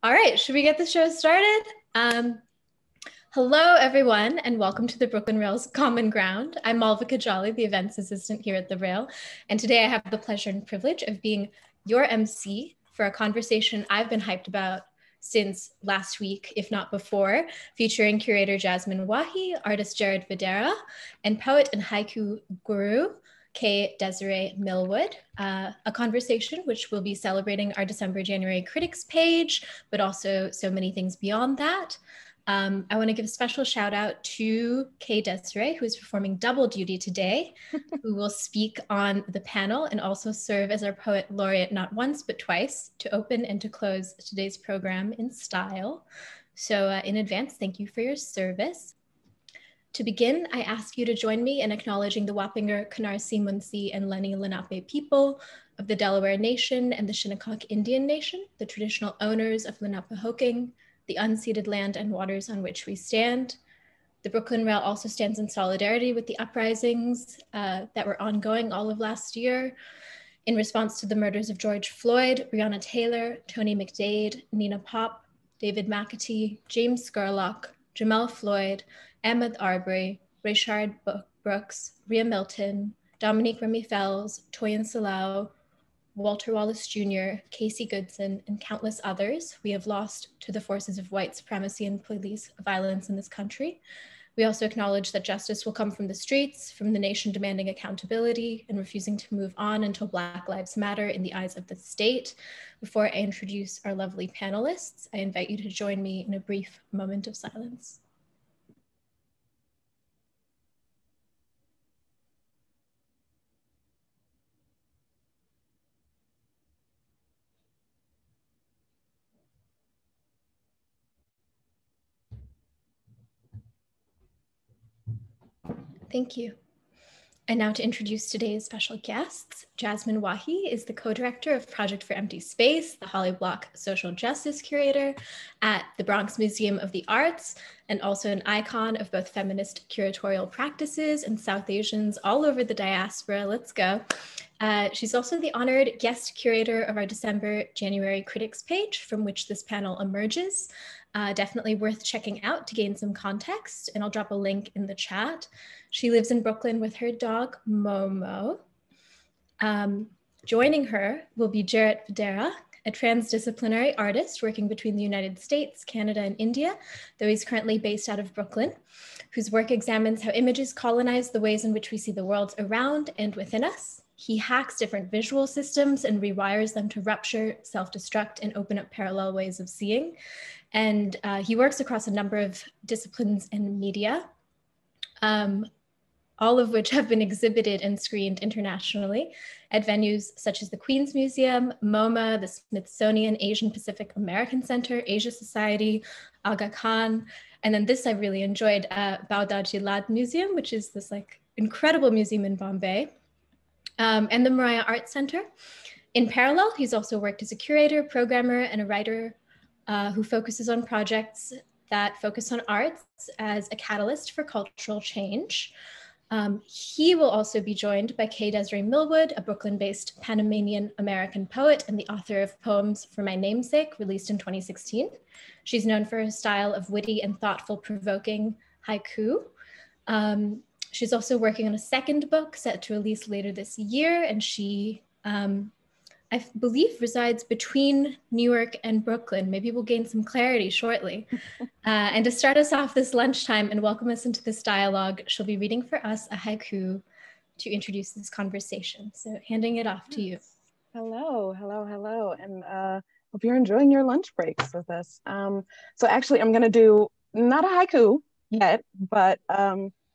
All right, should we get the show started? Hello, everyone, and welcome to the Brooklyn Rail's Common Ground. I'm Malvika Jolly, the events assistant here at the Rail, and today I have the pleasure and privilege of being your MC for a conversation I've been hyped about since last week, if not before, featuring curator Jasmine Wahi, artist Jaret Vadera, and poet and haiku guru Desiree Millwood, a conversation which will be celebrating our December-January critics page, but also so many things beyond that. I want to give a special shout out to Desiree, who is performing double duty today, who will speak on the panel and also serve as our poet laureate not once, but twice to open and to close today's program in style. So in advance, thank you for your service. To begin, I ask you to join me in acknowledging the Wappinger, Canarsie, Munsee, and Lenni Lenape people of the Delaware Nation and the Shinnecock Indian Nation, the traditional owners of Lenapehoking, the unceded land and waters on which we stand. The Brooklyn Rail also stands in solidarity with the uprisings that were ongoing all of last year in response to the murders of George Floyd, Breonna Taylor, Tony McDade, Nina Pop, David McAtee, James Scurlock, Jamel Floyd, Ahmaud Arbery, Rayshard Brooks, Rhea Milton, Dominique Remy Fells, Toyin Salau, Walter Wallace Jr., Casey Goodson, and countless others we have lost to the forces of white supremacy and police violence in this country. We also acknowledge that justice will come from the streets, from the nation demanding accountability and refusing to move on until Black Lives Matter in the eyes of the state. Before I introduce our lovely panelists, I invite you to join me in a brief moment of silence. Thank you. And now to introduce today's special guests, Jasmine Wahi is the co-director of Project for Empty Space, the Holly Block Social Justice Curator at the Bronx Museum of the Arts, and also an icon of both feminist curatorial practices and South Asians all over the diaspora. Let's go. She's also the honored guest curator of our December-January critics page, from which this panel emerges. Definitely worth checking out to gain some context, and I'll drop a link in the chat. She lives in Brooklyn with her dog, Momo. Joining her will be Jaret Padera, a transdisciplinary artist working between the United States, Canada, and India, though he's currently based out of Brooklyn, whose work examines how images colonize the ways in which we see the world around and within us. He hacks different visual systems and rewires them to rupture, self-destruct, and open up parallel ways of seeing. And he works across a number of disciplines and media, all of which have been exhibited and screened internationally at venues such as the Queen's Museum, MoMA, the Smithsonian Asian Pacific American Center, Asia Society, Aga Khan, and then this I really enjoyed, Baudaji Lad Museum, which is this like incredible museum in Bombay, and the Mariah Art Center. In parallel, he's also worked as a curator, programmer, and a writer who focuses on projects that focus on arts as a catalyst for cultural change. He will also be joined by Desiree Millwood, a Brooklyn-based Panamanian American poet and the author of Poems for My Namesake, released in 2016. She's known for her style of witty and thoughtful, provoking haiku. She's also working on a second book set to release later this year, and she, I believe, resides between Newark and Brooklyn. Maybe we'll gain some clarity shortly. And to start us off this lunchtime and welcome us into this dialogue, she'll be reading for us a haiku to introduce this conversation. So handing it off to you. Hello, hello, hello. And hope you're enjoying your lunch breaks with us. So actually, I'm gonna do not a haiku yet, but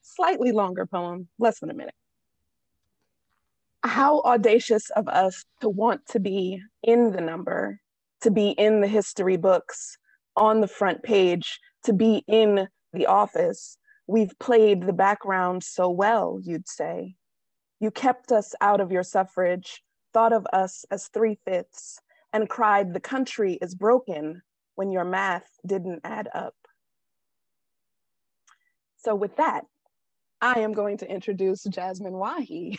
slightly longer poem, less than a minute. How audacious of us to want to be in the number, to be in the history books, on the front page, to be in the office. We've played the background so well, you'd say. You kept us out of your suffrage, thought of us as 3/5, and cried the country is broken when your math didn't add up. So with that, I am going to introduce Jasmine Wahi,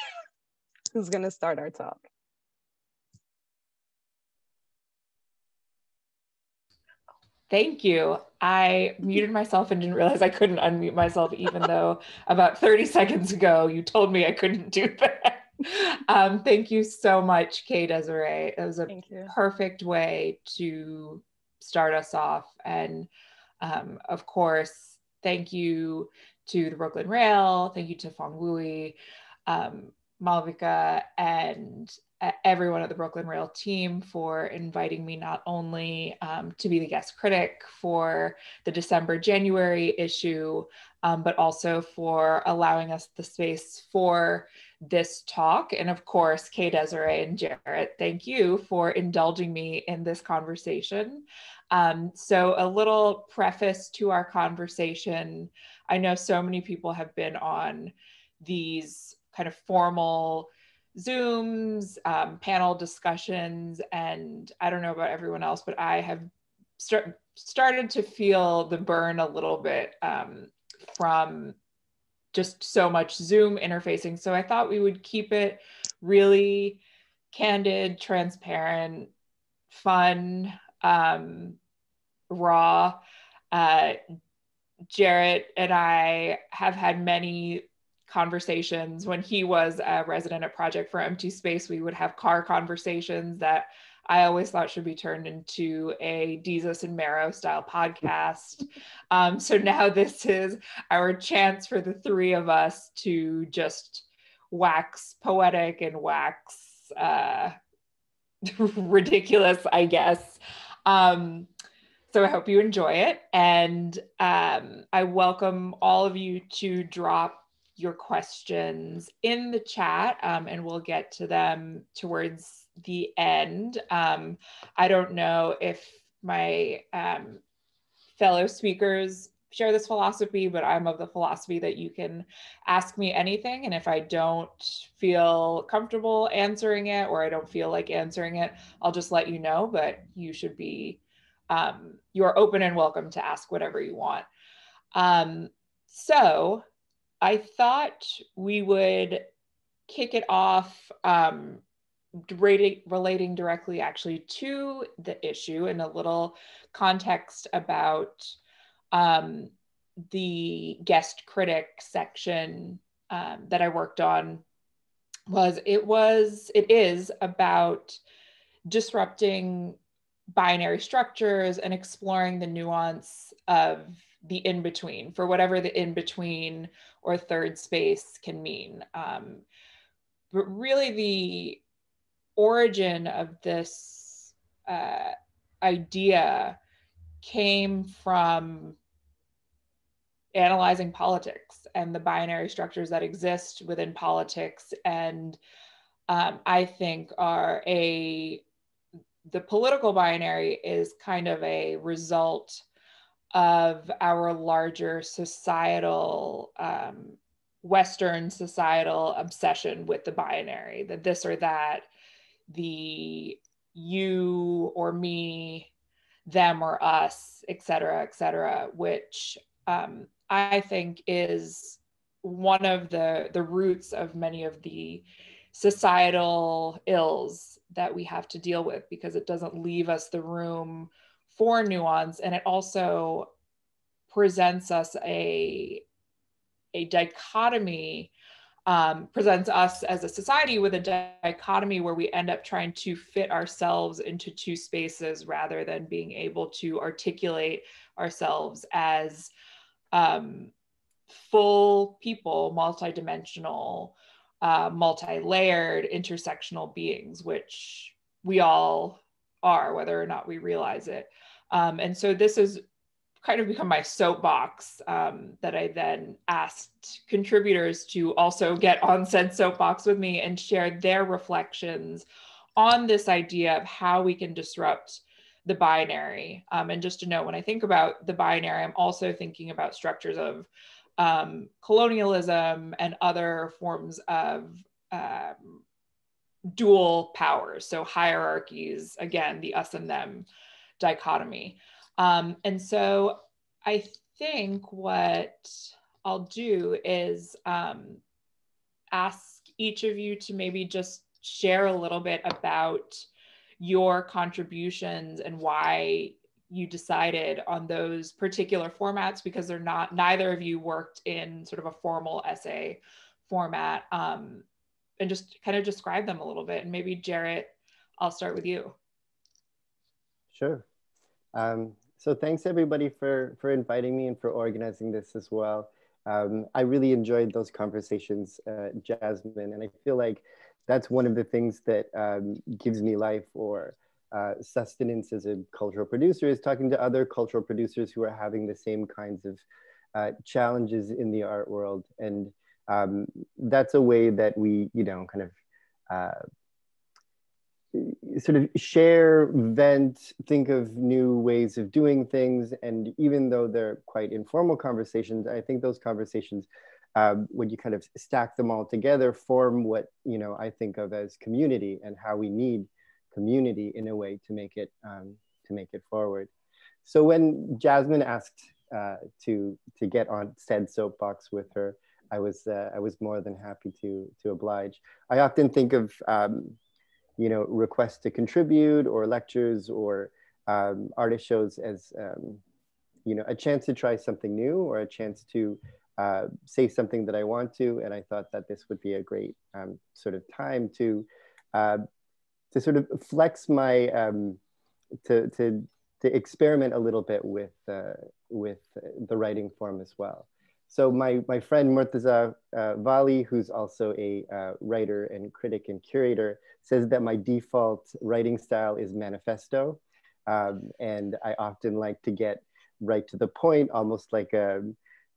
who's going to start our talk. Thank you. I muted myself and didn't realize I couldn't unmute myself, even though about 30 seconds ago you told me I couldn't do that. Thank you so much, Kay Desiree. It was a perfect way to start us off. And of course, thank you to the Brooklyn Rail. Thank you to Fong Wui, Malvika, and everyone at the Brooklyn Rail team for inviting me not only to be the guest critic for the December-January issue, but also for allowing us the space for this talk. And of course, Kay Desiree and Jaret, thank you for indulging me in this conversation. So a little preface to our conversation. I know so many people have been on these kind of formal Zooms, panel discussions, and I don't know about everyone else, but I have started to feel the burn a little bit from just so much Zoom interfacing. So I thought we would keep it really candid, transparent, fun, raw. Jaret and I have had many conversations. When he was a resident at Project for Empty Space, we would have car conversations that I always thought should be turned into a Jesus and Marrow style podcast. So now this is our chance for the three of us to just wax poetic and wax ridiculous, I guess. So I hope you enjoy it. And I welcome all of you to drop your questions in the chat, and we'll get to them towards the end. I don't know if my fellow speakers share this philosophy, but I'm of the philosophy that you can ask me anything. And if I don't feel comfortable answering it, or I don't feel like answering it, I'll just let you know, but you should be, you are open and welcome to ask whatever you want. So I thought we would kick it off relating directly actually to the issue, and a little context about the guest critic section that I worked on. It is about disrupting binary structures and exploring the nuance of the in-between, for whatever the in-between or third space can mean. But really the origin of this idea came from analyzing politics and the binary structures that exist within politics, and I think the political binary is kind of a result of our larger societal, Western societal obsession with the binary, the this or that, the you or me, them or us, et cetera, which I think is one of the roots of many of the societal ills that we have to deal with, because it doesn't leave us the room for nuance, and it also presents us a dichotomy, presents us as a society with a dichotomy where we end up trying to fit ourselves into two spaces rather than being able to articulate ourselves as full people, multidimensional, multi-layered, intersectional beings, which we all are, whether or not we realize it. And so this has kind of become my soapbox, that I then asked contributors to also get on said soapbox with me and share their reflections on this idea of how we can disrupt the binary. And just to note, when I think about the binary, I'm also thinking about structures of colonialism and other forms of dual powers. So hierarchies, again, the us and them dichotomy. And so I think what I'll do is ask each of you to maybe just share a little bit about your contributions and why you decided on those particular formats, because they're not, neither of you worked in sort of a formal essay format, and just kind of describe them a little bit. And maybe Jaret, I'll start with you. Sure. So thanks everybody for inviting me and for organizing this as well. I really enjoyed those conversations, Jasmine, and I feel like that's one of the things that gives me life or sustenance as a cultural producer, is talking to other cultural producers who are having the same kinds of challenges in the art world. And that's a way that we, you know, kind of sort of share, vent, think of new ways of doing things. And even though they're quite informal conversations, I think those conversations, when you kind of stack them all together, form what, you know, I think of as community, and how we need community in a way to make it forward. So when Jasmine asked to get on said soapbox with her, I was more than happy to oblige. I often think of you know, requests to contribute or lectures or artist shows as, you know, a chance to try something new, or a chance to say something that I want to. And I thought that this would be a great sort of time to sort of flex my, to experiment a little bit with the writing form as well. So my friend Murtaza Vali, who's also a writer and critic and curator, says that my default writing style is manifesto. And I often like to get right to the point, almost like a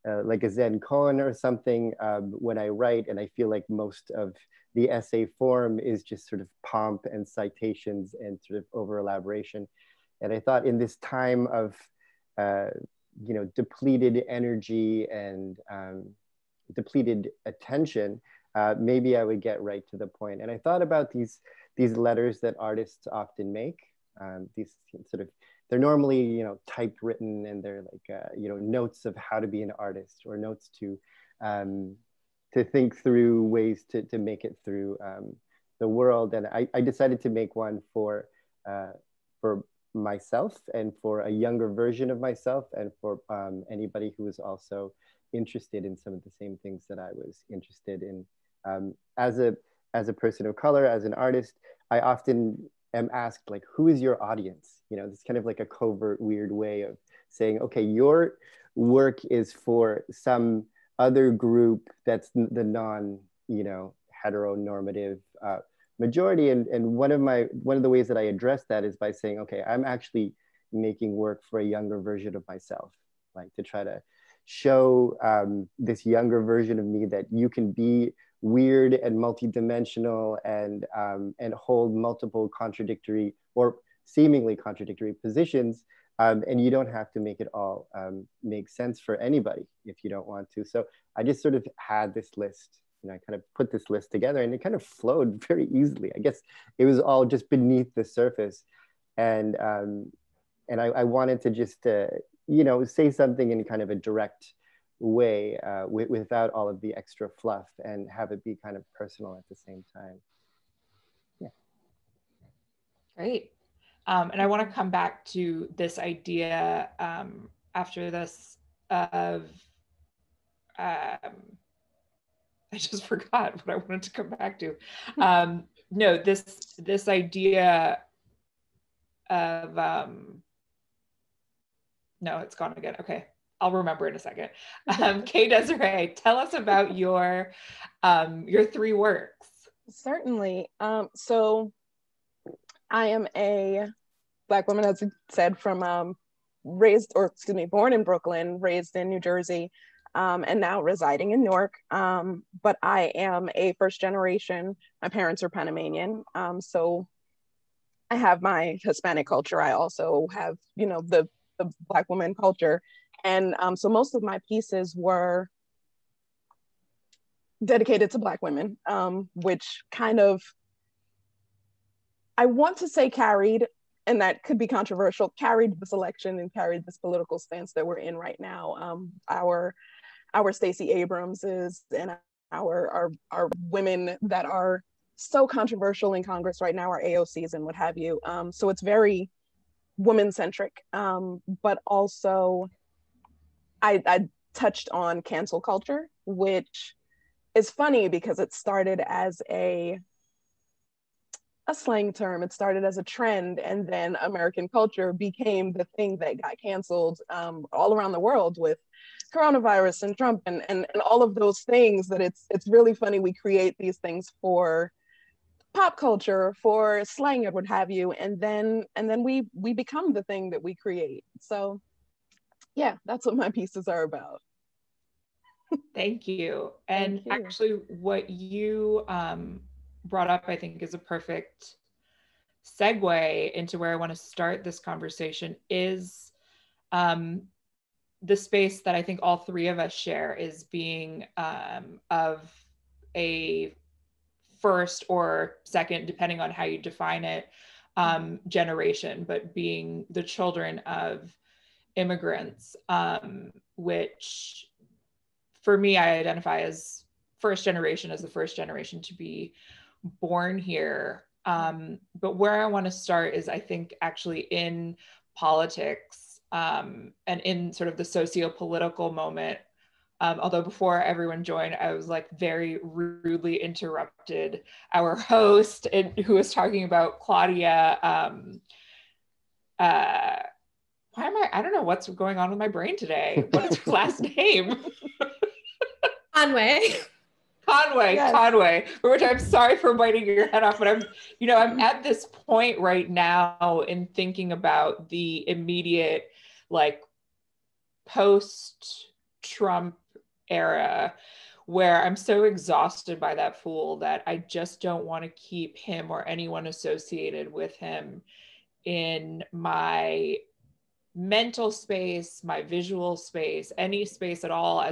Zen koan or something when I write. And I feel like most of the essay form is just sort of pomp and citations and sort of over elaboration. And I thought in this time of you know, depleted energy and depleted attention, maybe I would get right to the point. And I thought about these letters that artists often make. These sort of, they're normally, you know, typewritten, and they're like, you know, notes of how to be an artist, or notes to think through ways to make it through the world. And I decided to make one for myself, and for a younger version of myself, and for anybody who is also interested in some of the same things that I was interested in. As a person of color, as an artist, I often am asked, like, who is your audience? You know, it's kind of like a covert, weird way of saying, okay, your work is for some other group that's the non, you know, heteronormative majority. And one of the ways that I address that is by saying, okay, I'm actually making work for a younger version of myself, like to try to show this younger version of me that you can be weird and multidimensional and hold multiple contradictory or seemingly contradictory positions, and you don't have to make it all make sense for anybody if you don't want to. So I just sort of had this list. You know, I kind of put this list together, and it kind of flowed very easily. I guess it was all just beneath the surface. And I wanted to just, you know, say something in kind of a direct way without all of the extra fluff, and have it be kind of personal at the same time. Yeah. Great. And I want to come back to this idea after this of, I just forgot what I wanted to come back to. No, this idea of, no, it's gone again. Okay, I'll remember in a second. Kay Desiree, tell us about your three works. Certainly. So I am a Black woman, as I said, from born in Brooklyn, raised in New Jersey, and now residing in Newark. But I am a first generation, my parents are Panamanian. So I have my Hispanic culture. I also have, you know, the Black woman culture. And so most of my pieces were dedicated to Black women, which kind of, I want to say carried, and that could be controversial, carried this election and carried this political stance that we're in right now. Our Stacey Abramses and our women that are so controversial in Congress right now, our AOCs and what have you. So it's very woman-centric, but also I touched on cancel culture, which is funny because it started as a slang term. It started as a trend, and then American culture became the thing that got canceled all around the world with coronavirus and Trump and all of those things. That it's really funny. We create these things for pop culture, for slang, or what have you, and then we become the thing that we create. So yeah, that's what my pieces are about. Thank you. And Thank you. Actually, what you brought up, I think, is a perfect segue into where I want to start this conversation, is the space that I think all three of us share, is being of a first or second, depending on how you define it, generation, but being the children of immigrants, which for me, I identify as first generation, as the first generation to be born here. But where I want to start is, I think, actually in politics, and in sort of the socio-political moment. Although before everyone joined, I was like very rudely interrupted our host, who was talking about Claudia. Why am I don't know what's going on with my brain today. What is her last name? Conway. Yes. Conway, for which I'm sorry for biting your head off, but I'm at this point right now in thinking about the immediate, like, post-Trump era, where I'm so exhausted by that fool that I just don't want to keep him or anyone associated with him in my mental space, my visual space, any space at all,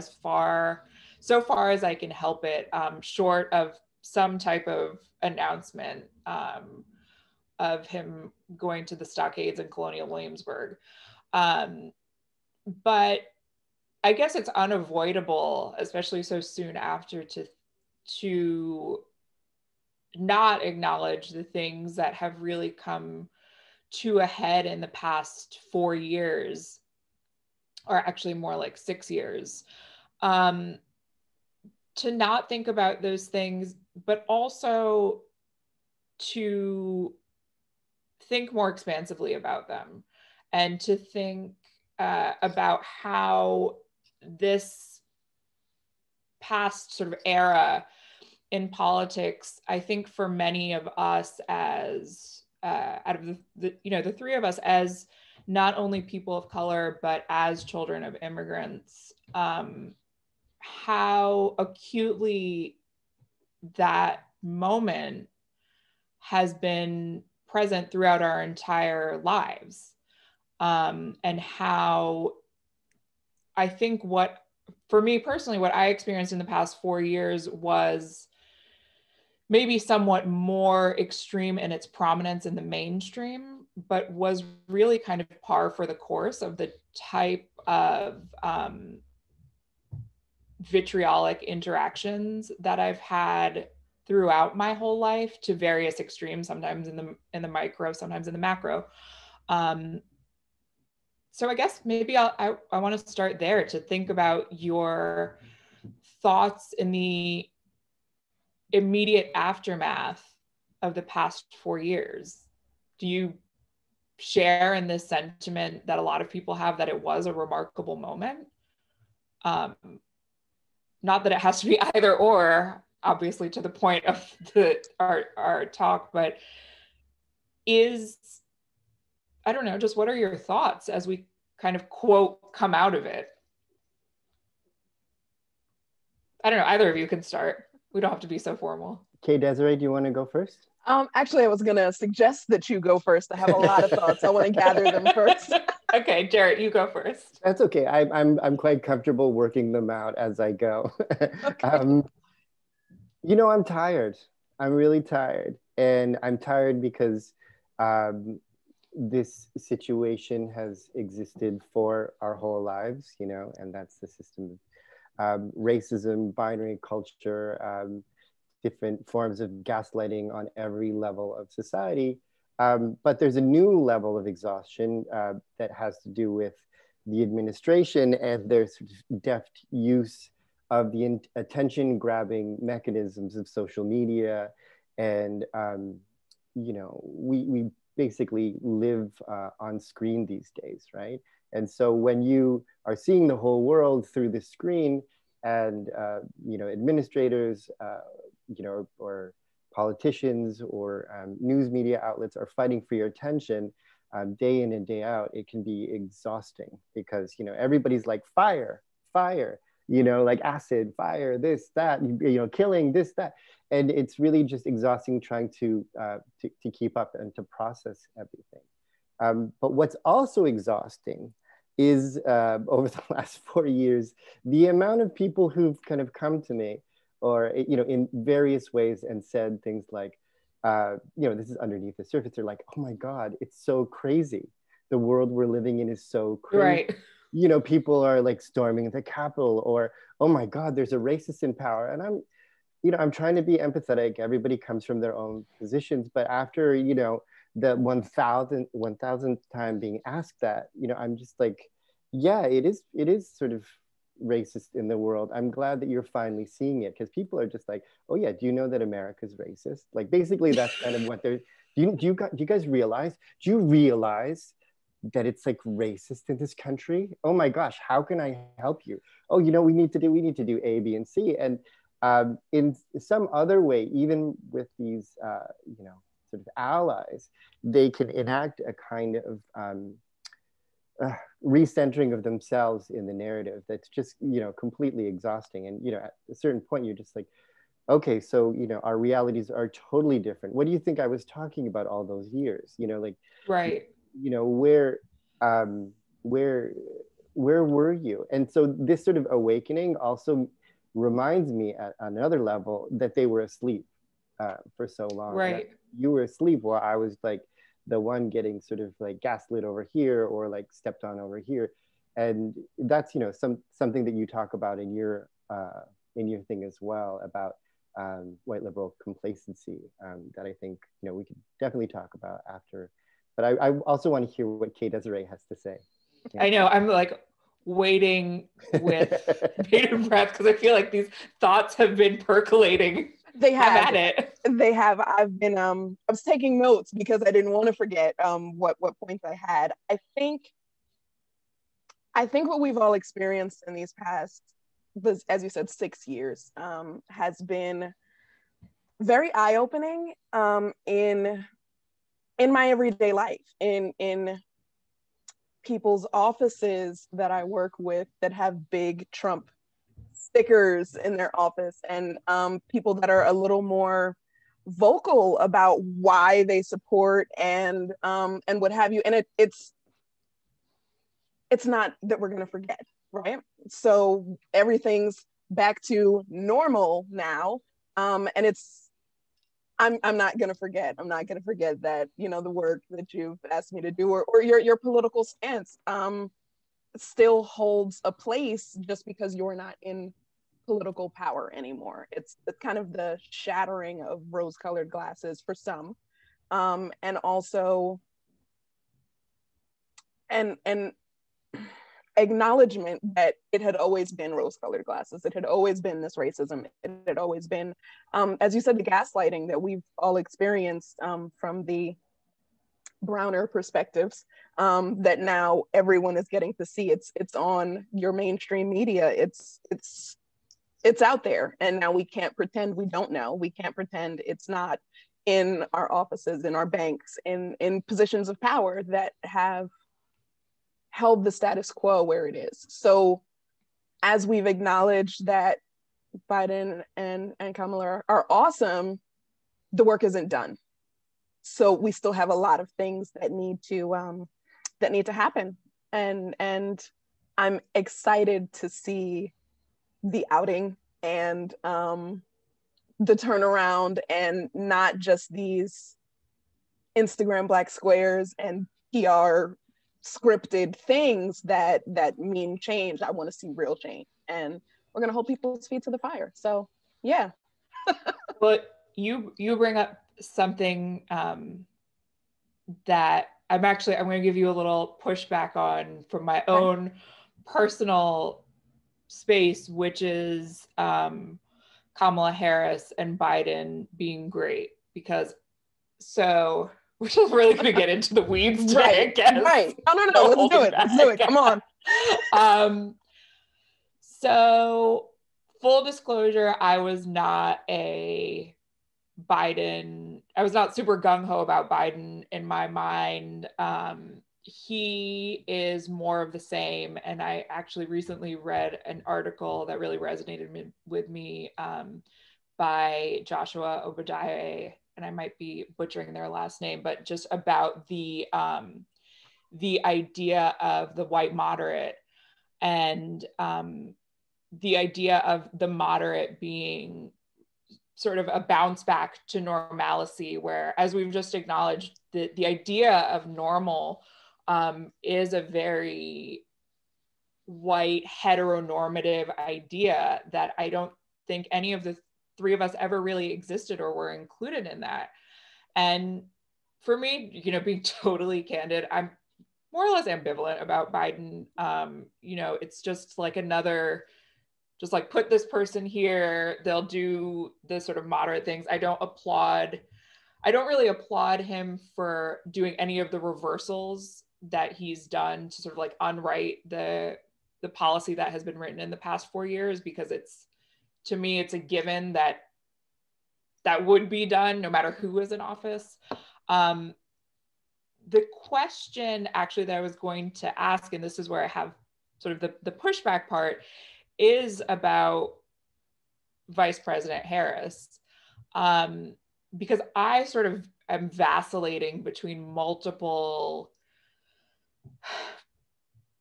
so far as I can help it, short of some type of announcement of him going to the stockades in Colonial Williamsburg. But I guess it's unavoidable, especially so soon after, to not acknowledge the things that have really come to a head in the past 4 years, or actually more like 6 years. To not think about those things, but also to think more expansively about them, and to think about how this past sort of era in politics, I think for many of us, as out of the three of us, as not only people of color, but as children of immigrants, how acutely that moment has been present throughout our entire lives. And how I think for me personally, what I experienced in the past 4 years was maybe somewhat more extreme in its prominence in the mainstream, but was really kind of par for the course of the type of vitriolic interactions that I've had throughout my whole life, to various extremes, sometimes in the micro, sometimes in the macro. So I guess maybe I want to start there, to think about your thoughts in the immediate aftermath of the past 4 years. Do you share in this sentiment that a lot of people have, that it was a remarkable moment? Not that it has to be either or, obviously, to the point of our talk, but I don't know, just what are your thoughts as we kind of, quote, come out of it? I don't know, either of you can start. We don't have to be so formal. Okay, Desiree, do you want to go first? Actually, I was gonna suggest that you go first. I have a lot of thoughts. I want to gather them first. Okay, Jaret, you go first. That's okay. I'm quite comfortable working them out as I go. Okay. I'm tired. I'm really tired, and I'm tired because this situation has existed for our whole lives, and that's the system of racism, binary culture, different forms of gaslighting on every level of society. But there's a new level of exhaustion that has to do with the administration and their sort of deft use of the attention-grabbing mechanisms of social media. And, you know, we basically live on screen these days, right? And so when you are seeing the whole world through the screen and, you know, administrators, you know, or politicians or news media outlets are fighting for your attention day in and day out, it can be exhausting because, you know, everybody's like fire, fire, you know, like acid, fire, this, that, you know, killing, this, that. And it's really just exhausting trying to keep up and to process everything. But what's also exhausting is over the last 4 years, the amount of people who've kind of come to me or, you know, in various ways and said things like, you know, this is underneath the surface. They're like, oh my God, it's so crazy. The world we're living in is so crazy. Right. You know, people are like storming the Capitol or, oh my God, there's a racist in power. And I'm, you know, I'm trying to be empathetic. Everybody comes from their own positions. But after, you know, the 1,000th time being asked that, you know, I'm just like, yeah, it is sort of racist in the world. I'm glad that you're finally seeing it because people are just like, oh yeah, do you know that America's racist? Like basically that's kind of what they're, do you guys realize, do you realize that it's like racist in this country? Oh my gosh, how can I help you? Oh, you know, we need to do A, B, and C. And in some other way, even with these, you know, sort of allies, they can enact a kind of recentering of themselves in the narrative that's just, you know, completely exhausting. And, you know, at a certain point, you're just like, okay, so, you know, our realities are totally different. What do you think I was talking about all those years? You know, like, right. You know, where were you? And so this sort of awakening also reminds me at another level that they were asleep for so long. Right. You were asleep while I was like the one getting sort of like gaslit over here or like stepped on over here. And that's, you know, something that you talk about in your thing as well about white liberal complacency that I think, you know, we could definitely talk about after. But I also want to hear what Desiree has to say. Yeah. I know, I'm like waiting with bated breath because I feel like these thoughts have been percolating. They have. I'm at it. They have. I've been I was taking notes because I didn't want to forget what points I had. I think what we've all experienced in these past, as you said, 6 years, has been very eye-opening in my everyday life, in people's offices that I work with that have big Trump stickers in their office, and people that are a little more vocal about why they support and what have you. And it's not that we're going to forget, right? So everything's back to normal now, and I'm not going to forget. I'm not going to forget that, you know, the work that you've asked me to do or your political stance still holds a place just because you're not in political power anymore. It's kind of the shattering of rose-colored glasses for some, and also and acknowledgement that it had always been rose-colored glasses. It had always been this racism. It had always been, as you said, the gaslighting that we've all experienced from the browner perspectives that now everyone is getting to see. It's on your mainstream media. It's out there, and now we can't pretend we don't know. We can't pretend it's not in our offices, in our banks, in positions of power that have held the status quo where it is. So as we've acknowledged that Biden and Kamala are awesome, the work isn't done. So we still have a lot of things that need to happen. And I'm excited to see the outing and the turnaround, and not just these Instagram black squares and PR scripted things that mean change. I want to see real change, and we're going to hold people's feet to the fire. So yeah. But you bring up something that I'm going to give you a little pushback on from my own personal space, which is Kamala Harris and Biden being great, because we're just really going to get into the weeds today, I guess. Right. No, let's do it. Let's do it. Come on. So full disclosure, I was not super gung-ho about Biden in my mind. He is more of the same. And I actually recently read an article that really resonated with me by Joshua Obadiah, and I might be butchering their last name, but just about the idea of the white moderate, and the idea of the moderate being sort of a bounce back to normalcy, where, as we've just acknowledged, the idea of normal is a very white heteronormative idea that I don't think any of the three of us ever really existed or were included in that. And for me, being totally candid, I'm more or less ambivalent about Biden. It's just like just like put this person here, they'll do this sort of moderate things. I don't really applaud him for doing any of the reversals that he's done to sort of like unwrite the policy that has been written in the past 4 years, because to me, it's a given that would be done no matter who is in office. The question actually that I was going to ask, and this is where I have sort of the pushback part, is about Vice President Harris. Because I sort of am vacillating between multiple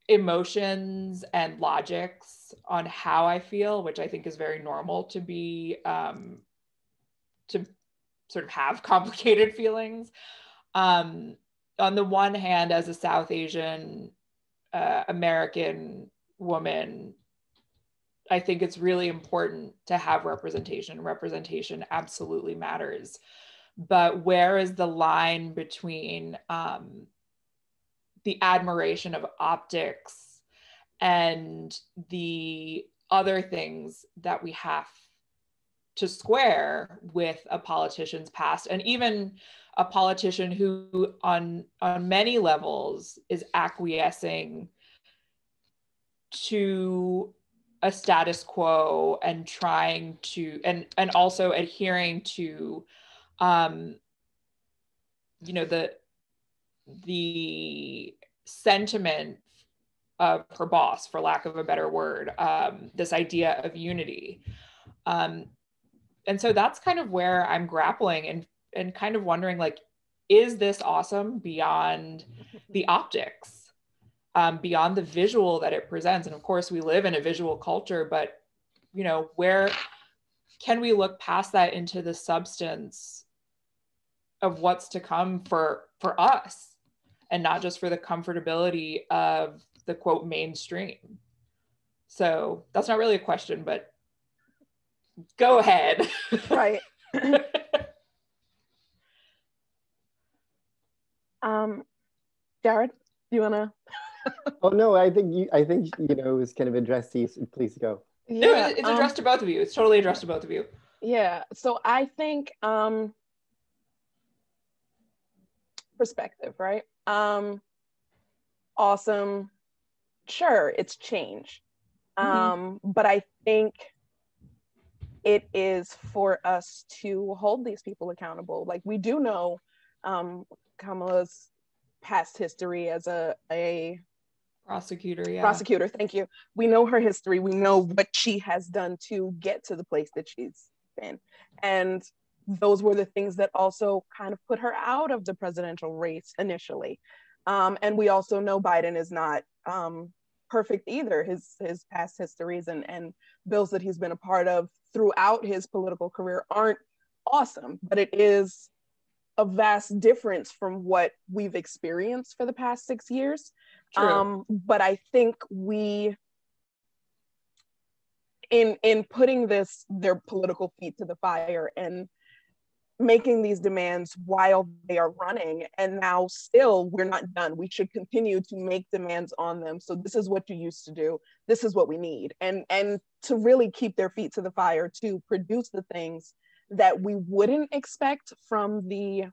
emotions and logics on how I feel, which I think is very normal to be, to sort of have complicated feelings. On the one hand, as a South Asian American woman, I think it's really important to have representation. Representation absolutely matters. But where is the line between the admiration of optics and the other things that we have to square with a politician's past, and even a politician who on many levels is acquiescing to a status quo and trying to, and also adhering to, the sentiment of her boss, for lack of a better word, this idea of unity. And so that's kind of where I'm grappling and kind of wondering, like, is this awesome beyond the optics, beyond the visual that it presents? And of course, we live in a visual culture, but, where can we look past that into the substance of what's to come for us, and not just for the comfortability of the quote mainstream? So that's not really a question, but go ahead. Right. Jared, do you wanna? Oh no, I think it was kind of addressed to you, so please go. Yeah, no, it's addressed to both of you. It's totally addressed to both of you. Yeah, so I think perspective, right? Awesome. Sure, it's change. But I think it is for us to hold these people accountable. Like, we do know Kamala's past history as a prosecutor. Yeah. Prosecutor, thank you. We know her history. We know what she has done to get to the place that she's been. And those were the things that also kind of put her out of the presidential race initially. And we also know Biden is not perfect either. His past histories and bills that he's been a part of throughout his political career aren't awesome, but it is a vast difference from what we've experienced for the past 6 years. True. But I think we, in putting their political feet to the fire and making these demands while they are running, and now still we're not done. We should continue to make demands on them. So this is what you used to do, this is what we need, and to really keep their feet to the fire to produce the things that we wouldn't expect from the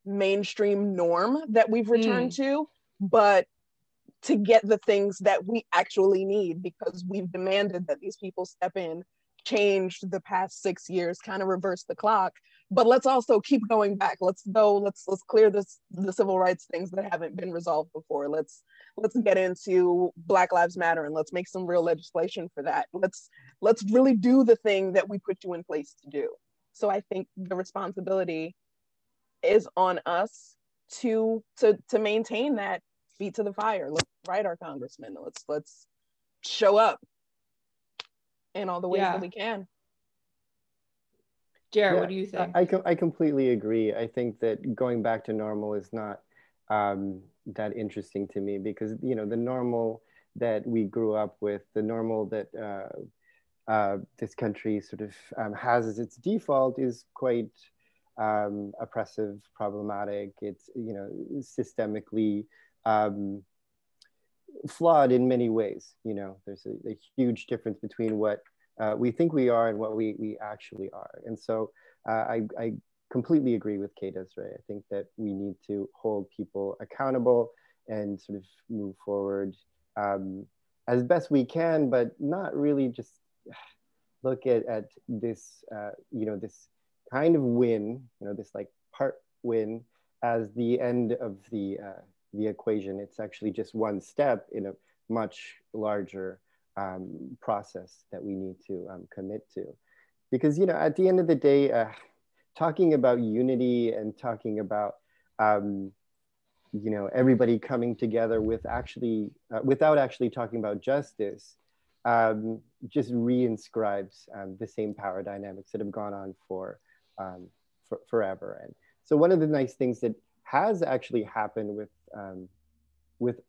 mainstream norm that we've returned to, but to get the things that we actually need, because we've demanded that these people step in, changed the past 6 years, kind of reverse the clock. But let's also keep going back. Let's clear the civil rights things that haven't been resolved before. Let's get into Black Lives Matter, and let's make some real legislation for that. Let's really do the thing that we put you in place to do. So I think the responsibility is on us to maintain that feet to the fire. Let's write our congressmen. Let's show up in all the ways that we can. Jaret, what do you think? I completely agree. I think that going back to normal is not that interesting to me, because the normal that we grew up with, the normal that this country sort of has as its default, is quite oppressive, problematic. It's systemically flawed in many ways. There's a huge difference between what we think we are and what we actually are. And so I completely agree with Kay Desiree. I think that we need to hold people accountable and sort of move forward as best we can, but not really just look at this, this kind of win, this like part win as the end of the equation. It's actually just one step in a much larger process that we need to commit to. Because, at the end of the day, talking about unity and talking about, everybody coming together with without actually talking about justice, just reinscribes the same power dynamics that have gone on for forever. And so one of the nice things that has actually happened with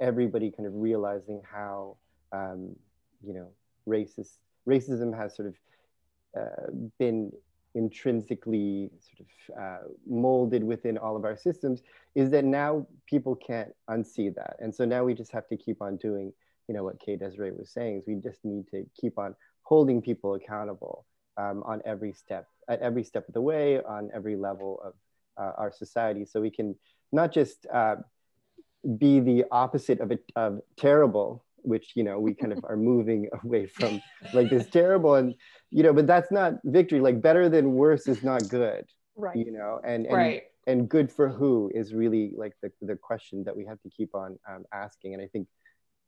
everybody kind of realizing how racism has sort of been intrinsically sort of molded within all of our systems, is that now people can't unsee that. And so now we just have to keep on doing, what Kay Desiree was saying, is we just need to keep on holding people accountable on every step, at every step of the way, on every level of our society, so we can not just be the opposite of terrible, which we kind of are moving away from, like this terrible, and but that's not victory. Like better than worse is not good, right? And good for who is really like the question that we have to keep on asking. And I think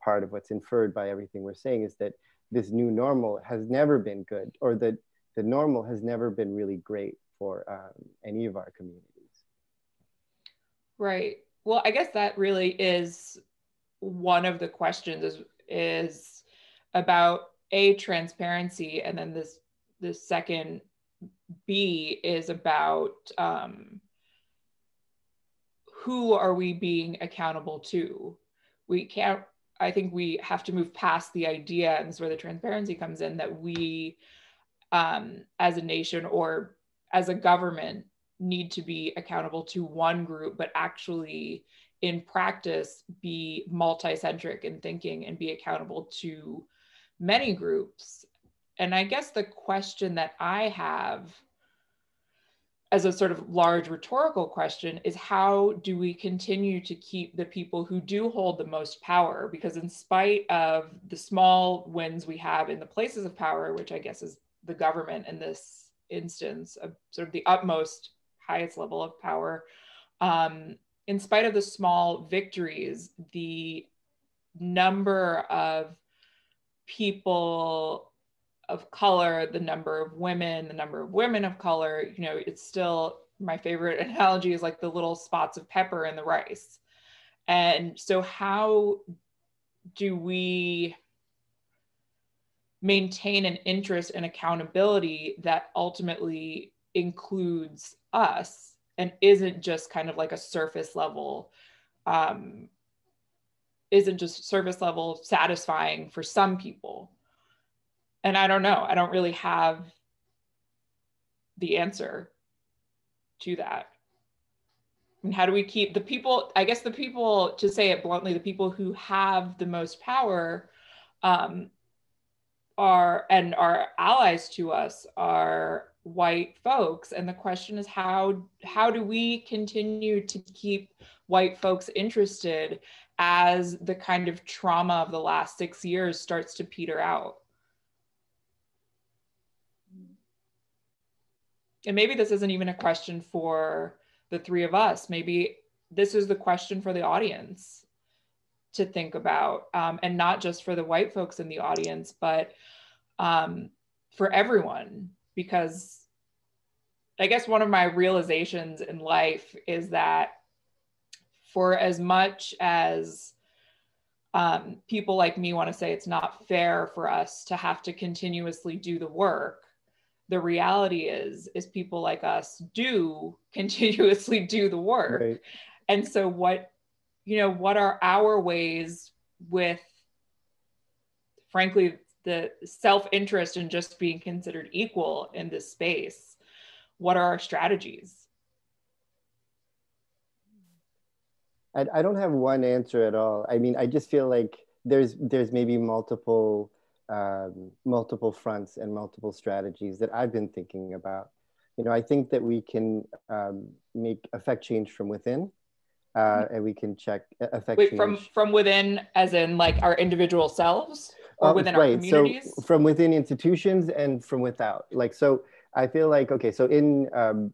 part of what's inferred by everything we're saying is that this new normal has never been good, or that the normal has never been really great for any of our communities. Right. Well, I guess that really is one of the questions is about transparency, and then the second B is about who are we being accountable to? I think we have to move past the idea, and this is where the transparency comes in, that we as a nation or as a government need to be accountable to one group, but actually in practice be multi-centric in thinking and be accountable to many groups. And I guess the question that I have as a sort of large rhetorical question is, how do we continue to keep the people who do hold the most power? Because in spite of the small wins we have in the places of power, which I guess is the government in this instance, of sort of the utmost highest level of power, in spite of the small victories, the number of people of color, the number of women of color, it's still, my favorite analogy is like the little spots of pepper in the rice. And so how do we maintain an interest and accountability that ultimately includes us and isn't just kind of like a surface level, satisfying for some people? And I don't know, I don't really have the answer to that? And how do we keep the people, I guess the people, to say it bluntly, the people who have the most power are, and are allies to us, are white folks. And the question is, how do we continue to keep white folks interested as the kind of trauma of the last 6 years starts to peter out? And maybe this isn't even a question for the three of us. Maybe this is the question for the audience to think about, and not just for the white folks in the audience, but for everyone. Because I guess one of my realizations in life is that for as much as people like me want to say it's not fair for us to have to continuously do the work, the reality is people like us do continuously do the work. Right. And so what are our ways, with frankly the self-interest in just being considered equal in this space? What are our strategies? I don't have one answer at all. I mean, I just feel like there's maybe multiple fronts and multiple strategies that I've been thinking about. I think that we can affect change from within, and we can affect change from within, as in like our individual selves, or within our communities. So from within institutions and from without. Like, so I feel like, okay, so in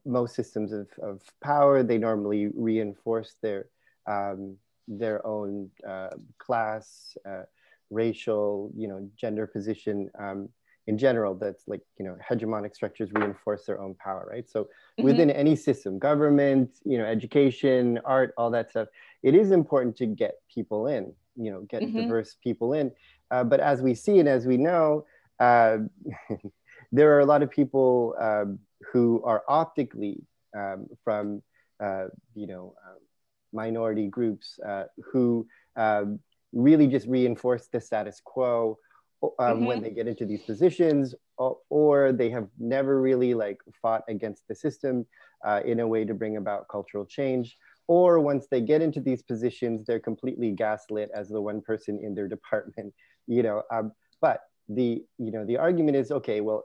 most systems of power, they normally reinforce their own class, racial, gender position. In general, that's like, hegemonic structures reinforce their own power, right? So within any system, government, education, art, all that stuff, it is important to get people in, get diverse people in. But as we see and as we know, there are a lot of people who are optically from, minority groups who really just reinforce the status quo when they get into these positions, or they have never really fought against the system in a way to bring about cultural change. Or once they get into these positions, they're completely gaslit as the one person in their department, but the argument is, okay, well,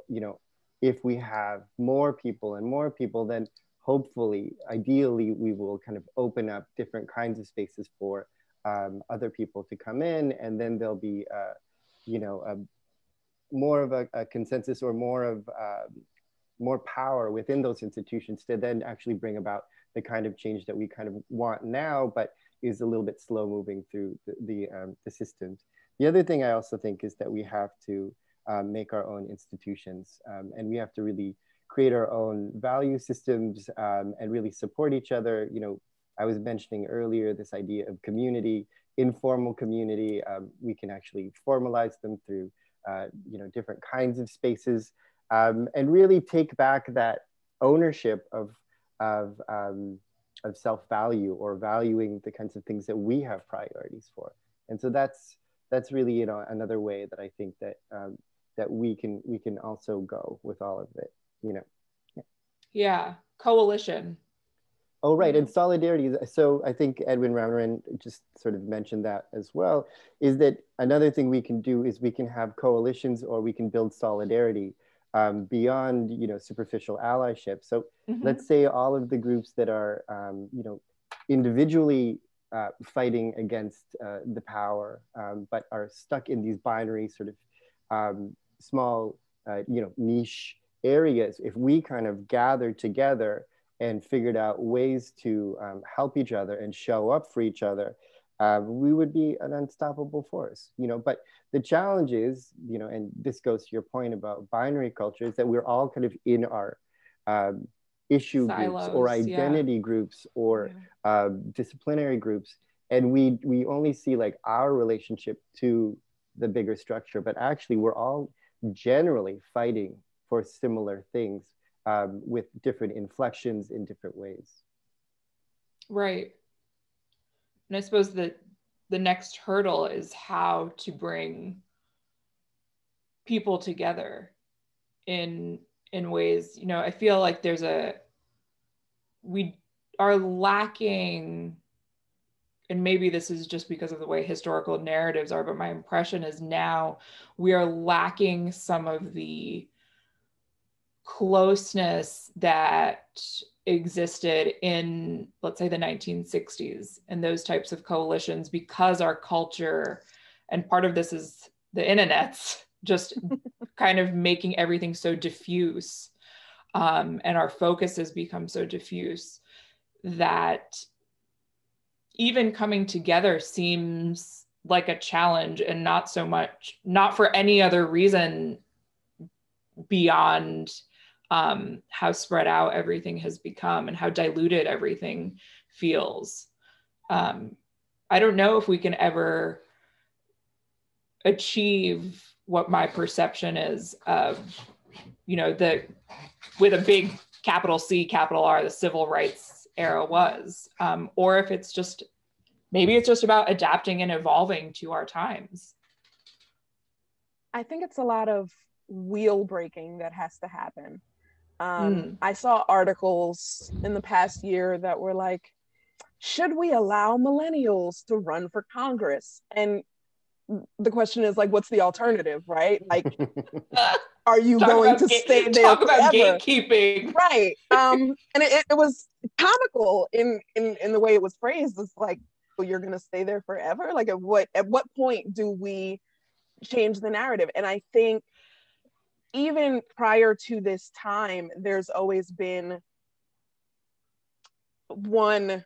if we have more people and more people, then hopefully, ideally, we will kind of open up different kinds of spaces for other people to come in, and then there'll be, more of a consensus, or more power within those institutions to then actually bring about the kind of change that we kind of want now, but is a little bit slow moving through the systems. The other thing I also think is that we have to make our own institutions, and we have to really create our own value systems and really support each other. I was mentioning earlier this idea of community, informal community. We can actually formalize them through different kinds of spaces, and really take back that ownership of self-value, or valuing the kinds of things that we have priorities for. And so that's really another way that I think that that we can also go with all of it. Yeah, coalition. Oh, right, and solidarity. So I think Edwin Raunerin just sort of mentioned that as well, is that another thing we can do is we can have coalitions, or we can build solidarity beyond, superficial allyship. So let's say all of the groups that are, individually fighting against the power, but are stuck in these binary sort of small, niche areas. If we kind of gathered together and figured out ways to help each other and show up for each other, we would be an unstoppable force, But the challenge is, and this goes to your point about binary culture, is that we're all kind of in our issue silos, groups, or identity groups, or disciplinary groups, and we only see our relationship to the bigger structure, but actually we're all generally fighting for similar things, with different inflections in different ways. Right. And I suppose that the next hurdle is how to bring people together in ways, I feel like there's a we are lacking, and maybe this is just because of the way historical narratives are, but my impression is now we are lacking some of the closeness that existed in, let's say, the 1960s and those types of coalitions, because our culture, and part of this is the internet's just kind of making everything so diffuse, and our focus has become so diffuse that even coming together seems like a challenge, and not so much, not for any other reason beyond how spread out everything has become and how diluted everything feels. I don't know if we can ever achieve what my perception is of, with a big capital C, capital R, the civil rights era was, or if it's just, maybe it's just about adapting and evolving to our times. I think it's a lot of wheel breaking that has to happen. I saw articles in the past year that were like, should we allow millennials to run for Congress? And the question is like, what's the alternative, right? Like, are you going to stay there Talk about forever? gatekeeping. Right. And it was comical in the way it was phrased. It's like, well, you're going to stay there forever? Like, at what point do we change the narrative? And I think even prior to this time, there's always been one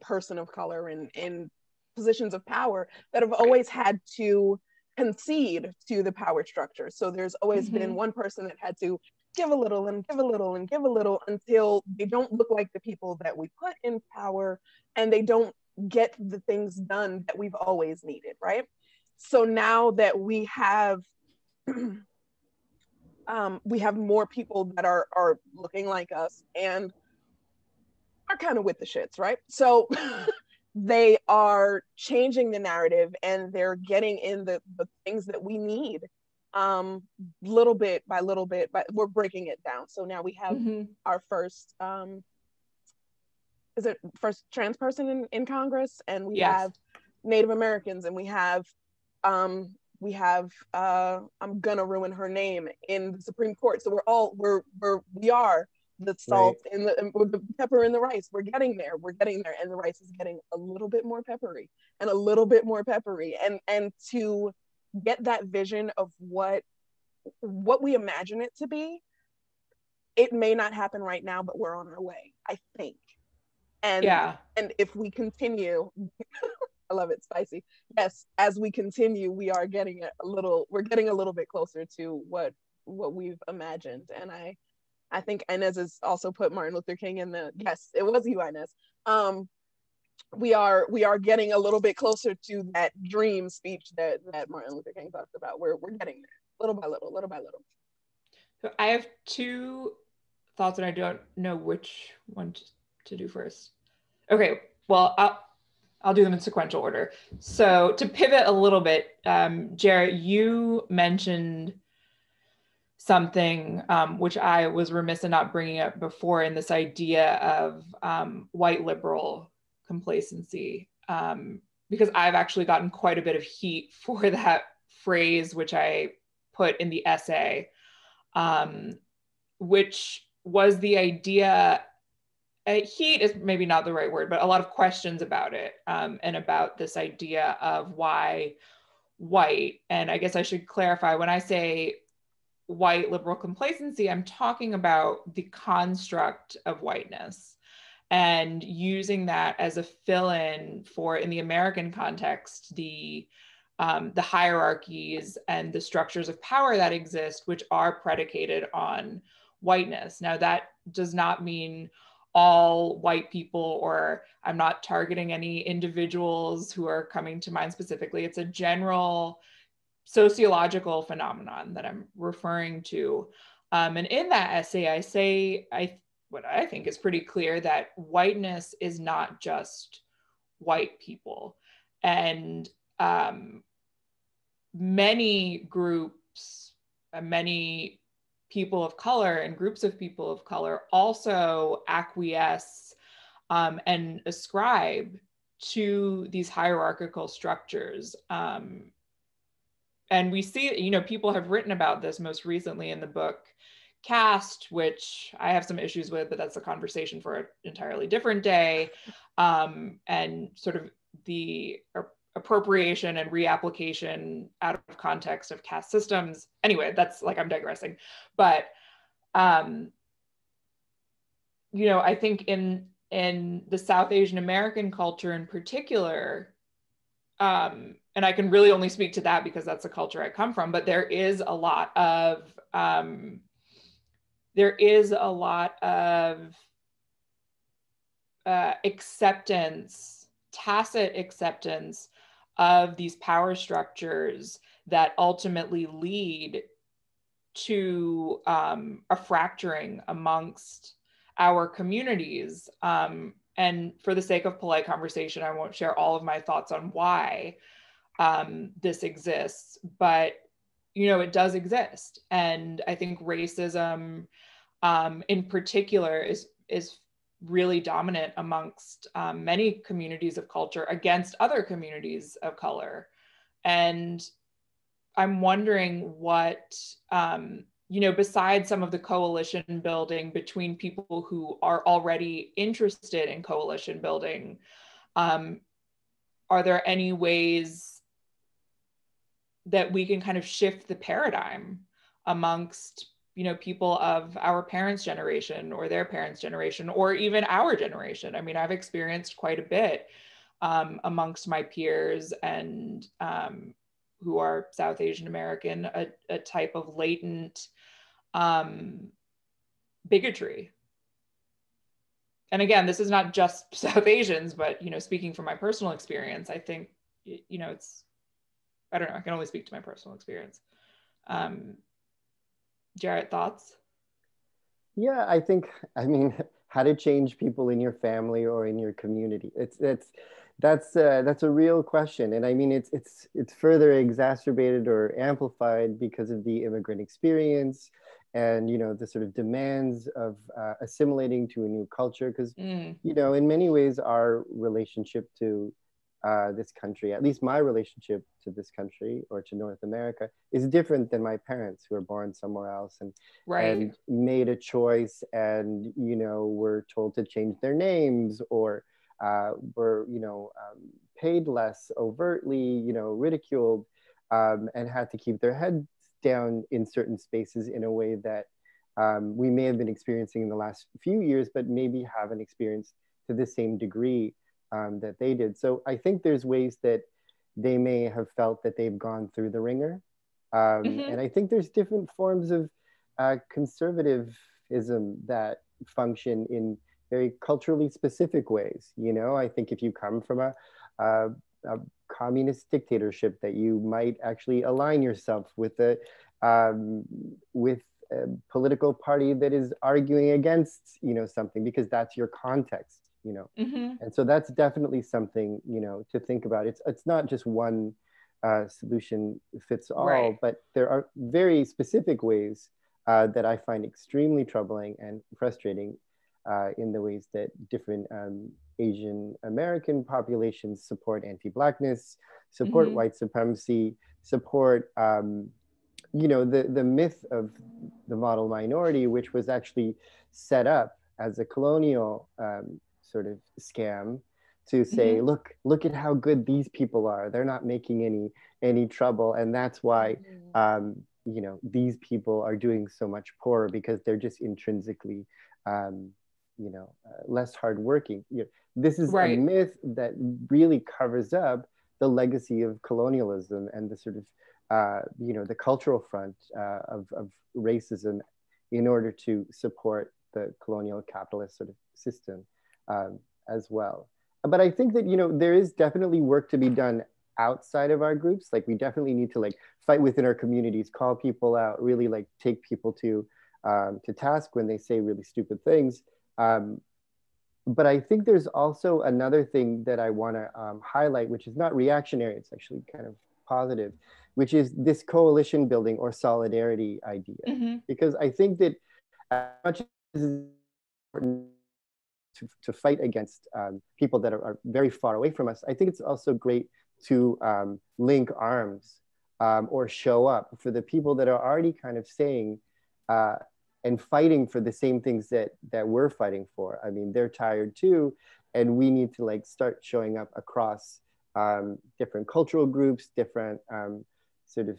person of color in positions of power that have always had to concede to the power structure. So there's always been one person that had to give a little and give a little and give a little until they don't look like the people that we put in power, and they don't get the things done that we've always needed, right? So now that we have more people that are looking like us and are kind of with the shits, right? So they are changing the narrative, and they're getting in the things that we need, little bit by little bit, but we're breaking it down. So now we have our first, is it first trans person in Congress, and we have Native Americans, and we have I'm gonna ruin her name, in the Supreme Court. So we are the salt in the pepper in the rice. We're getting there, and the rice is getting a little bit more peppery and a little bit more peppery, and to get that vision of what we imagine it to be, it may not happen right now, but we're on our way, I think. And if we continue I love it, spicy. Yes, as we continue, we're getting a little bit closer to what we've imagined. And I think Inez has also put Martin Luther King in the, yes, it was you, Inez. We are getting a little bit closer to that dream speech that Martin Luther King talked about. We're getting there, little by little. So I have two thoughts, and I don't know which one to do first. Okay, well, I'll do them in sequential order. So to pivot a little bit, Jaret, you mentioned something which I was remiss in not bringing up before, in this idea of white liberal complacency, because I've actually gotten quite a bit of heat for that phrase, which I put in the essay, which was the idea. Heat is maybe not the right word, but a lot of questions about it, and about this idea of why white. And I guess I should clarify, when I say white liberal complacency, I'm talking about the construct of whiteness, and using that as a fill-in for, in the American context, the hierarchies and the structures of power that exist, which are predicated on whiteness. Now, that does not mean all white people, or I'm not targeting any individuals who are coming to mind specifically. It's a general sociological phenomenon that I'm referring to. And in that essay, I say, what I think is pretty clear, that whiteness is not just white people. And many groups, many people of color and groups of people of color also acquiesce and ascribe to these hierarchical structures. And we see, you know, people have written about this most recently in the book Caste, which I have some issues with, but that's a conversation for an entirely different day. And sort of the appropriation and reapplication out of context of caste systems. Anyway, that's like, I'm digressing. But, you know, I think in the South Asian American culture in particular, and I can really only speak to that because that's the culture I come from, but there is a lot of acceptance, tacit acceptance of these power structures that ultimately lead to a fracturing amongst our communities. And for the sake of polite conversation, I won't share all of my thoughts on why this exists, but you know, it does exist. And I think racism in particular is really dominant amongst many communities of culture against other communities of color. And I'm wondering what, you know, besides some of the coalition building between people who are already interested in coalition building, are there any ways that we can kind of shift the paradigm amongst, you know, people of our parents' generation or their parents' generation, or even our generation? I mean, I've experienced quite a bit amongst my peers and who are South Asian American, a type of latent bigotry. And again, this is not just South Asians, but, you know, speaking from my personal experience, I think, you know, it's, I don't know, I can only speak to my personal experience. Jaret, thoughts? Yeah, I think, I mean, how to change people in your family or in your community. That's a real question. And I mean, it's further exacerbated or amplified because of the immigrant experience and, you know, the sort of demands of assimilating to a new culture. Because, you know, in many ways, our relationship to this country, at least my relationship to this country or to North America, is different than my parents who were born somewhere else and made a choice and, you know, were told to change their names or were, you know, paid less overtly, you know, ridiculed, and had to keep their heads down in certain spaces in a way that we may have been experiencing in the last few years, but maybe haven't experienced to the same degree that they did. So I think there's ways that they may have felt that they've gone through the ringer. And I think there's different forms of conservatism that function in very culturally specific ways. You know, I think if you come from a communist dictatorship, that you might actually align yourself with a political party that is arguing against, you know, something, because that's your context. You know, and so that's definitely something, you know, to think about. It's not just one solution fits all, but there are very specific ways that I find extremely troubling and frustrating in the ways that different Asian American populations support anti-Blackness, support white supremacy, support, you know, the myth of the model minority, which was actually set up as a colonial sort of scam to say, look at how good these people are. They're not making any trouble. And that's why, you know, these people are doing so much poorer because they're just intrinsically, you know, less hardworking. You know, this is a myth that really covers up the legacy of colonialism and the sort of, you know, the cultural front of racism in order to support the colonial capitalist sort of system. As well. But I think that, you know, there is definitely work to be done outside of our groups. Like, we definitely need to like fight within our communities, call people out, really like take people to task when they say really stupid things. But I think there's also another thing that I want to highlight, which is not reactionary. It's actually kind of positive, which is this coalition building or solidarity idea. Mm-hmm. Because I think that as much as it's important to fight against people that are very far away from us, I think it's also great to link arms or show up for the people that are already kind of saying and fighting for the same things that we're fighting for. I mean, they're tired too, and we need to like start showing up across different cultural groups, different sort of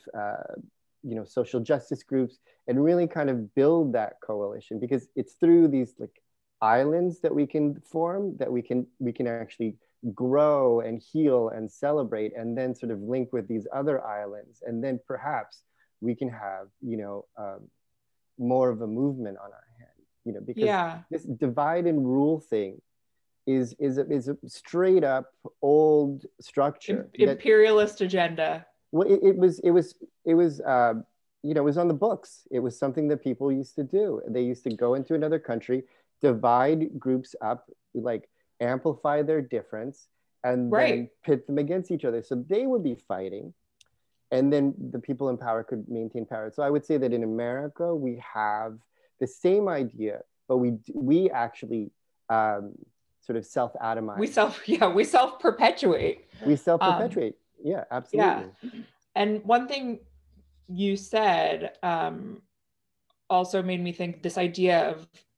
social justice groups, and really kind of build that coalition, because it's through these like islands that we can form, that we can actually grow and heal and celebrate, and then sort of link with these other islands, and then perhaps we can have more of a movement on our hand, because this divide and rule thing is a straight up old structure, imperialist agenda. Well, it was on the books. It was something that people used to do. They used to go into another country, divide groups up, like amplify their difference, and then pit them against each other. So they would be fighting, and then the people in power could maintain power. So I would say that in America, we have the same idea, but we actually sort of self-atomize. We self-perpetuate. We self-perpetuate. Yeah, absolutely. Yeah. And one thing you said also made me think this idea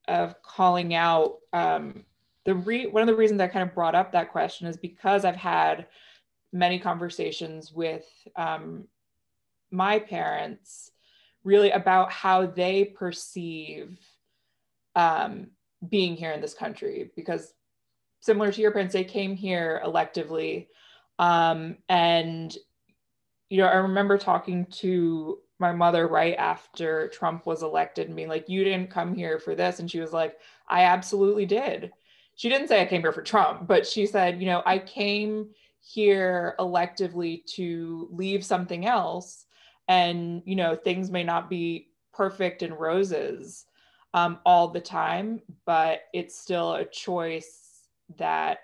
of calling out. One of the reasons I kind of brought up that question is because I've had many conversations with my parents really about how they perceive being here in this country, because similar to your parents, they came here electively. And, I remember talking to my mother right after Trump was elected and being like, you didn't come here for this. And she was like, I absolutely did. She didn't say I came here for Trump, but she said, I came here electively to leave something else. And, things may not be perfect and roses all the time, but it's still a choice that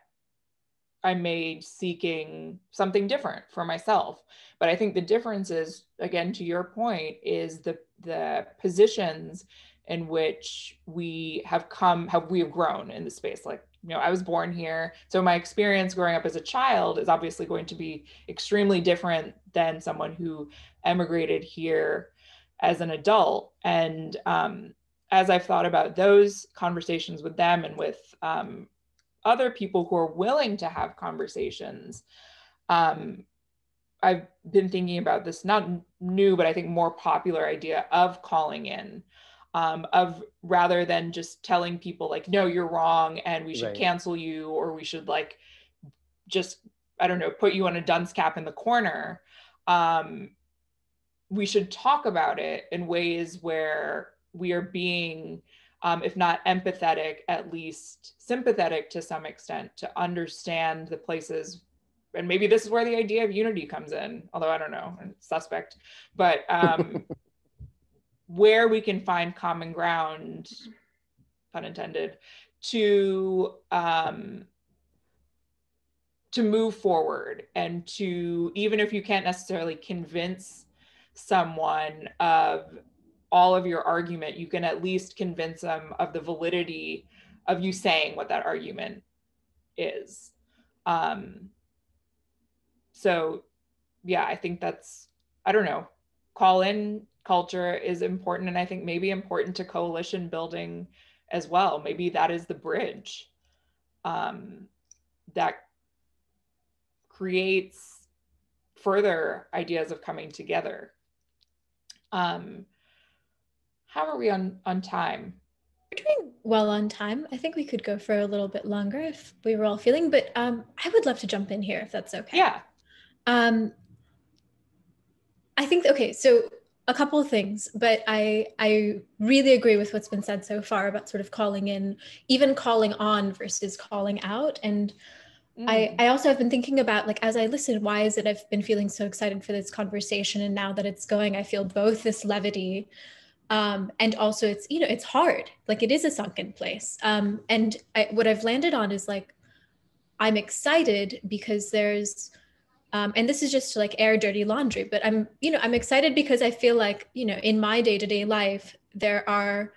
I made seeking something different for myself. But I think the difference is, again, to your point, is the positions in which we have come, how we have grown in the space. Like, I was born here. So my experience growing up as a child is obviously going to be extremely different than someone who emigrated here as an adult. And as I've thought about those conversations with them and with other people who are willing to have conversations, I've been thinking about this, not new, but I think more popular idea of calling in, of rather than just telling people like, no, you're wrong and we should cancel you, or we should like, just, I don't know, put you on a dunce cap in the corner. We should talk about it in ways where we are being, if not empathetic, at least sympathetic to some extent, to understand the places. And maybe this is where the idea of unity comes in, although I don't know, I'm suspect, but where we can find common ground, pun intended, to move forward, and to, even if you can't necessarily convince someone of all of your argument, you can at least convince them of the validity of you saying what that argument is. So yeah, I think that's, I don't know, call in culture is important. And I think maybe important to coalition building as well. Maybe that is the bridge that creates further ideas of coming together. How are we on time? We're doing well on time. I think we could go for a little bit longer if we were all feeling, but I would love to jump in here if that's okay. Yeah. I think, okay, so a couple of things, but I really agree with what's been said so far about sort of calling in, even calling on versus calling out. And I also have been thinking about, like, as I listen, why is it I've been feeling so excited for this conversation, and now that it's going, I feel both this levity and also it's, it's hard, like it is a sunken place. What I've landed on is like, I'm excited because there's And this is just to like air dirty laundry, but I'm excited because I feel like, in my day-to-day life, there are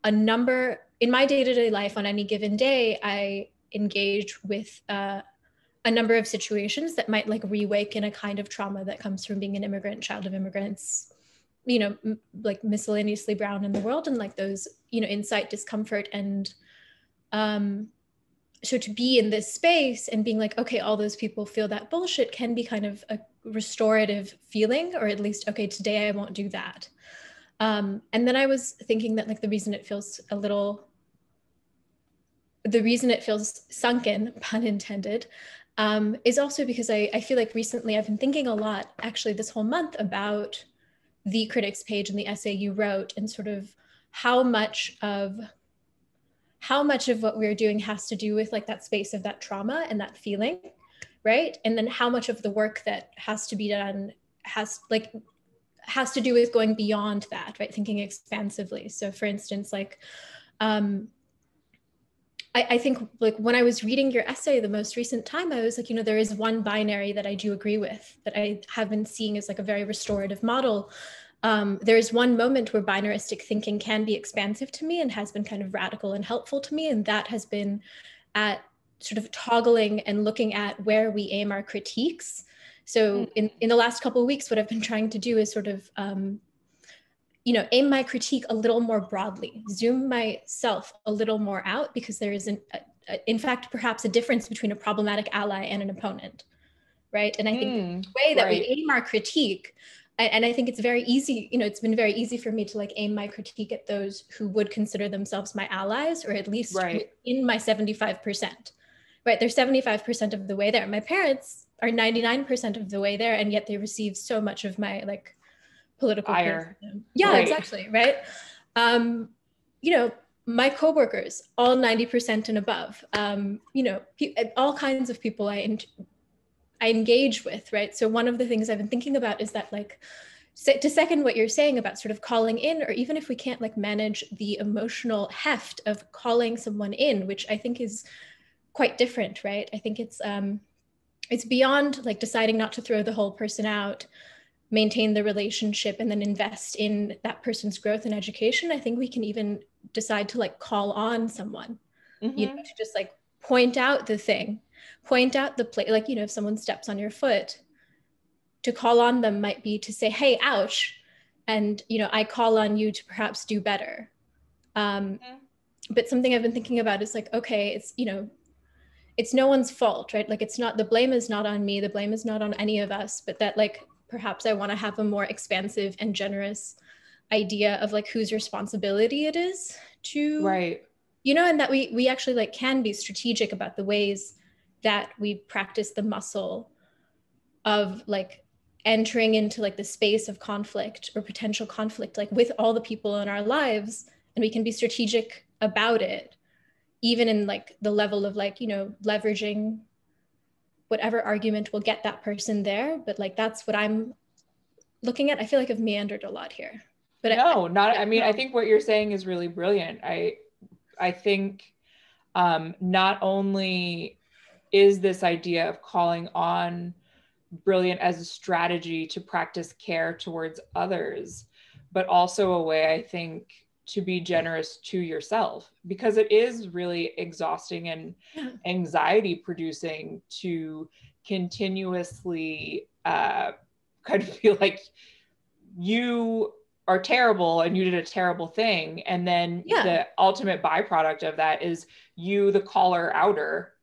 in my day-to-day life on any given day, I engage with a number of situations that might like reawaken a kind of trauma that comes from being an immigrant, child of immigrants, like miscellaneously brown in the world, and like those, insight, discomfort, and so to be in this space and being like, okay, all those people feel that bullshit can be kind of a restorative feeling, or at least, okay, today I won't do that. And then I was thinking that like the reason it feels sunken, pun intended, is also because I feel like recently I've been thinking a lot, actually this whole month, about the critics page and the essay you wrote, and sort of how much of what we're doing has to do with like that space of that trauma and that feeling, right? And then how much of the work that has to be done has to do with going beyond that, right? Thinking expansively. So for instance, like, I think like when I was reading your essay the most recent time, I was like, there is one binary that I do agree with, that I have been seeing as like a very restorative model. There is one moment where binaristic thinking can be expansive to me and has been kind of radical and helpful to me. And that has been at sort of toggling and looking at where we aim our critiques. So in the last couple of weeks, what I've been trying to do is sort of, aim my critique a little more broadly, zoom myself a little more out, because there is, in fact, perhaps a difference between a problematic ally and an opponent, right? And I think the way that we aim our critique, and I think it's very easy, it's been very easy for me to like aim my critique at those who would consider themselves my allies, or at least in my 75%, right? They're 75% of the way there. My parents are 99% of the way there, and yet they receive so much of my like political fire. Yeah, exactly, right? My coworkers, all 90% and above, all kinds of people I engage with, right? So one of the things I've been thinking about is that, like, to second what you're saying about sort of calling in, or even if we can't like manage the emotional heft of calling someone in, which I think is quite different, right? I think it's beyond like deciding not to throw the whole person out, maintain the relationship, and then invest in that person's growth and education. I think we can even decide to like call on someone, to just like point out the thing, point out the place, like, if someone steps on your foot, to call on them might be to say, hey, ouch. And, I call on you to perhaps do better. But something I've been thinking about is like, okay, it's, it's no one's fault, right? Like, it's not, the blame is not on me. The blame is not on any of us, but that like, perhaps I want to have a more expansive and generous idea of like whose responsibility it is to, and that we actually like can be strategic about the ways that we practice the muscle of like entering into like the space of conflict or potential conflict, like with all the people in our lives, and we can be strategic about it, even in like the level of like, leveraging whatever argument will get that person there. But like, that's what I'm looking at. I feel like I've meandered a lot here. But I think what you're saying is really brilliant. I think not only is this idea of calling on brilliant as a strategy to practice care towards others, but also a way, I think, to be generous to yourself, because it is really exhausting and anxiety producing to continuously kind of feel like you are terrible and you did a terrible thing. And then the ultimate byproduct of that is you, the caller outer,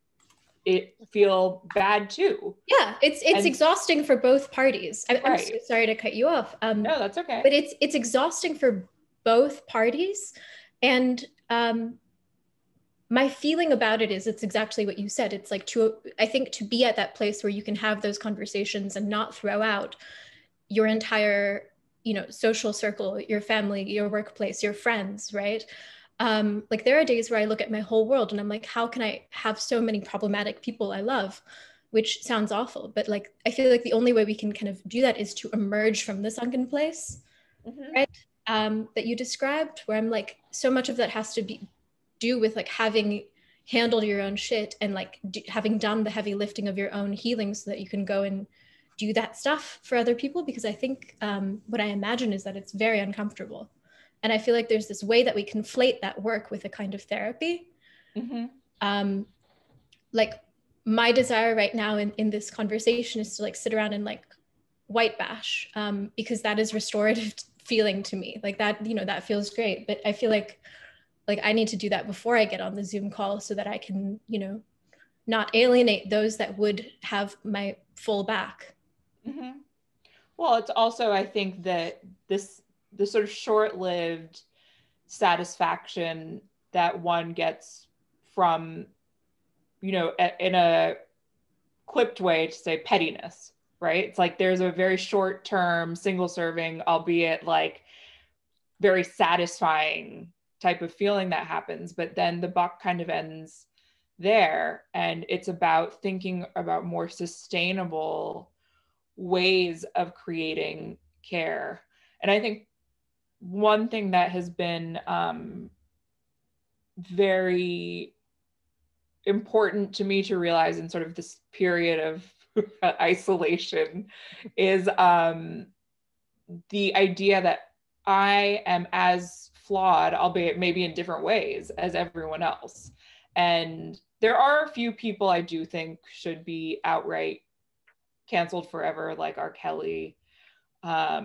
it feel bad too. Yeah, it's exhausting for both parties. I'm so sorry to cut you off. No, that's okay. But it's exhausting for both parties. And my feeling about it is it's exactly what you said. It's like I think to be at that place where you can have those conversations and not throw out your entire, social circle, your family, your workplace, your friends, right? Like there are days where I look at my whole world and I'm like, how can I have so many problematic people I love? Which sounds awful, but like, I feel like the only way we can kind of do that is to emerge from the sunken place, right? That you described, where I'm like, so much of that has to do with like having handled your own shit and like having done the heavy lifting of your own healing so that you can go and do that stuff for other people, because I think what I imagine is that it's very uncomfortable. And I feel like there's this way that we conflate that work with a kind of therapy. Like my desire right now in this conversation is to like sit around and like white bash, because that is restorative feeling to me. Like that, you know, that feels great. But I feel like I need to do that before I get on the Zoom call so that I can, you know, not alienate those that would have my full back. Well, it's also, I think that this sort of short-lived satisfaction that one gets from, you know, in a clipped way to say pettiness, right? It's like there's a very short-term, single serving, albeit like very satisfying type of feeling that happens, but then the buck kind of ends there. And it's about thinking about more sustainable ways of creating care. And I think one thing that has been very important to me to realize in sort of this period of isolation is the idea that I am as flawed, albeit maybe in different ways, as everyone else. And there are a few people I do think should be outright canceled forever, like R. Kelly. I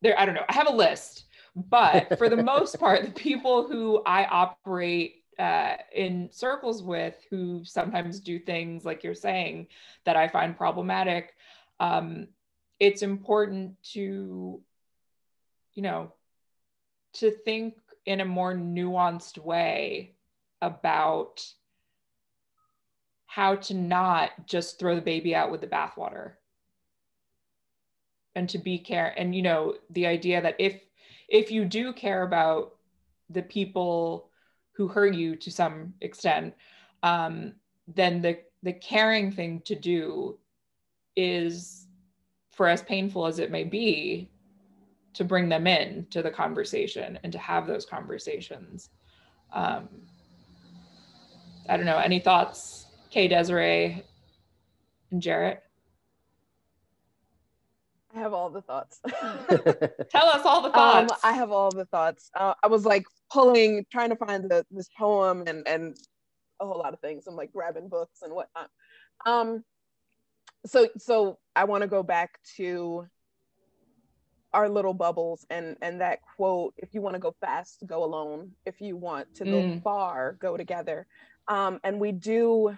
don't know, I have a list, but for the most part, the people who I operate in circles with, who sometimes do things like you're saying that I find problematic, it's important to, you know, to think in a more nuanced way about how to not just throw the baby out with the bathwater, and to be care. And, you know, the idea that if you do care about the people who hurt you to some extent, then the caring thing to do is, for as painful as it may be, to bring them in to the conversation and to have those conversations. I don't know, any thoughts, Kay, Desiree, and Jaret? I have all the thoughts. Tell us all the thoughts. I have all the thoughts. I was like trying to find this poem and a whole lot of things. I'm like grabbing books and whatnot. So I want to go back to our little bubbles and that quote: if you want to go fast, go alone. If you want to go far, go together. And we do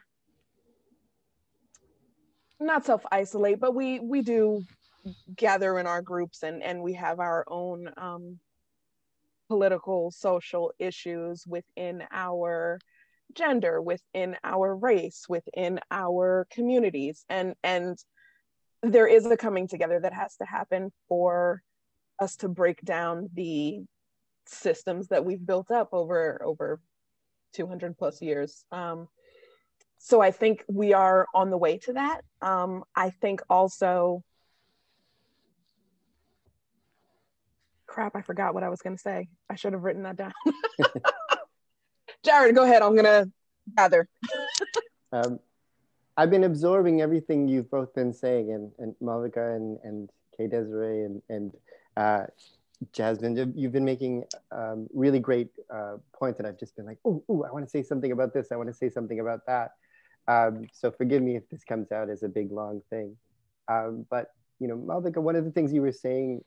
not self-isolate, but we do gather in our groups and we have our own political, social issues within our gender, within our race, within our communities. And there is a coming together that has to happen for us to break down the systems that we've built up over 200 plus years. So I think we are on the way to that. I think also, crap, I forgot what I was going to say. I should have written that down. Jared, go ahead. I'm going to gather. I've been absorbing everything you've both been saying, and Malvika and Kay, Desiree and Jasmine, you've been making really great points, and I've just been like, oh, I want to say something about this. I want to say something about that. So forgive me if this comes out as a big, long thing. But, you know, Malvika, one of the things you were saying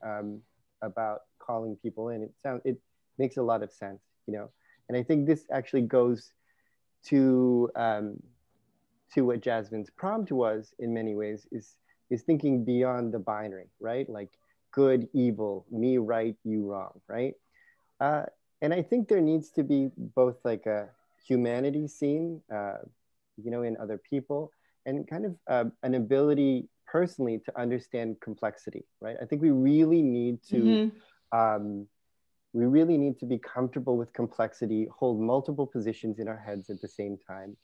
about calling people in, it makes a lot of sense, you know, and I think this actually goes to what Jasmine's prompt was in many ways, is thinking beyond the binary, right? Like good, evil, me right, you wrong, right? And I think there needs to be both like a humanity seen, you know, in other people, and kind of an ability personally to understand complexity, right? I think we really need to be comfortable with complexity, hold multiple positions in our heads at the same time.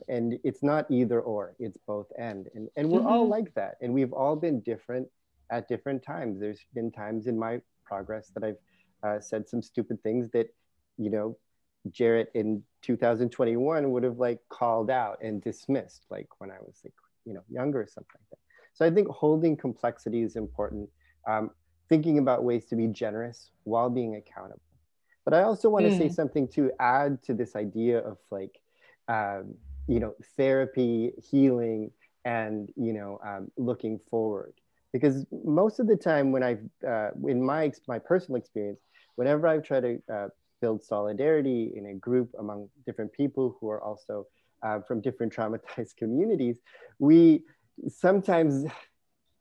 And it's not either or, it's both and we're all like that. And we've all been different at different times. There's been times in my progress that I've said some stupid things that, you know, Jaret in 2021 would have like called out and dismissed, like when I was like, you know, younger or something like that. So I think holding complexity is important, thinking about ways to be generous while being accountable. But I also want to say something to add to this idea of like, you know, therapy, healing, and, you know, looking forward. Because most of the time when I've, in my personal experience, whenever I've tried to build solidarity in a group among different people who are also from different traumatized communities, we sometimes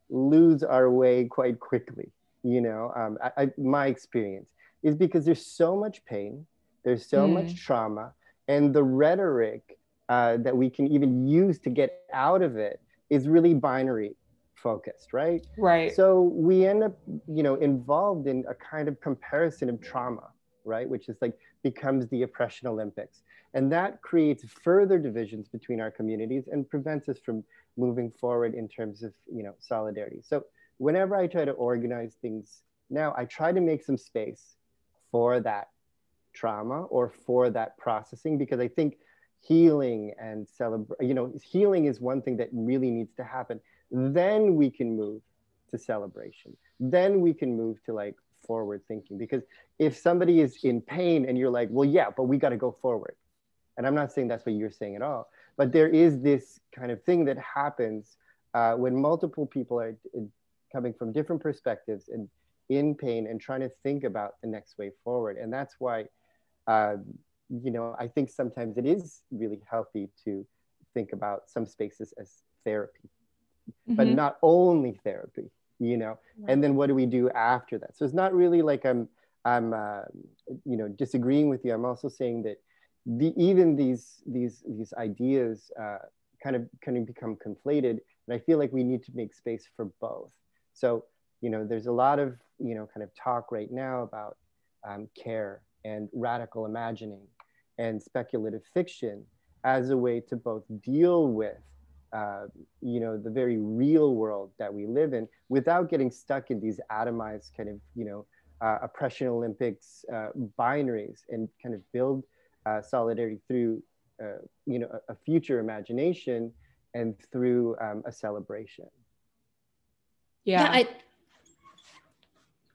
lose our way quite quickly. You know, my experience is because there's so much pain, there's so much trauma, and the rhetoric that we can even use to get out of it is really binary focused, right? Right. So we end up, you know, involved in a kind of comparison of trauma, right? Which is like becomes the oppression Olympics. And that creates further divisions between our communities and prevents us from moving forward in terms of, you know, solidarity. So whenever I try to organize things now, I try to make some space for that trauma or for that processing, because I think healing and you know, healing is one thing that really needs to happen. Then we can move to celebration. Then we can move to like forward thinking, because if somebody is in pain and you're like, well, yeah, but we got to go forward. And I'm not saying that's what you're saying at all, but there is this kind of thing that happens when multiple people are coming from different perspectives and in pain and trying to think about the next way forward. And that's why, you know, I think sometimes it is really healthy to think about some spaces as therapy, but not only therapy, you know, and then what do we do after that? So it's not really like I'm you know, disagreeing with you. I'm also saying that even these ideas kind of become conflated. And I feel like we need to make space for both. So, you know, there's a lot of, you know, kind of talk right now about care and radical imagining and speculative fiction as a way to both deal with, you know, the very real world that we live in without getting stuck in these atomized kind of, you know, oppression Olympics binaries, and kind of build solidarity through, you know, a future imagination and through a celebration. Yeah.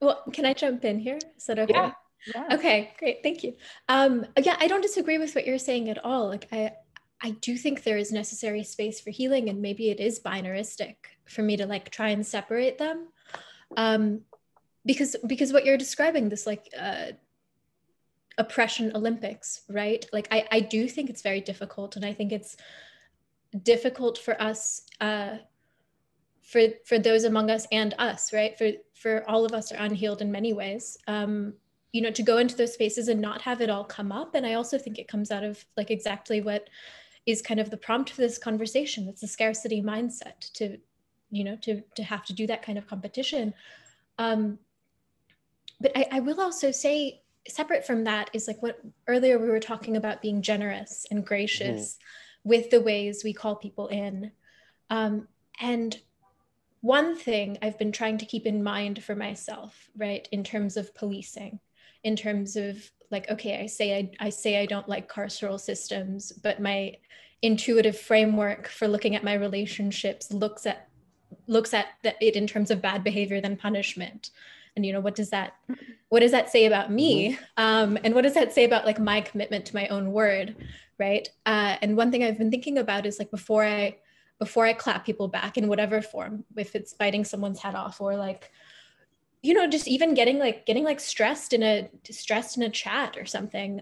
Well, can I jump in here? Is that okay? Yeah. Yeah. Okay, great. Thank you. Yeah, I don't disagree with what you're saying at all. Like, I do think there is necessary space for healing, and maybe it is binaristic for me to like try and separate them. Because what you're describing, this like oppression Olympics, right? Like, I do think it's very difficult, and I think it's difficult for us, for those among us and us, right? For all of us are unhealed in many ways. You know, to go into those spaces and not have it all come up. And I also think it comes out of like exactly what is kind of the prompt for this conversation. It's a scarcity mindset to, you know, to have to do that kind of competition. But I will also say, separate from that is like what earlier we were talking about being generous and gracious with the ways we call people in. And one thing I've been trying to keep in mind for myself, right, in terms of policing, in terms of like, okay, I say I don't like carceral systems, but my intuitive framework for looking at my relationships looks at it in terms of bad behavior than punishment. And, you know, what does that say about me? And what does that say about like my commitment to my own word, right? And one thing I've been thinking about is like before I clap people back in whatever form, if it's biting someone's head off or like, you know, just even getting stressed in a chat or something.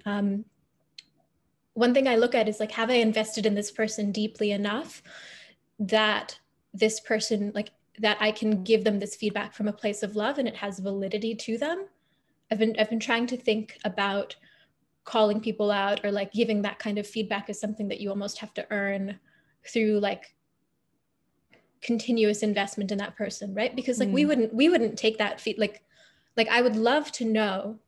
One thing I look at is like, have I invested in this person deeply enough that this person, like, that I can give them this feedback from a place of love and it has validity to them? I've been trying to think about calling people out or like giving that kind of feedback as something that you almost have to earn through like continuous investment in that person, right? Because like we wouldn't take that like I would love to know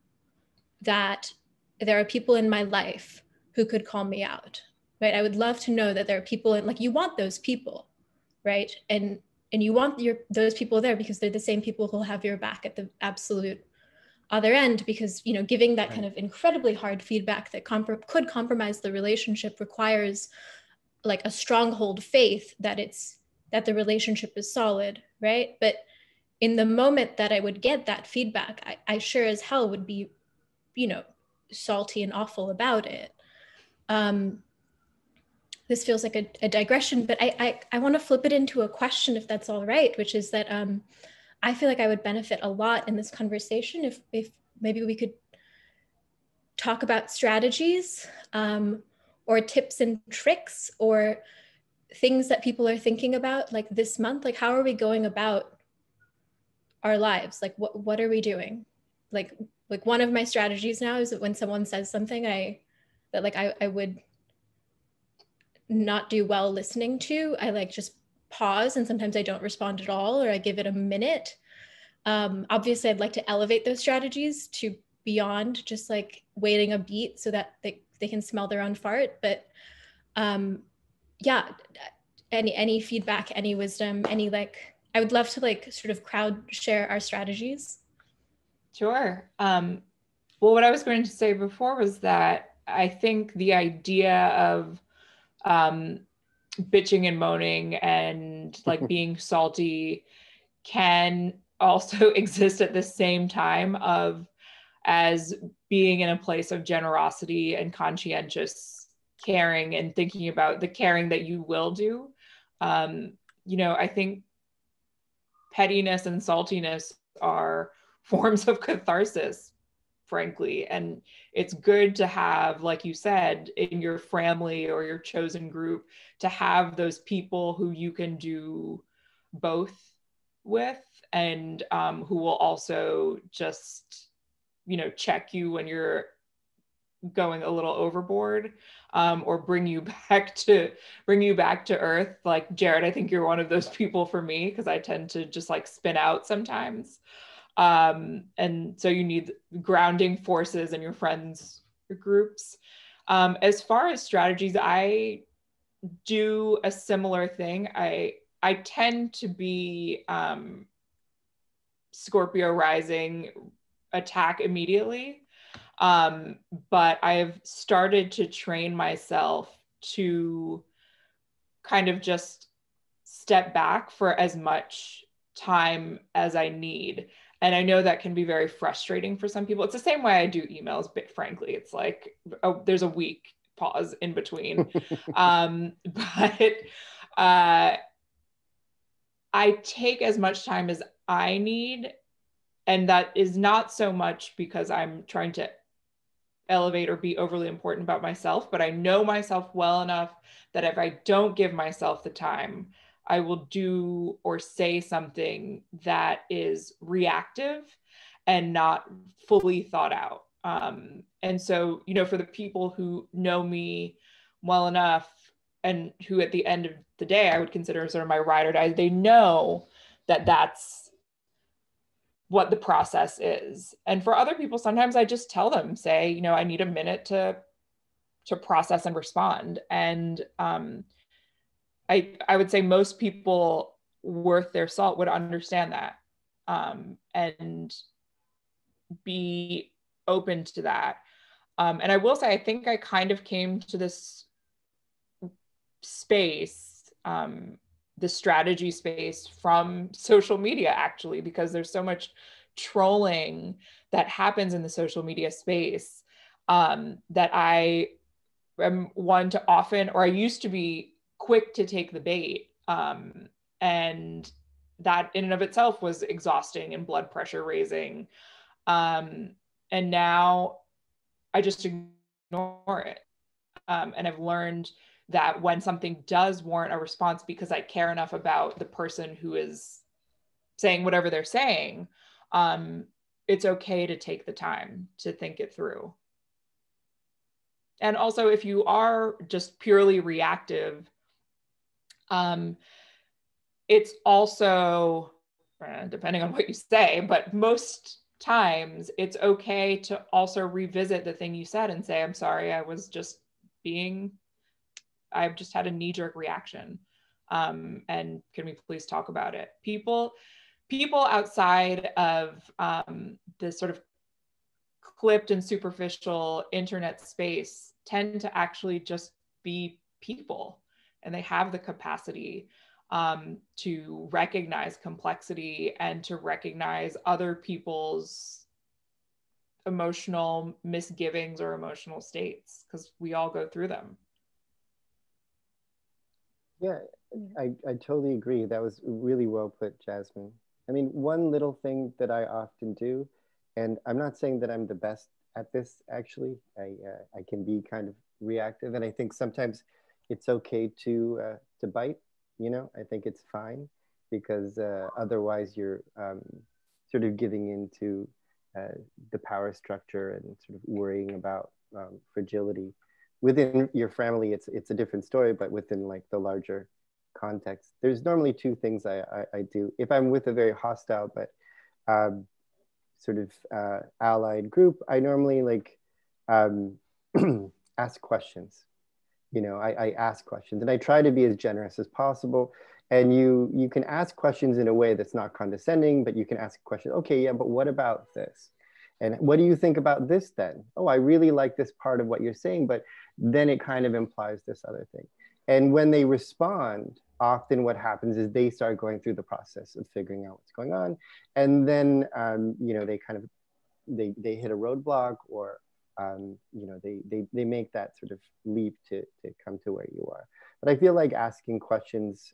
that there are people in my life who could call me out, right? I would love to know that there are people in, like, you want those people, right? And you want those people there because they're the same people who'll have your back at the absolute other end, because, you know, giving that kind of incredibly hard feedback that could compromise the relationship requires like a stronghold faith that that the relationship is solid, right? But in the moment that I would get that feedback, I sure as hell would be, you know, salty and awful about it. This feels like a digression, but I want to flip it into a question, if that's all right, which is that I feel like I would benefit a lot in this conversation if maybe we could talk about strategies or tips and tricks or things that people are thinking about like this month. Like, how are we going about our lives? Like, what are we doing? Like one of my strategies now is that when someone says something I would not do well listening to, I like just pause, and sometimes I don't respond at all, or I give it a minute. Obviously, I'd like to elevate those strategies to beyond just like waiting a beat so that they can smell their own fart. But yeah, any feedback, any wisdom, any like, I would love to like sort of crowd share our strategies. Sure. Well, what I was going to say before was that I think the idea of bitching and moaning and like being salty can also exist at the same time as being in a place of generosity and conscientious caring and thinking about the caring that you will do. You know, I think pettiness and saltiness are forms of catharsis, frankly. And it's good to have, like you said, in your family or your chosen group, to have those people who you can do both with, and who will also just, you know, check you when you're going a little overboard, or bring you back to earth. Like Jaret, I think you're one of those people for me, because I tend to just like spin out sometimes. And so you need grounding forces in your friends groups. As far as strategies, I do a similar thing. I tend to be Scorpio rising, attack immediately. But I've started to train myself to kind of just step back for as much time as I need. And I know that can be very frustrating for some people. It's the same way I do emails, but frankly, it's like, there's a week pause in between. But I take as much time as I need. And that is not so much because I'm trying to elevate or be overly important about myself, but I know myself well enough that if I don't give myself the time, I will do or say something that is reactive and not fully thought out. And so, you know, for the people who know me well enough and who at the end of the day, I would consider sort of my ride or die, they know that that's what the process is. And for other people, sometimes I just tell them, say, you know, I need a minute to process and respond. And I would say most people worth their salt would understand that, and be open to that. And I will say, I think I kind of came to this space, the strategy space, from social media, actually, because there's so much trolling that happens in the social media space, that I am one to often, or I used to be quick to take the bait. And that in and of itself was exhausting and blood pressure raising. And now I just ignore it. And I've learned that when something does warrant a response, because I care enough about the person who is saying whatever they're saying, it's okay to take the time to think it through. And also, if you are just purely reactive, it's also, depending on what you say, but most times it's okay to also revisit the thing you said and say, I'm sorry, I've just had a knee-jerk reaction. And can we please talk about it? People outside of this sort of clipped and superficial internet space tend to actually just be people, and they have the capacity to recognize complexity and to recognize other people's emotional misgivings or emotional states, because we all go through them. Yeah, I totally agree. That was really well put, Jasmine. I mean, one little thing that I often do, and I'm not saying that I'm the best at this, actually. I can be kind of reactive, and I think sometimes it's okay to bite, you know? I think it's fine, because otherwise you're sort of giving into the power structure and sort of worrying about fragility. Within your family, it's a different story, but within like the larger context, there's normally two things I do. If I'm with a very hostile but sort of allied group, I normally like ask questions. You know, I ask questions, and I try to be as generous as possible. And you can ask questions in a way that's not condescending, but you can ask questions. Okay, yeah, but what about this? And what do you think about this then? Oh, I really like this part of what you're saying, but then it kind of implies this other thing. And when they respond, often what happens is they start going through the process of figuring out what's going on. And then, you know, they kind of, they hit a roadblock, or, you know, they make that sort of leap to come to where you are. But I feel like asking questions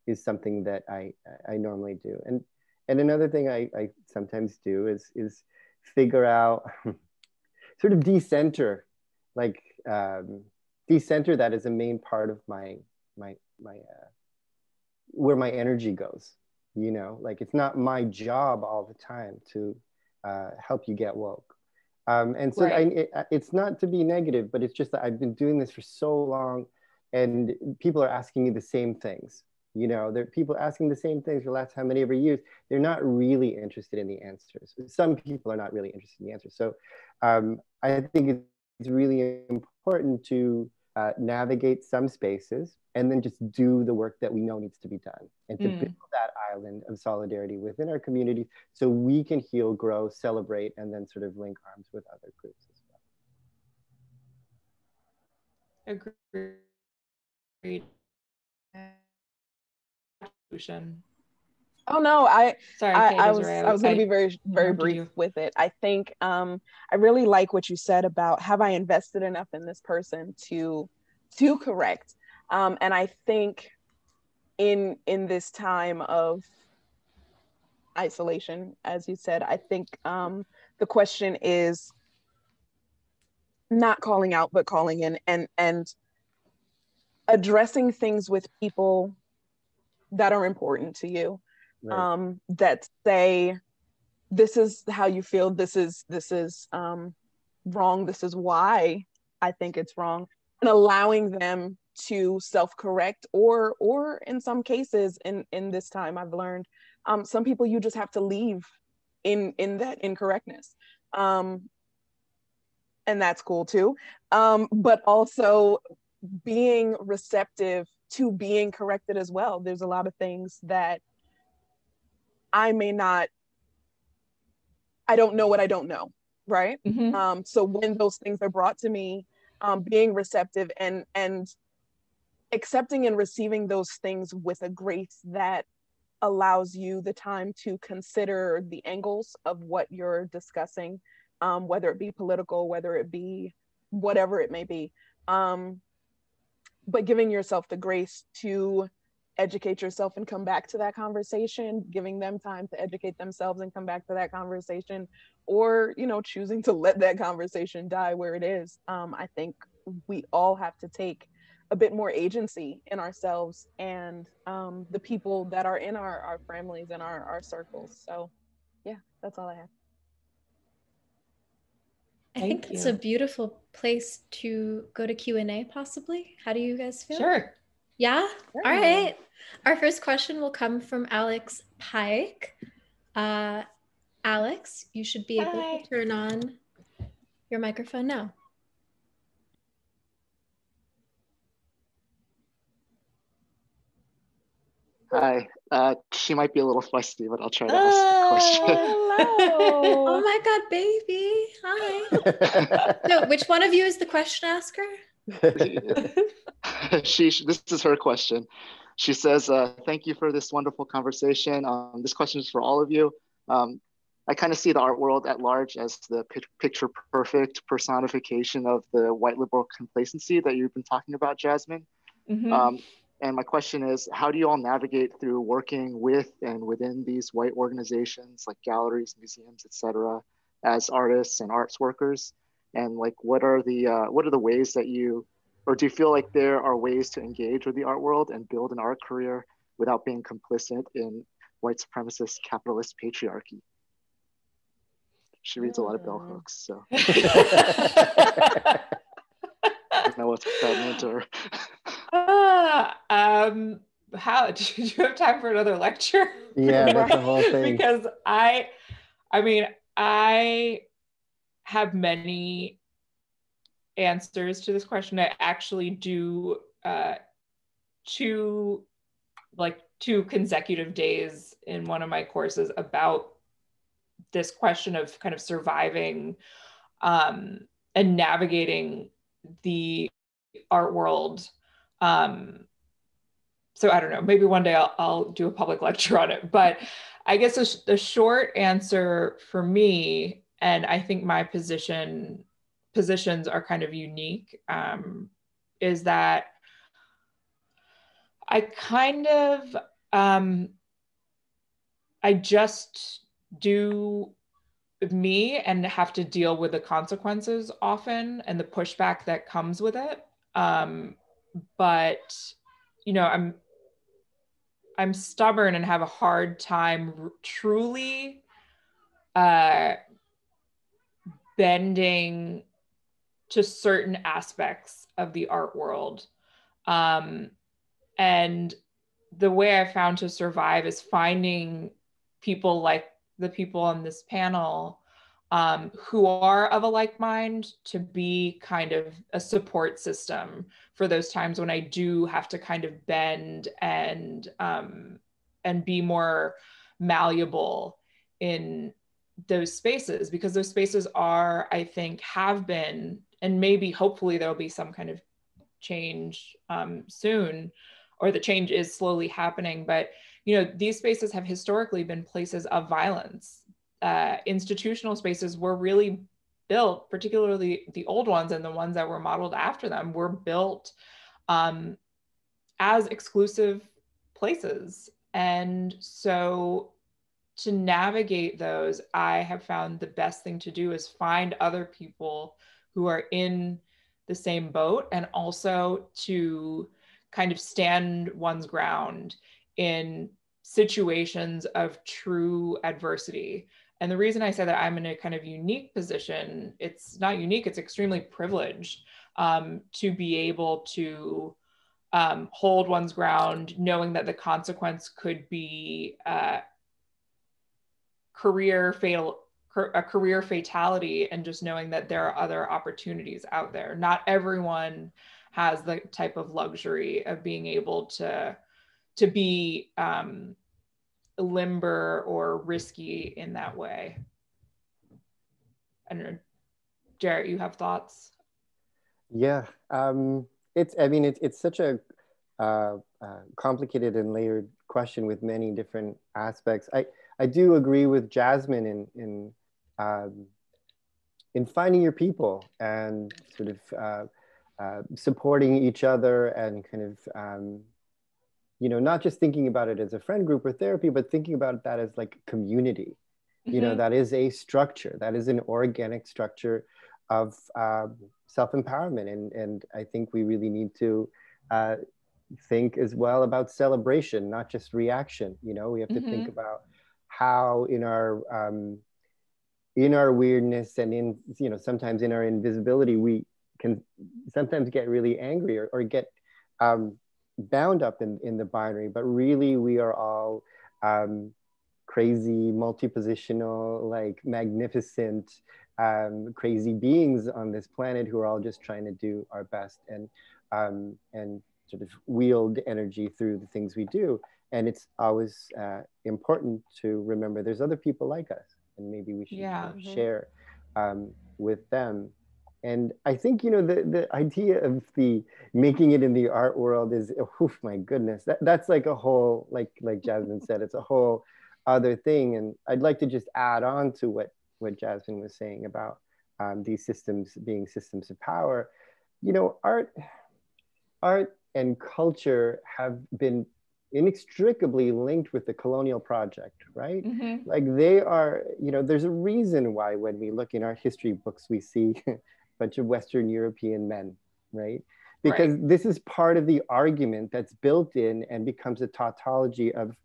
is something that I normally do. And another thing I sometimes do is figure out, sort of decenter, like decenter that is a main part of my where my energy goes, you know, like it's not my job all the time to help you get woke. And so right. It's not to be negative, but it's just that I've been doing this for so long, and people are asking me the same things. You know, there are people asking the same things for the last how many ever years. They're not really interested in the answers. Some people are not really interested in the answers. So I think it's really important to navigate some spaces and then just do the work that we know needs to be done, and to build that island of solidarity within our community so we can heal, grow, celebrate, and then sort of link arms with other groups as well. Agreed. Oh no, I was going to be very brief with it. I think I really like what you said about, have I invested enough in this person to correct? And I think in this time of isolation, as you said, I think the question is not calling out, but calling in, and addressing things with people that are important to you. Right. That say, this is how you feel, this is wrong, this is why I think it's wrong, and allowing them to self-correct, or in some cases in this time I've learned, some people you just have to leave in that incorrectness, and that's cool too, but also being receptive to being corrected as well. There's a lot of things that I don't know what I don't know, right? Mm-hmm. So when those things are brought to me, being receptive and accepting and receiving those things with a grace that allows you the time to consider the angles of what you're discussing, whether it be political, whether it be whatever it may be. But giving yourself the grace to educate yourself and come back to that conversation, giving them time to educate themselves and come back to that conversation, or, you know, choosing to let that conversation die where it is. I think we all have to take a bit more agency in ourselves and the people that are in our families and our circles. So yeah, that's all I have. I think it's a beautiful place to go to Q&A, possibly. How do you guys feel? Sure. Yeah? Sure. All right. Our first question will come from Alex Pike. Alex, you should be able to turn on your microphone now. Hi. She might be a little feisty, but I'll try to ask the question. Hello. Oh my God, baby. Hi. So which one of you is the question asker? This is her question. She says, thank you for this wonderful conversation. This question is for all of you. I kind of see the art world at large as the picture perfect personification of the white liberal complacency that you've been talking about, Jasmine. Mm-hmm. And my question is, how do you all navigate through working with and within these white organizations like galleries, museums, et cetera, as artists and arts workers? And like, what are the ways that you, or do you feel like there are ways to engage with the art world and build an art career without being complicit in white supremacist capitalist patriarchy? She reads a lot of bell hooks, so. I don't know what that meant to her. How do you have time for another lecture? Yeah, that's the whole thing. Because I mean, I have many answers to this question. I actually do two consecutive days in one of my courses about this question of kind of surviving and navigating the art world. So I don't know, maybe one day I'll do a public lecture on it, but I guess the short answer for me, and I think my positions are kind of unique, is that I kind of, I just do me and have to deal with the consequences often and the pushback that comes with it. But, you know, I'm stubborn and have a hard time truly bending to certain aspects of the art world. And the way I found to survive is finding people like the people on this panel who are of a like mind, to be kind of a support system for those times when I do have to kind of bend and be more malleable in those spaces, because those spaces are, I think, have been, and maybe hopefully there'll be some kind of change soon, or the change is slowly happening. But, you know, these spaces have historically been places of violence. Institutional spaces were really built, particularly the old ones and the ones that were modeled after them, were built as exclusive places. And so to navigate those, I have found the best thing to do is find other people who are in the same boat, and also to kind of stand one's ground in situations of true adversity. And the reason I say that I'm in a kind of unique position, it's not unique, it's extremely privileged to be able to hold one's ground, knowing that the consequence could be a career fatality, and just knowing that there are other opportunities out there. Not everyone has the type of luxury of being able to be limber or risky in that way. I don't know, Jaret, you have thoughts? Yeah, it's such a complicated and layered question with many different aspects. I do agree with Jasmine in finding your people and sort of supporting each other, and kind of you know, not just thinking about it as a friend group or therapy, but thinking about that as like community. Mm-hmm. You know, that is a structure, that is an organic structure of self-empowerment. And I think we really need to think as well about celebration, not just reaction. You know, we have to think about how in our weirdness and in, you know, sometimes in our invisibility, we can sometimes get really angry or get bound up in the binary, but really we are all crazy, multi-positional, like magnificent, crazy beings on this planet who are all just trying to do our best and sort of wield energy through the things we do. And it's always important to remember there's other people like us, and maybe we should share with them. And I think, you know, the idea of the making it in the art world is, oh my goodness, that's like a whole, like Jasmine said, it's a whole other thing. And I'd like to just add on to what Jasmine was saying about these systems being systems of power. You know, art and culture have been inextricably linked with the colonial project, right? Mm-hmm. Like they are, you know, there's a reason why when we look in our history books, we see a bunch of Western European men, right? Because this is part of the argument that's built in and becomes a tautology of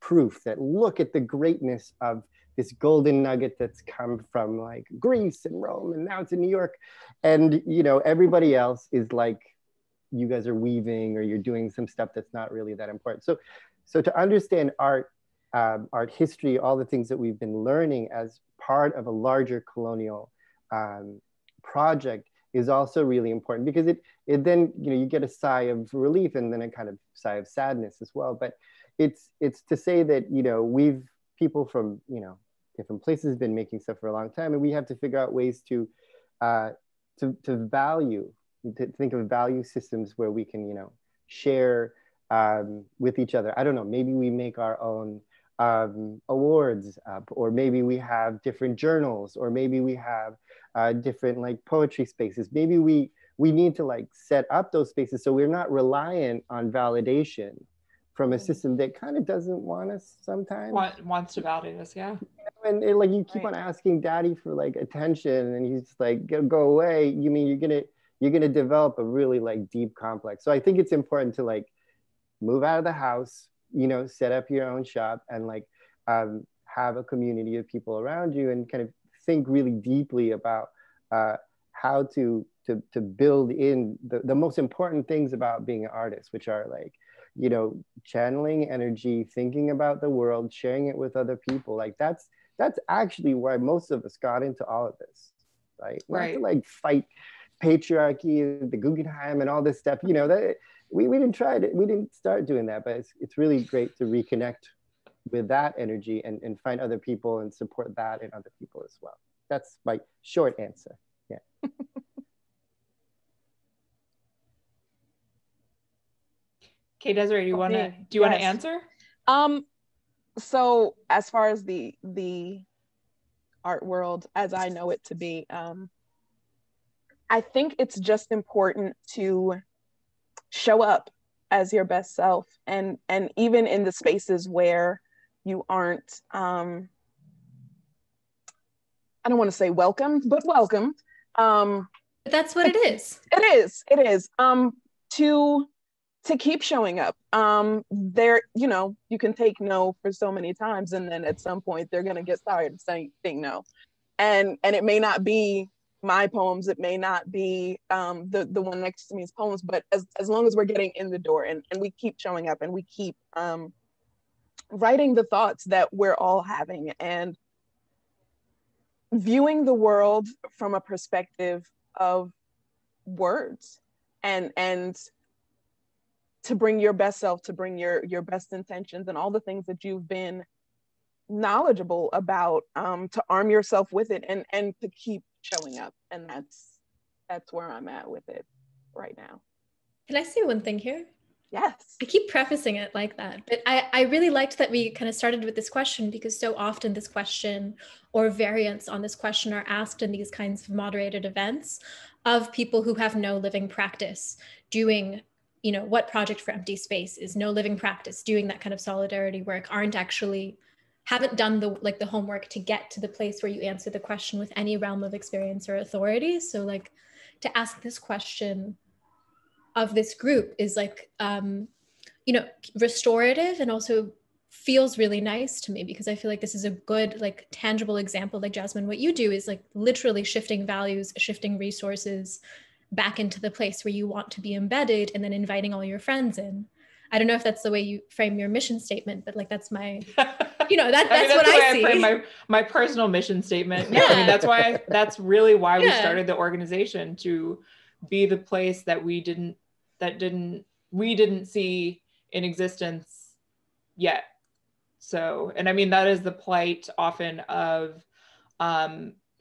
proof that look at the greatness of this golden nugget that's come from like Greece and Rome, and now it's in New York. And, you know, everybody else is like, you guys are weaving or you're doing some stuff that's not really that important. So to understand art history, all the things that we've been learning as part of a larger colonial project is also really important, because it then, you know, you get a sigh of relief and then a kind of sigh of sadness as well. But it's to say that, you know, people from, you know, different places have been making stuff for a long time, and we have to figure out ways to value, to think of value systems where we can, you know, share with each other. I don't know, maybe we make our own awards up, or maybe we have different journals, or maybe we have different like poetry spaces. Maybe we need to like set up those spaces so we're not reliant on validation from a system that kind of doesn't want us sometimes. Wants to validate us, yeah. And like you keep on asking daddy for like attention, and he's like, go away. You mean you're gonna develop a really like deep complex. So I think it's important to like move out of the house, you know, set up your own shop, and like have a community of people around you, and kind of think really deeply about how to build in the most important things about being an artist, which are like, you know, channeling energy, thinking about the world, sharing it with other people. Like that's actually why most of us got into all of this, right? Not to like fight patriarchy, the Guggenheim and all this stuff, you know, that we didn't try it. We didn't start doing that, but it's really great to reconnect with that energy and find other people and support that in other people as well. That's my short answer. Yeah. Okay, Desiree, do you want to answer? So as far as the art world as I know it to be, I think it's just important to show up as your best self, and even in the spaces where you aren't I don't want to say welcomed, but welcomed. But that's what it is. It is. To keep showing up. There, you know, you can take no for so many times, and then at some point they're gonna get tired of saying no. And it may not be my poems, it may not be the one next to me's poems, but as long as we're getting in the door and we keep showing up and we keep writing the thoughts that we're all having, and viewing the world from a perspective of words, and to bring your best self, to bring your best intentions and all the things that you've been knowledgeable about, to arm yourself with it and to keep showing up. And that's where I'm at with it right now. Can I say one thing here? Yes. I keep prefacing it like that, but I really liked that we kind of started with this question, because so often this question or variants on this question are asked in these kinds of moderated events of people who have no living practice doing, you know, what Project for Empty Space is no living practice doing that kind of solidarity work, haven't done the homework to get to the place where you answer the question with any realm of experience or authority. So like to ask this question of this group is like, you know, restorative, and also feels really nice to me, because I feel like this is a good, like tangible example. Like Jasmine, what you do is like literally shifting values, shifting resources back into the place where you want to be embedded, and then inviting all your friends in. I don't know if that's the way you frame your mission statement, but like that's my, you know, that's what I see. I frame my personal mission statement. Yeah, I mean that's really why we started the organization, to be the place that we didn't see in existence yet. So, and I mean that is the plight often of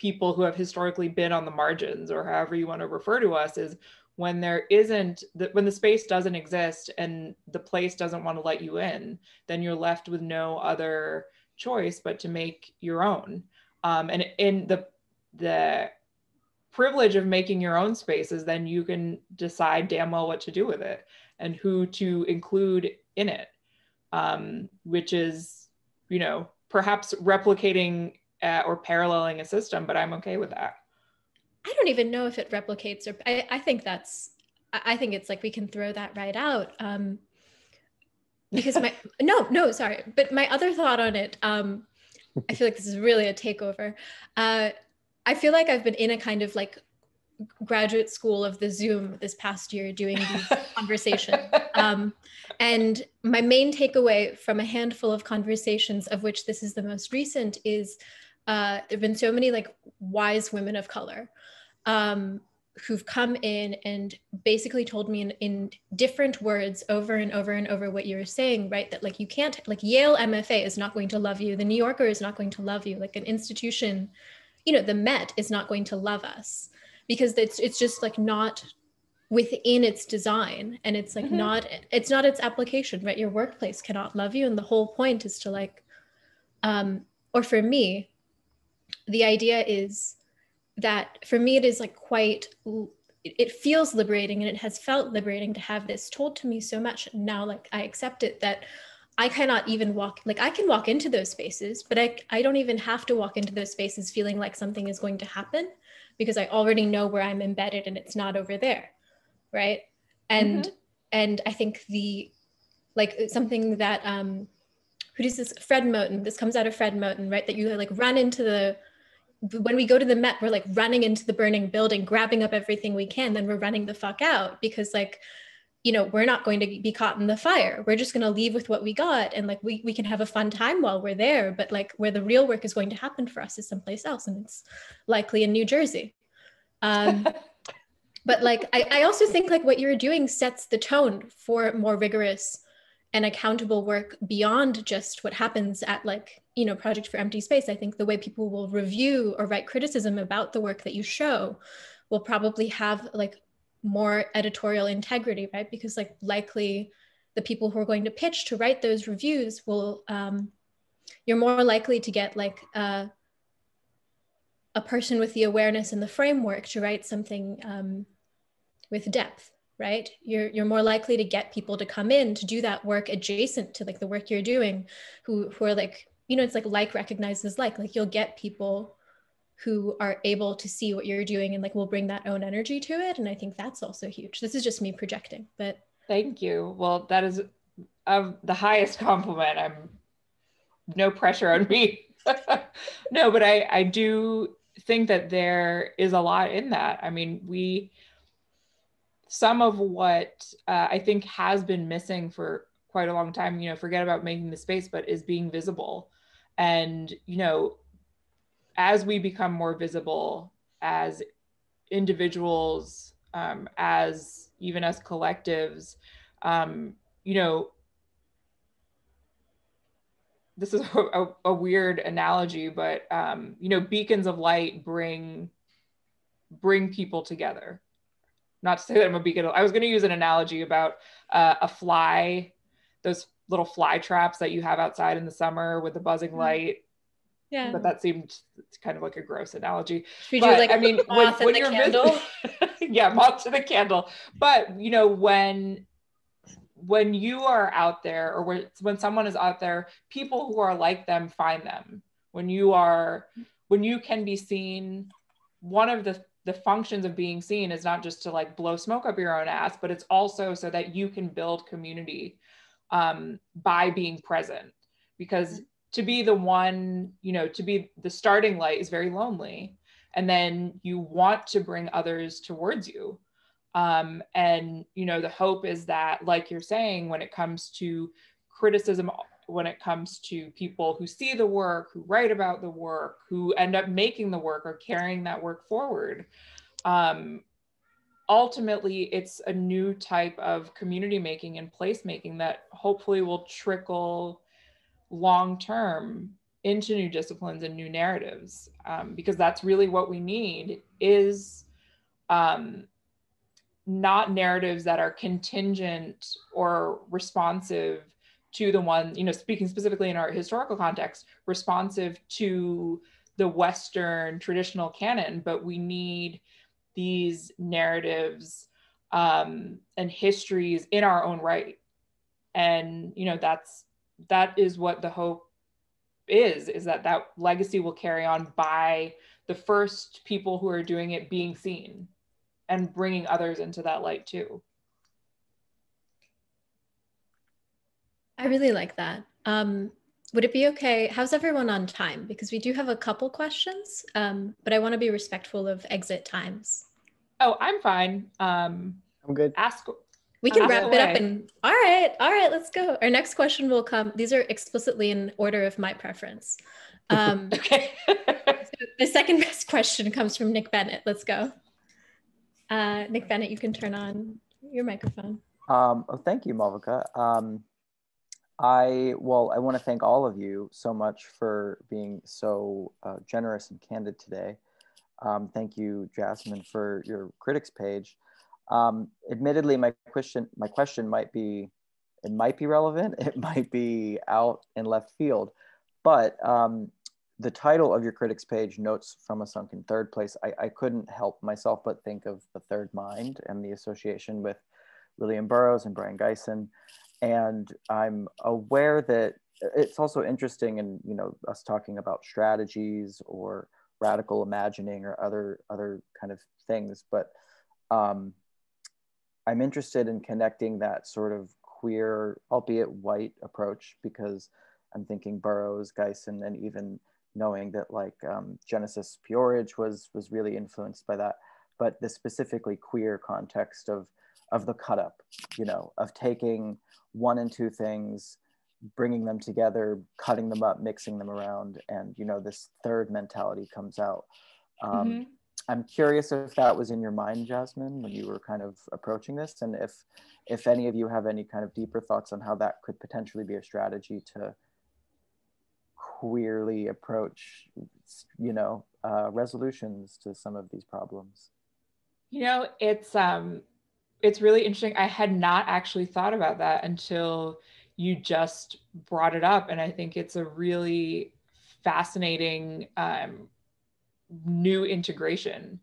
people who have historically been on the margins, or however you want to refer to us, is when there isn't, when the space doesn't exist and the place doesn't want to let you in, then you're left with no other choice but to make your own. And in the privilege of making your own spaces, then you can decide damn well what to do with it and who to include in it, which is, you know, perhaps replicating or paralleling a system, but I'm okay with that. I don't even know if it replicates, or I think it's like we can throw that right out. Because sorry. But my other thought on it, I feel like this is really a takeover. I feel like I've been in a kind of like graduate school of the Zoom this past year doing these conversations. And my main takeaway from a handful of conversations, of which this is the most recent, is there've been so many like wise women of color who've come in and basically told me in different words over and over and over what you were saying, right? That like you can't, like Yale MFA is not going to love you. The New Yorker is not going to love you. Like an institution, you know, the Met is not going to love us because it's just like not within its design, and it's like not its application, right? Your workplace cannot love you. And the whole point is to like, or for me, the idea is that for me, it is like it feels liberating, and it has felt liberating to have this told to me so much. Now, like I accept it, that I cannot even I can walk into those spaces, but I don't even have to walk into those spaces feeling like something is going to happen, because I already know where I'm embedded and it's not over there, right? And I think something that, who does this? Fred Moten, this comes out of Fred Moten, right? That you like run into when we go to the Met, we're like running into the burning building, grabbing up everything we can, then we're running the fuck out, because like, you know, we're not going to be caught in the fire. We're just going to leave with what we got. And like, we can have a fun time while we're there, but like where the real work is going to happen for us is someplace else. And it's likely in New Jersey. But like, I also think like what you're doing sets the tone for more rigorous and accountable work beyond just what happens at like, you know, Project for Empty Space. I think the way people will review or write criticism about the work that you show will probably have like more editorial integrity, right? Because like likely the people who are going to pitch to write those reviews will, you're more likely to get like a person with the awareness and the framework to write something with depth, right? You're more likely to get people to come in to do that work adjacent to like the work you're doing, who are like, you know, it's like recognizes like you'll get people who are able to see what you're doing and like will bring that own energy to it. And I think that's also huge. This is just me projecting, but. Thank you. Well, that is the highest compliment. I'm no pressure on me. No, but I do think that there is a lot in that. I mean, some of what I think has been missing for quite a long time, you know, forget about making the space, but is being visible. And, you know, as we become more visible as individuals, as even as collectives, you know, this is a weird analogy, but, you know, beacons of light bring people together. Not to say that I'm a beacon. I was going to use an analogy about a fly, those little fly traps that you have outside in the summer with the buzzing light. Yeah. But that seemed kind of like a gross analogy. Should we do like, I mean, when you're candle? Yeah, moth to the candle. But, you know, when you are out there, or when someone is out there, people who are like them find them. When you can be seen, one of the functions of being seen is not just to like blow smoke up your own ass, but it's also so that you can build community by being present. Because to be the one, you know, to be the starting light is very lonely. And then you want to bring others towards you. And, you know, the hope is that, like you're saying, when it comes to criticism, when it comes to people who see the work, who write about the work, who end up making the work or carrying that work forward, ultimately it's a new type of community making and place making that hopefully will trickle long-term into new disciplines and new narratives, because that's really what we need is not narratives that are contingent or responsive to the one, speaking specifically in our historical context, responsive to the Western traditional canon, but we need these narratives and histories in our own right. And, that is what the hope is that legacy will carry on by the first people who are doing it being seen and bringing others into that light too. I really like that. Would it be okay? How's everyone on time? Because we do have a couple questions, but I want to be respectful of exit times. Oh, I'm fine. I'm good. We can wrap it up and all right, let's go. Our next question will come. These are explicitly in order of my preference. Okay. So the second best question comes from Nick Bennett. Let's go. Nick Bennett, you can turn on your microphone. Thank you, Malvika. I want to thank all of you so much for being so generous and candid today. Thank you, Jasmine, for your critics page. Admittedly, my question might be relevant. It might be out in left field, but the title of your critics page, Notes from a Sunken Third Place, I couldn't help myself but think of The Third Mind and the association with William Burroughs and Brian Gysin. And I'm aware that it's also interesting in, us talking about strategies or radical imagining or other kind of things, but I'm interested in connecting that sort of queer, albeit white approach, because I'm thinking Burroughs, Gysin, and even knowing that Genesis Peorage was really influenced by that, but the specifically queer context of the cut up, of taking one and two things, bringing them together, cutting them up, mixing them around, and this third mentality comes out. I'm curious if that was in your mind, Jasmine, when you were kind of approaching this, and if any of you have any kind of deeper thoughts on how that could potentially be a strategy to queerly approach, resolutions to some of these problems. It's really interesting. I had not actually thought about that until you just brought it up, and I think it's a really fascinating new integration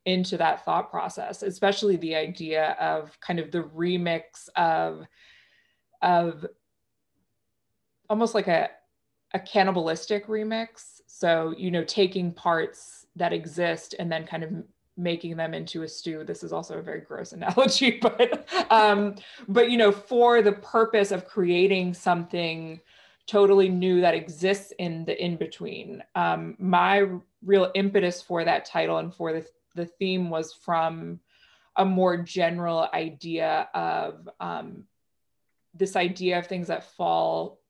into that thought process, especially the idea of kind of the remix of almost like a cannibalistic remix. So, taking parts that exist and then kind of making them into a stew. This is also a very gross analogy, but for the purpose of creating something totally new that exists in the in-between. My real impetus for that title and for the theme was from a more general idea of this idea of things that fall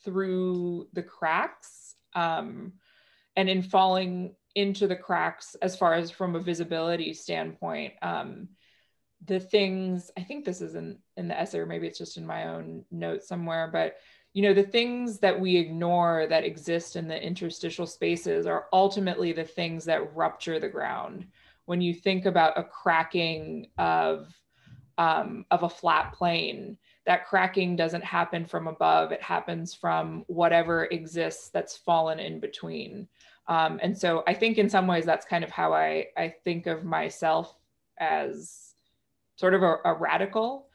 through the cracks, and in falling into the cracks, as far as from a visibility standpoint, the things, I think this is in the essay, or maybe it's just in my own notes somewhere, but the things that we ignore that exist in the interstitial spaces are ultimately the things that rupture the ground. When you think about a cracking of a flat plane, that cracking doesn't happen from above, it happens from whatever exists that's fallen in between. And so I think in some ways that's kind of how I think of myself, as sort of a radical,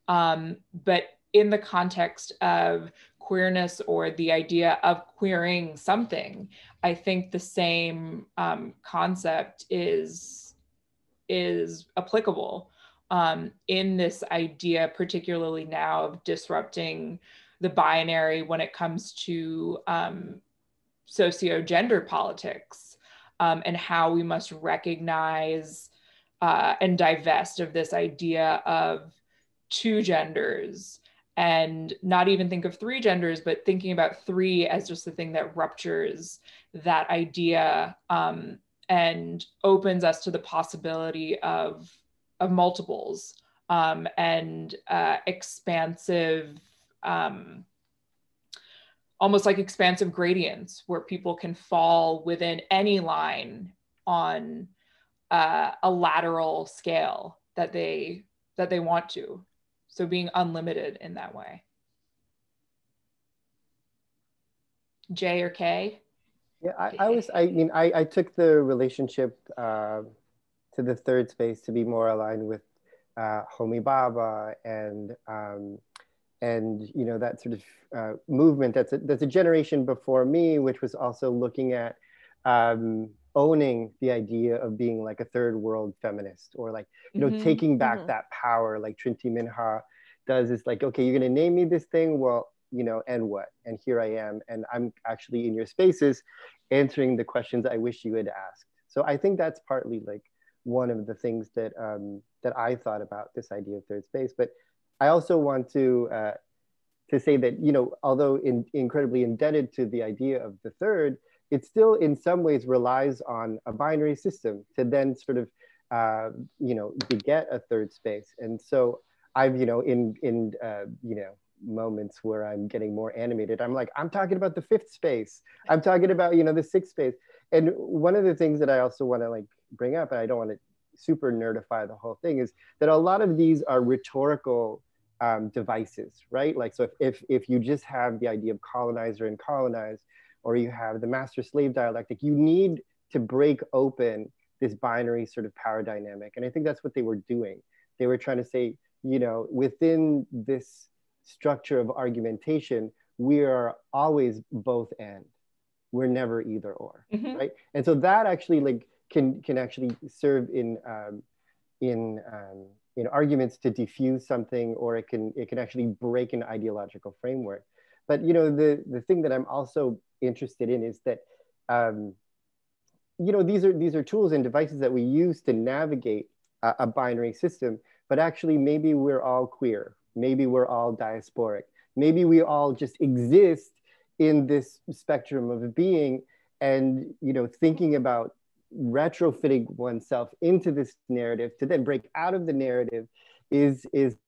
but in the context of queerness or the idea of queering something, I think the same concept is applicable in this idea, particularly now, of disrupting the binary when it comes to socio-gender politics, and how we must recognize and divest of this idea of two genders, and not even think of three genders, but thinking about three as just the thing that ruptures that idea, and opens us to the possibility of multiples, and expansive almost like expansive gradients where people can fall within any line on a lateral scale that they want to. So being unlimited in that way. J or K? Yeah, I took the relationship to the third space to be more aligned with Homi Bhabha and that sort of movement that's a generation before me, which was also looking at owning the idea of being like a third world feminist, or like, taking back that power, like Trinti Minha does. Is like, okay, you're gonna name me this thing, well, and what? And here I am, and I'm actually in your spaces answering the questions I wish you had asked. So I think that's partly like one of the things that that I thought about this idea of third space. But I also want to say that, although incredibly indebted to the idea of the third, it still in some ways relies on a binary system to then sort of, beget a third space. And so I've, in moments where I'm getting more animated, I'm like, I'm talking about the fifth space. I'm talking about, the sixth space. And one of the things that I also want to like bring up, and I don't want to super nerdify the whole thing, is that a lot of these are rhetorical devices, right? Like, so if you just have the idea of colonizer and colonized, or you have the master-slave dialectic, you need to break open this binary sort of power dynamic. And I think that's what they were doing. They were trying to say, within this structure of argumentation, we are always both and. We're never either or, right? And so that actually like can actually serve in arguments to diffuse something, or it can actually break an ideological framework. But the thing that I'm also interested in is that these are tools and devices that we use to navigate a binary system. But actually, maybe we're all queer. Maybe we're all diasporic. Maybe we all just exist in this spectrum of being, and thinking about retrofitting oneself into this narrative to then break out of the narrative is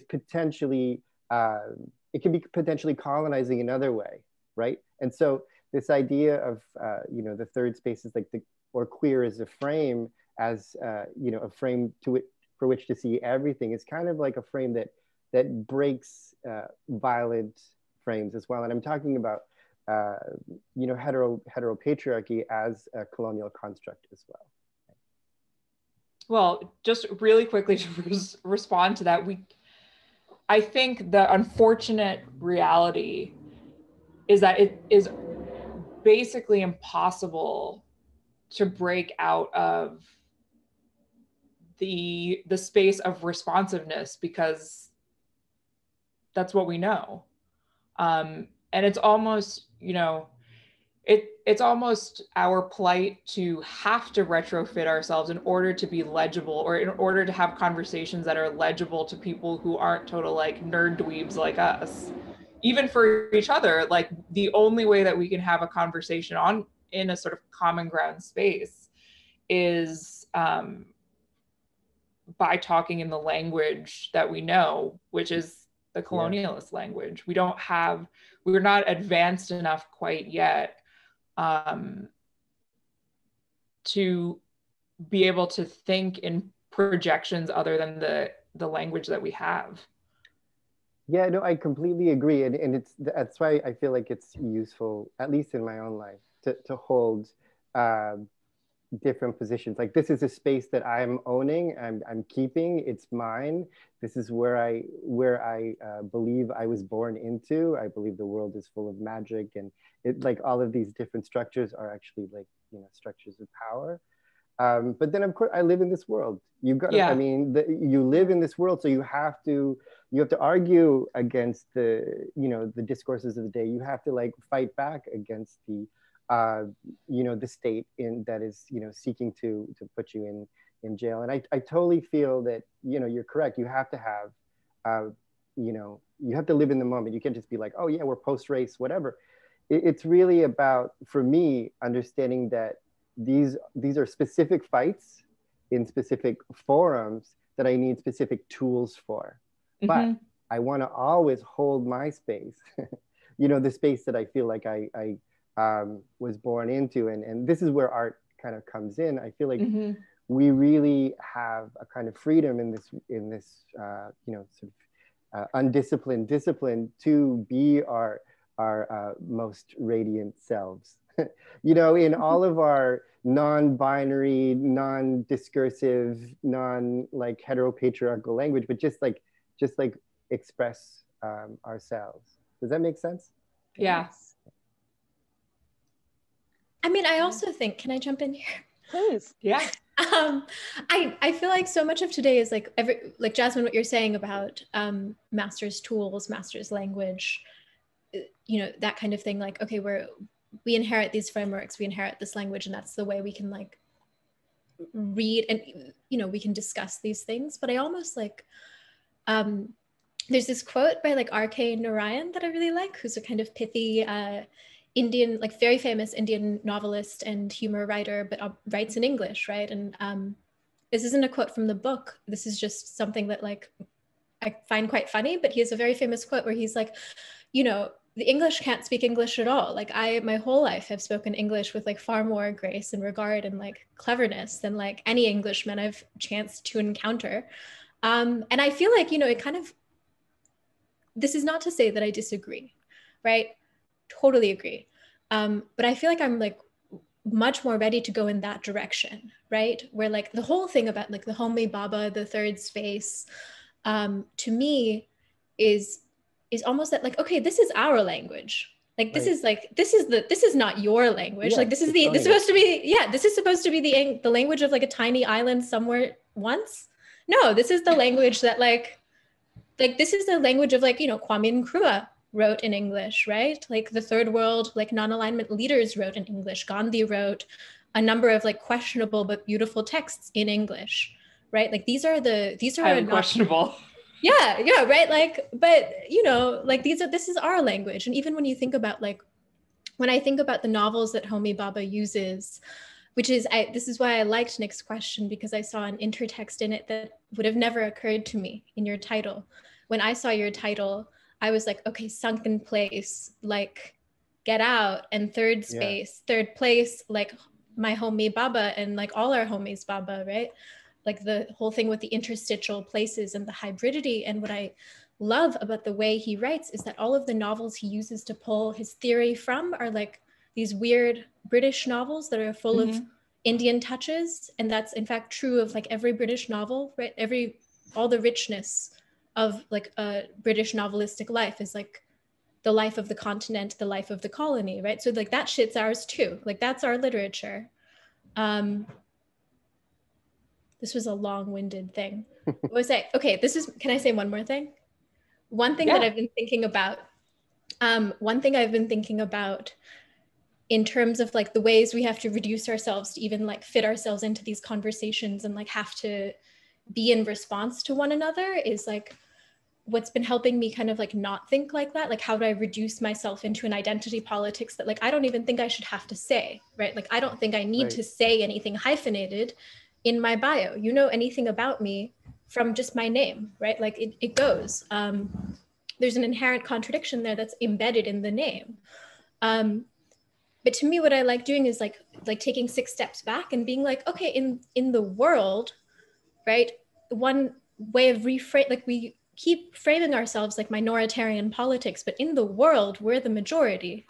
potentially it can be potentially colonizing another way, right? And so this idea of the third space is like or queer as a frame, as a frame for which to see everything, is kind of like a frame that breaks violent frames as well. And I'm talking about heteropatriarchy as a colonial construct as well. Well, just really quickly to respond to that, I think the unfortunate reality is that it is basically impossible to break out of the space of responsiveness, because that's what we know. And it's almost, it's almost our plight to have to retrofit ourselves in order to be legible, or in order to have conversations that are legible to people who aren't total like nerd dweebs like us. Even for each other, like the only way that we can have a conversation in a sort of common ground space is by talking in the language that we know, which is the colonialist language. We're not advanced enough quite yet to be able to think in projections other than the language that we have. Yeah, no, I completely agree. And that's why I feel like it's useful, at least in my own life, to hold different positions. Like, this is a space that I'm owning, I'm keeping, it's mine. This is where I believe I was born into. I believe the world is full of magic, and like all of these different structures are actually like, structures of power. But then of course I live in this world. You've got to, I mean, you live in this world, so you have to argue against the discourses of the day. You have to like fight back against the the state that is seeking to put you in jail. And I totally feel that you're correct. You have to have you have to live in the moment. You can't just be like, oh yeah, we're post-race, whatever. It's really about, for me, understanding that these are specific fights in specific forums that I need specific tools for. But I want to always hold my space the space that I feel like I was born into. And this is where art kind of comes in. I feel like we really have a kind of freedom in this sort of undisciplined discipline to be our most radiant selves. In all of our non-binary, non-discursive, non-like heteropatriarchal language, but just like express ourselves. Does that make sense? Yeah. I mean, I also think, can I jump in here? Please. Yeah. I feel like so much of today is like Jasmine, what you're saying about master's tools, master's language, that kind of thing. Like, okay, we inherit these frameworks, we inherit this language, and that's the way we can like read and we can discuss these things. But I almost like there's this quote by like R.K. Narayan that I really like, who's a kind of pithy Indian, like very famous Indian novelist and humor writer, but writes in English, right? And this isn't a quote from the book. This is just something that like I find quite funny, but he has a very famous quote where he's like, the English can't speak English at all. Like my whole life have spoken English with like far more grace and regard and like cleverness than like any Englishman I've chanced to encounter. And I feel like, it kind of, this is not to say that I disagree, right? Totally agree. But I feel like I'm like much more ready to go in that direction, right? Where like the whole thing about like the Homi Baba, the third space, to me is almost that like, okay, this is our language. Like this is like, this is not your language. Like this is supposed to be the language of like a tiny island somewhere once. No, this is the language that like this is the language of like, Kwame Nkrumah wrote in English, right? Like the third world, like non-alignment leaders wrote in English. Gandhi wrote a number of like questionable but beautiful texts in English, right? Like these are highly questionable. Yeah, right. Like, but like this is our language. And even when you think about like, when I think about the novels that Homi Bhabha uses, which is, this is why I liked Nick's question, because I saw an intertext in it that would have never occurred to me in your title. When I saw your title, I was like, okay, sunken place, like Get Out, and third space, third place, like my Homi Bhabha and like all our homies Bhabha, right? Like the whole thing with the interstitial places and the hybridity. And what I love about the way he writes is that all of the novels he uses to pull his theory from are like these weird British novels that are full of Indian touches. And that's in fact true of like every British novel, right? All the richness of like a British novelistic life is like the life of the continent, the life of the colony, right? So like that shit's ours too. Like that's our literature. This was a long-winded thing. What was I? Okay, can I say one more thing? One thing that I've been thinking about, in terms of like the ways we have to reduce ourselves to even like fit ourselves into these conversations and like have to be in response to one another is like, what's been helping me kind of like not think like that, like how do I reduce myself into an identity politics that like I don't even think I should have to say, right? Like I don't think I need to say anything hyphenated in my bio. Anything about me from just my name, right? Like it goes. There's an inherent contradiction there that's embedded in the name. But to me, what I like doing is like taking 6 steps back and being like, okay, in the world, right? One way of like we keep framing ourselves like minoritarian politics, but in the world, we're the majority,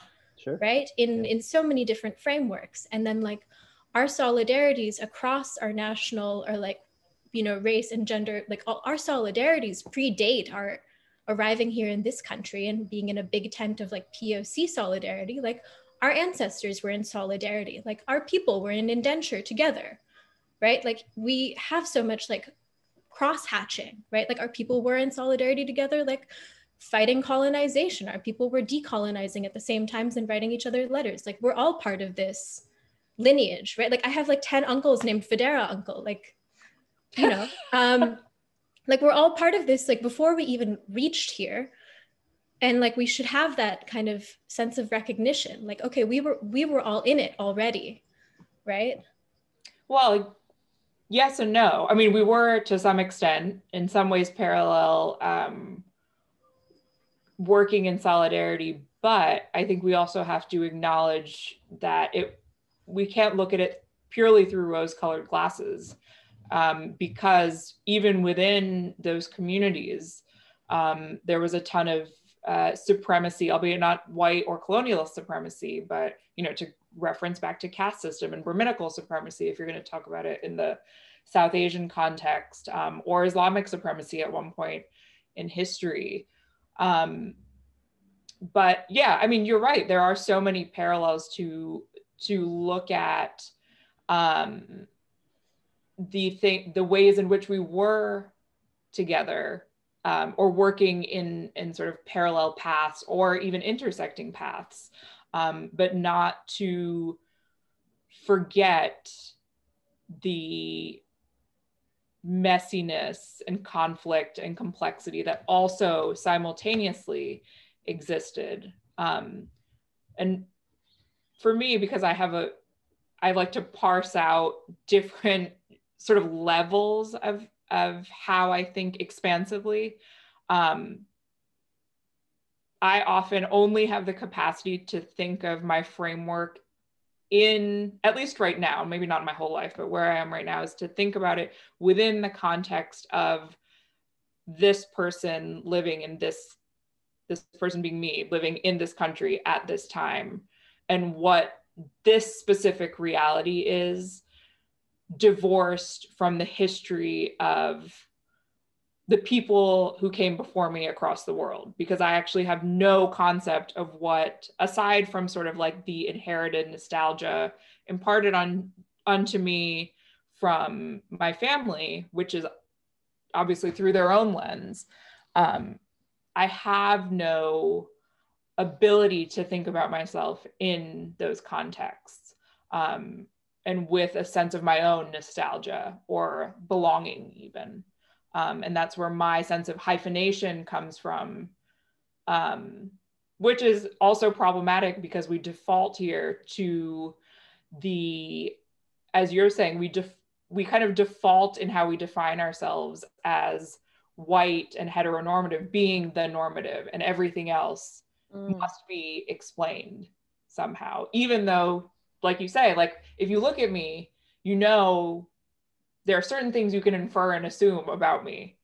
right? In so many different frameworks. And then like our solidarities across our national or like, race and gender, like all our solidarities predate our arriving here in this country and being in a big tent of like POC solidarity. Like our ancestors were in solidarity, like our people were in indenture together, right? Like we have so much like cross-hatching, right? Like our people were in solidarity together, like fighting colonization. Our people were decolonizing at the same times and writing each other letters. Like we're all part of this lineage, right? Like I have like 10 uncles named Vadera uncle, like, like we're all part of this, like before we even reached here. And like, we should have that kind of sense of recognition. Like, okay, we were all in it already, right? Well, yes and no. I mean, we were to some extent, in some ways parallel, working in solidarity But I think we also have to acknowledge that we can't look at it purely through rose-colored glasses, because even within those communities, there was a ton of supremacy, albeit not white or colonial supremacy, but, you know, to reference back to caste system and Brahminical supremacy, if you're going to talk about it in the South Asian context, or Islamic supremacy at one point in history. But yeah, I mean, you're right. There are so many parallels to look at the ways in which we were together, or working in sort of parallel paths or even intersecting paths, but not to forget the messiness and conflict and complexity that also simultaneously existed. And for me, because I like to parse out different sort of levels of how I think expansively, I often only have the capacity to think of my framework in, at least right now, maybe not my whole life, but where I am right now, is to think about it within the context of this person living in this person being me, living in this country at this time, and what this specific reality is divorced from the history of the people who came before me across the world, because I actually have no concept of what, aside from sort of like the inherited nostalgia imparted onto me from my family, which is obviously through their own lens, I have no ability to think about myself in those contexts, and with a sense of my own nostalgia or belonging even. And that's where my sense of hyphenation comes from, which is also problematic because we default here to as you're saying, we kind of default in how we define ourselves as white and heteronormative being the normative, and everything else must be explained somehow, even though, like you say, like if you look at me, you know, there are certain things you can infer and assume about me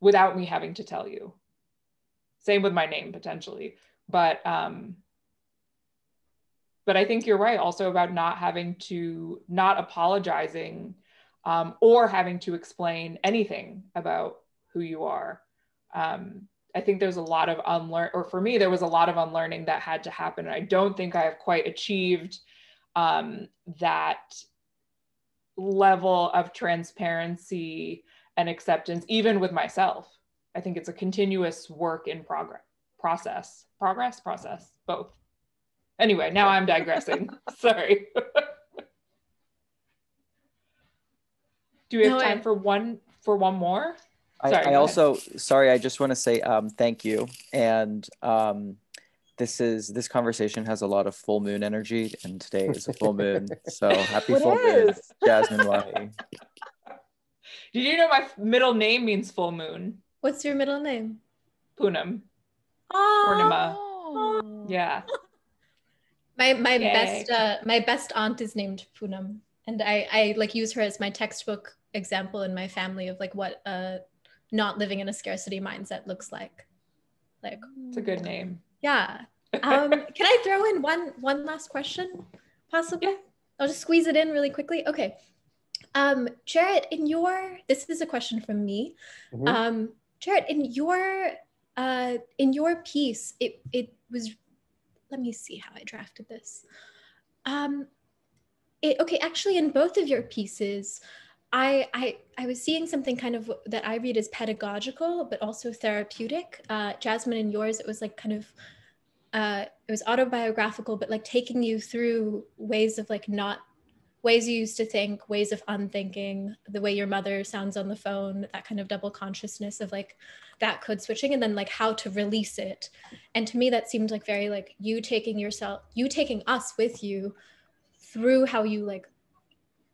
without me having to tell you. Same with my name potentially, but I think you're right also about not apologizing, or having to explain anything about who you are. I think there's a lot of for me, there was a lot of unlearning that had to happen. And I don't think I have quite achieved that level of transparency and acceptance, even with myself. I think it's a continuous work in process, both. Anyway, now I'm digressing. Sorry. Do we have time for one more? Sorry, I just want to say thank you. And this conversation has a lot of full moon energy, and today is a full moon. So happy full moon, Jasmine Wahi. Did you know my middle name means full moon? What's your middle name? Poonam. Oh. Purnima. Yeah. My best aunt is named Poonam, and I like use her as my textbook example in my family of like what not living in a scarcity mindset looks like. Like, it's a good name. Yeah. Can I throw in one last question, possibly? Yeah. I'll just squeeze it in really quickly. Okay. Jaret, this is a question from me. Mm-hmm. Jaret, in your piece, it was, let me see how I drafted this. Actually, in both of your pieces, I was seeing something kind of that I read as pedagogical, but also therapeutic. Jasmine, in yours, it was like kind of, it was autobiographical, but like taking you through ways of like ways you used to think, ways of unthinking, the way your mother sounds on the phone, that kind of double consciousness of like that code switching, and then like how to release it. And to me, that seemed like very like you taking us with you through how you like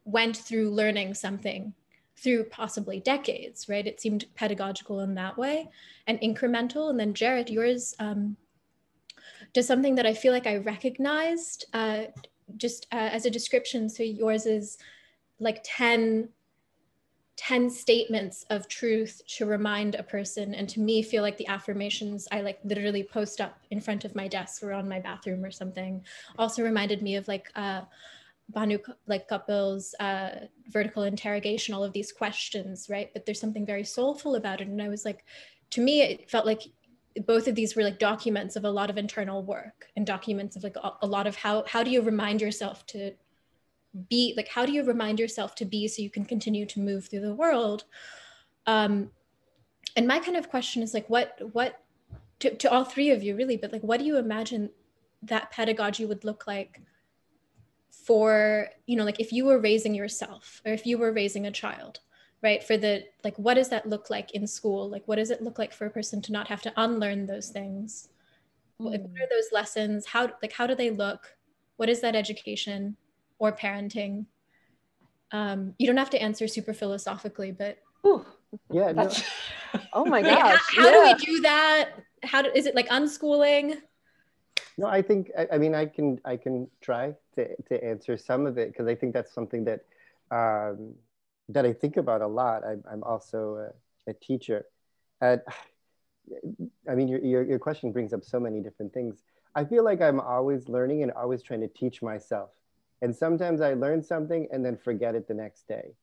went through learning something through possibly decades, right? It seemed pedagogical in that way and incremental. And then Jaret, yours to something that I feel like I recognized just as a description. So yours is like 10 statements of truth to remind a person, and to me feel like the affirmations I like literally post up in front of my desk or on my bathroom or something also reminded me of like Banu like Kapil's vertical interrogation, all of these questions, right? But there's something very soulful about it. And I was like, to me, it felt like both of these were like documents of a lot of internal work and documents of like a lot of how do you remind yourself to be, like, how do you remind yourself to be so you can continue to move through the world? And my kind of question is like, what to all three of you really, but like, what do you imagine that pedagogy would look like for, you know, like if you were raising yourself or if you were raising a child, right? For the, like, what does that look like in school? Like, what does it look like for a person to not have to unlearn those things? Like, what are those lessons? How do they look? What is that education or parenting? You don't have to answer super philosophically, but yeah, no. Oh my like, gosh. how do we do that? Is it like unschooling? No, I think, I mean, I can try to answer some of it, because I think that's something that that I think about a lot. I'm also a teacher. And I mean, your question brings up so many different things. I feel like I'm always learning and always trying to teach myself. And sometimes I learn something and then forget it the next day.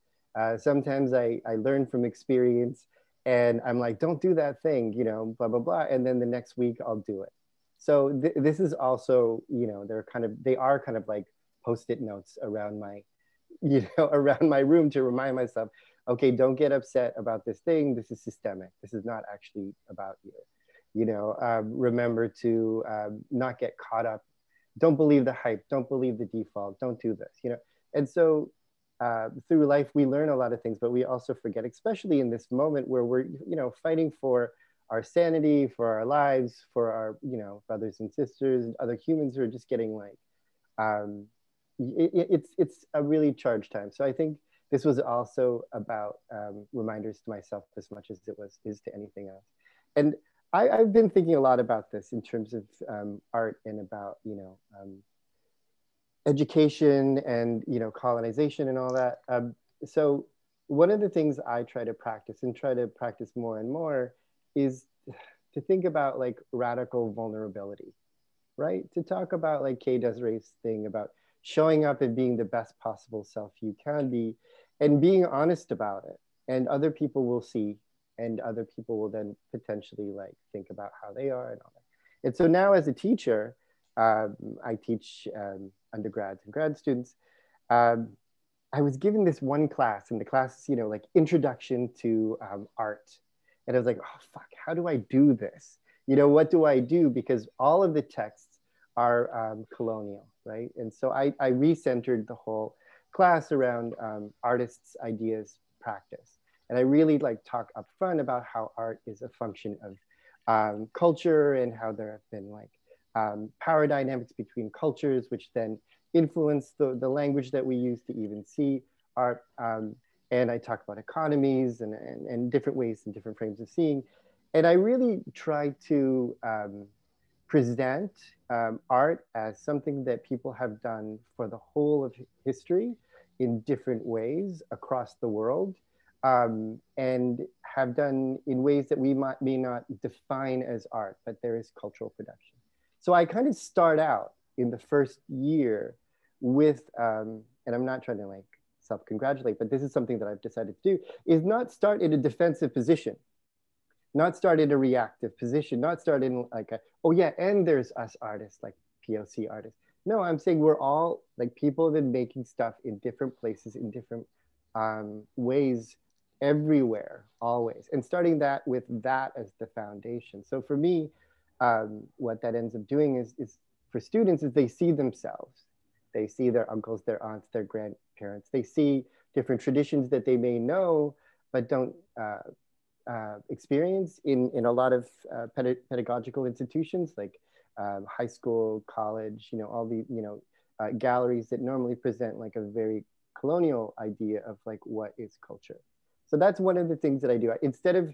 Sometimes I learn from experience and I'm like, don't do that thing, you know, blah, blah, blah. And then the next week I'll do it. So this is also, you know, they are kind of like Post-it notes around my, you know, around my room to remind myself, okay, don't get upset about this thing. This is systemic. This is not actually about you. You know, remember to not get caught up. Don't believe the hype. Don't believe the default. Don't do this, you know. And so through life, we learn a lot of things, but we also forget, especially in this moment where we're, you know, fighting for our sanity, for our lives, for our, you know, brothers and sisters and other humans who are just getting like, it's a really charged time. So I think this was also about reminders to myself as much as is to anything else. And I've been thinking a lot about this in terms of art and about, you know, education and, you know, colonization and all that. So one of the things I try to practice more and more is to think about like radical vulnerability, right? To talk about like Kay Desiree's thing about showing up and being the best possible self you can be and being honest about it. And other people will see, and other people will then potentially like think about how they are and all that. And so now as a teacher, I teach undergrads and grad students. I was given this one class, and the class is, you know, like introduction to art. And I was like, oh, fuck, how do I do this? You know, what do I do? Because all of the texts are colonial, right? And so I recentered the whole class around artists, ideas, practice. And I really like talk up front about how art is a function of culture and how there have been like power dynamics between cultures, which then influence the language that we use to even see art. And I talk about economies and different ways and different frames of seeing. And I really try to present art as something that people have done for the whole of history in different ways across the world, and have done in ways that we may not define as art, but there is cultural production. So I kind of start out in the first year with, and I'm not trying to like self-congratulate, but this is something that I've decided to do, is not start in a defensive position, not start in a reactive position, not start in like a, oh yeah, and there's us artists, like POC artists. No, I'm saying we're all like people have been making stuff in different places, in different ways, everywhere, always. And starting that with that as the foundation. So for me, what that ends up doing is for students is they see themselves. They see their uncles, their aunts, their grandparents. They see different traditions that they may know, but don't experience in a lot of pedagogical institutions like high school, college, you know, all the, you know, galleries that normally present like a very colonial idea of like what is culture. So that's one of the things that I do. Instead of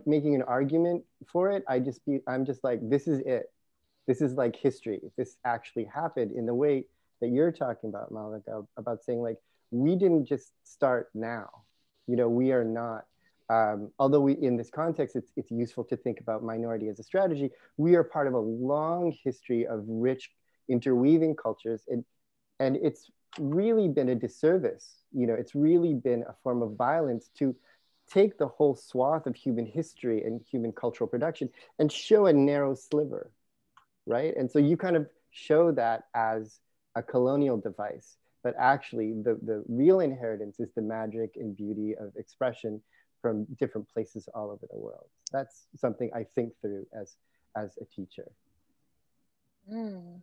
making an argument for it, I'm just like, this is it. This is like history. This actually happened in the way that you're talking about, Malvika, about saying like, we didn't just start now. You know, we are not, although we, in this context, it's useful to think about minority as a strategy, we are part of a long history of rich interweaving cultures. And it's really been a disservice. You know, it's really been a form of violence to take the whole swath of human history and human cultural production and show a narrow sliver, right? And so you kind of show that as a colonial device, but actually the real inheritance is the magic and beauty of expression from different places all over the world. That's something I think through as a teacher. Mm.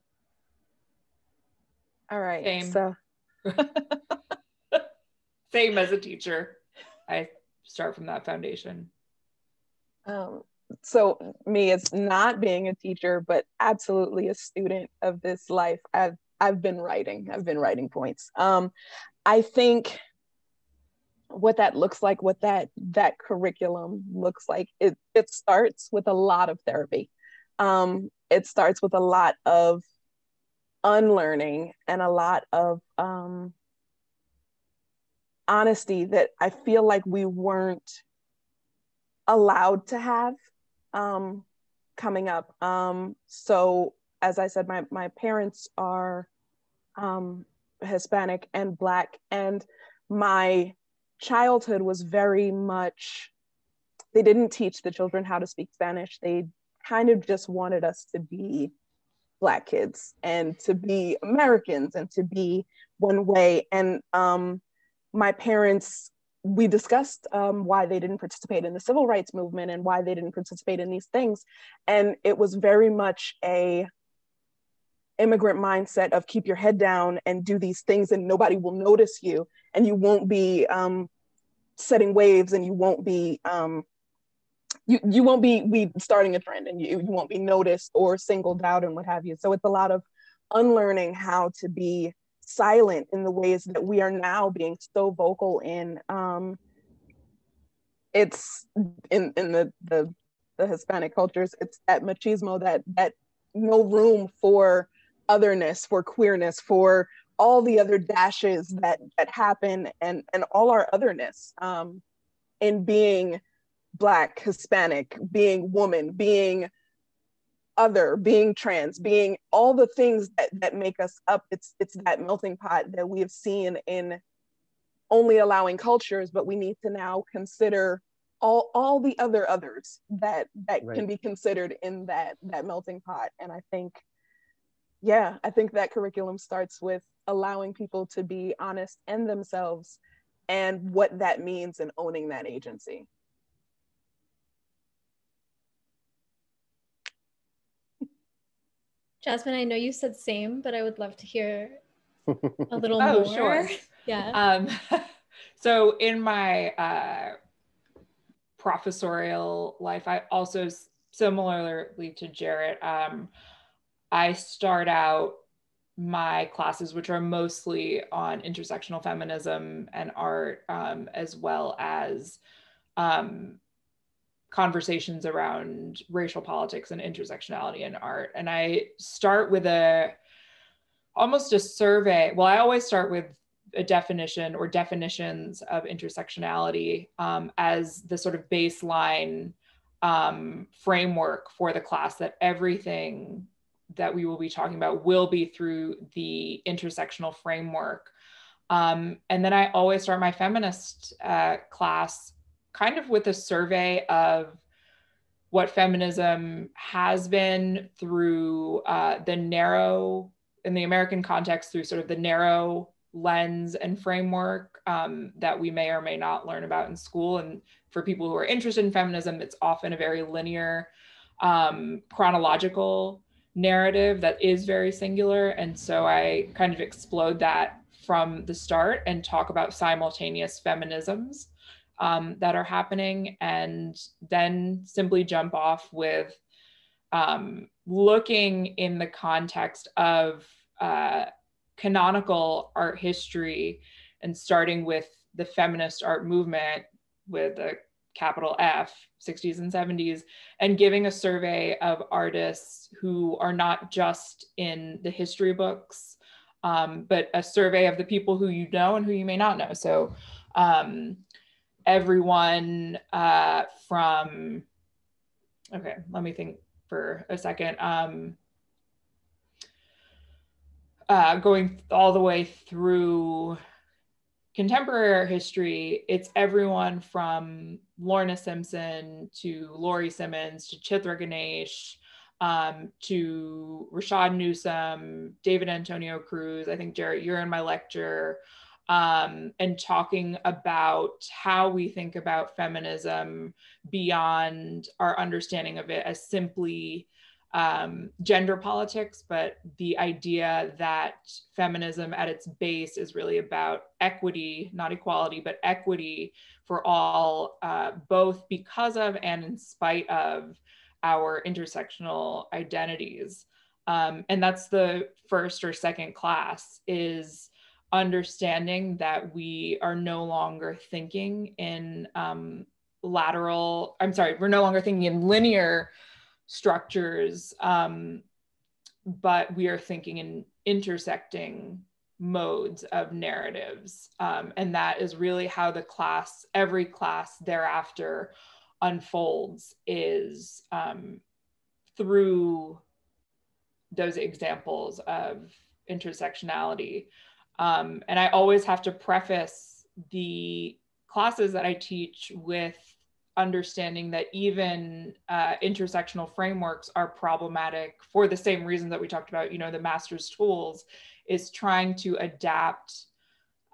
All right. Same. So Same as a teacher. I start from that foundation. So me, it's not being a teacher, but absolutely a student of this life. I've been writing points. I think what that looks like, what that curriculum looks like, it starts with a lot of therapy. It starts with a lot of unlearning and a lot of honesty that I feel like we weren't allowed to have coming up. So as I said, my parents are Hispanic and Black, and my childhood was very much, they didn't teach the children how to speak Spanish. They kind of just wanted us to be Black kids and to be Americans and to be one way. And my parents, we discussed why they didn't participate in the civil rights movement and why they didn't participate in these things. And it was very much a immigrant mindset of keep your head down and do these things and nobody will notice you and you won't be setting waves and you won't be you won't be starting a trend and you won't be noticed or singled out and what have you. So it's a lot of unlearning how to be silent in the ways that we are now being so vocal in. It's in the Hispanic cultures, it's that machismo, that no room for otherness, for queerness, for all the other dashes that happen and all our otherness in being Black, Hispanic, being woman, being other, being trans, being all the things that make us up. It's that melting pot that we have seen in only allowing cultures, but we need to now consider all the other others that right. Can be considered in that melting pot. And I think that curriculum starts with allowing people to be honest and themselves and what that means and owning that agency. Jasmine, I know you said same, but I would love to hear a little more. Oh, sure. Yeah. So in my professorial life, I also, similarly to Jaret, I start out my classes, which are mostly on intersectional feminism and art, as well as conversations around racial politics and intersectionality in art. And I start with almost a survey. Well, I always start with a definition or definitions of intersectionality as the sort of baseline framework for the class, that everything that we will be talking about will be through the intersectional framework. And then I always start my feminist class kind of with a survey of what feminism has been through in the American context, through sort of the narrow lens and framework that we may or may not learn about in school. And for people who are interested in feminism, it's often a very linear, chronological narrative that is very singular. And so I kind of explode that from the start and talk about simultaneous feminisms that are happening, and then simply jump off with looking in the context of canonical art history and starting with the feminist art movement with a capital F, 60s and 70s, and giving a survey of artists who are not just in the history books, but a survey of the people who you know and who you may not know. So everyone from, okay, let me think for a second. Going all the way through contemporary history, it's everyone from Lorna Simpson to Laurie Simmons to Chitra Ganesh to Rashad Newsom, David Antonio Cruz. I think, Jaret, you're in my lecture, and talking about how we think about feminism beyond our understanding of it as simply gender politics, but the idea that feminism at its base is really about equity, not equality, but equity for all, both because of and in spite of our intersectional identities. And that's the first or second class, is understanding that we are no longer thinking in we're no longer thinking in linear structures, but we are thinking in intersecting modes of narratives. And that is really how the class, every class thereafter unfolds, is through those examples of intersectionality. And I always have to preface the classes that I teach with understanding that even intersectional frameworks are problematic for the same reason that we talked about, the master's tools, is trying to adapt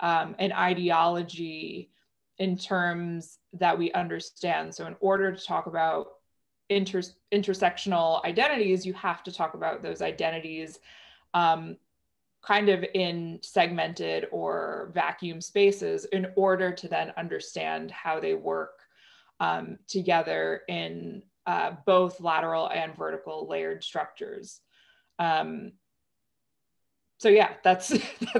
an ideology in terms that we understand. So in order to talk about intersectional identities, you have to talk about those identities kind of in segmented or vacuum spaces in order to then understand how they work together in both lateral and vertical layered structures. So yeah, that's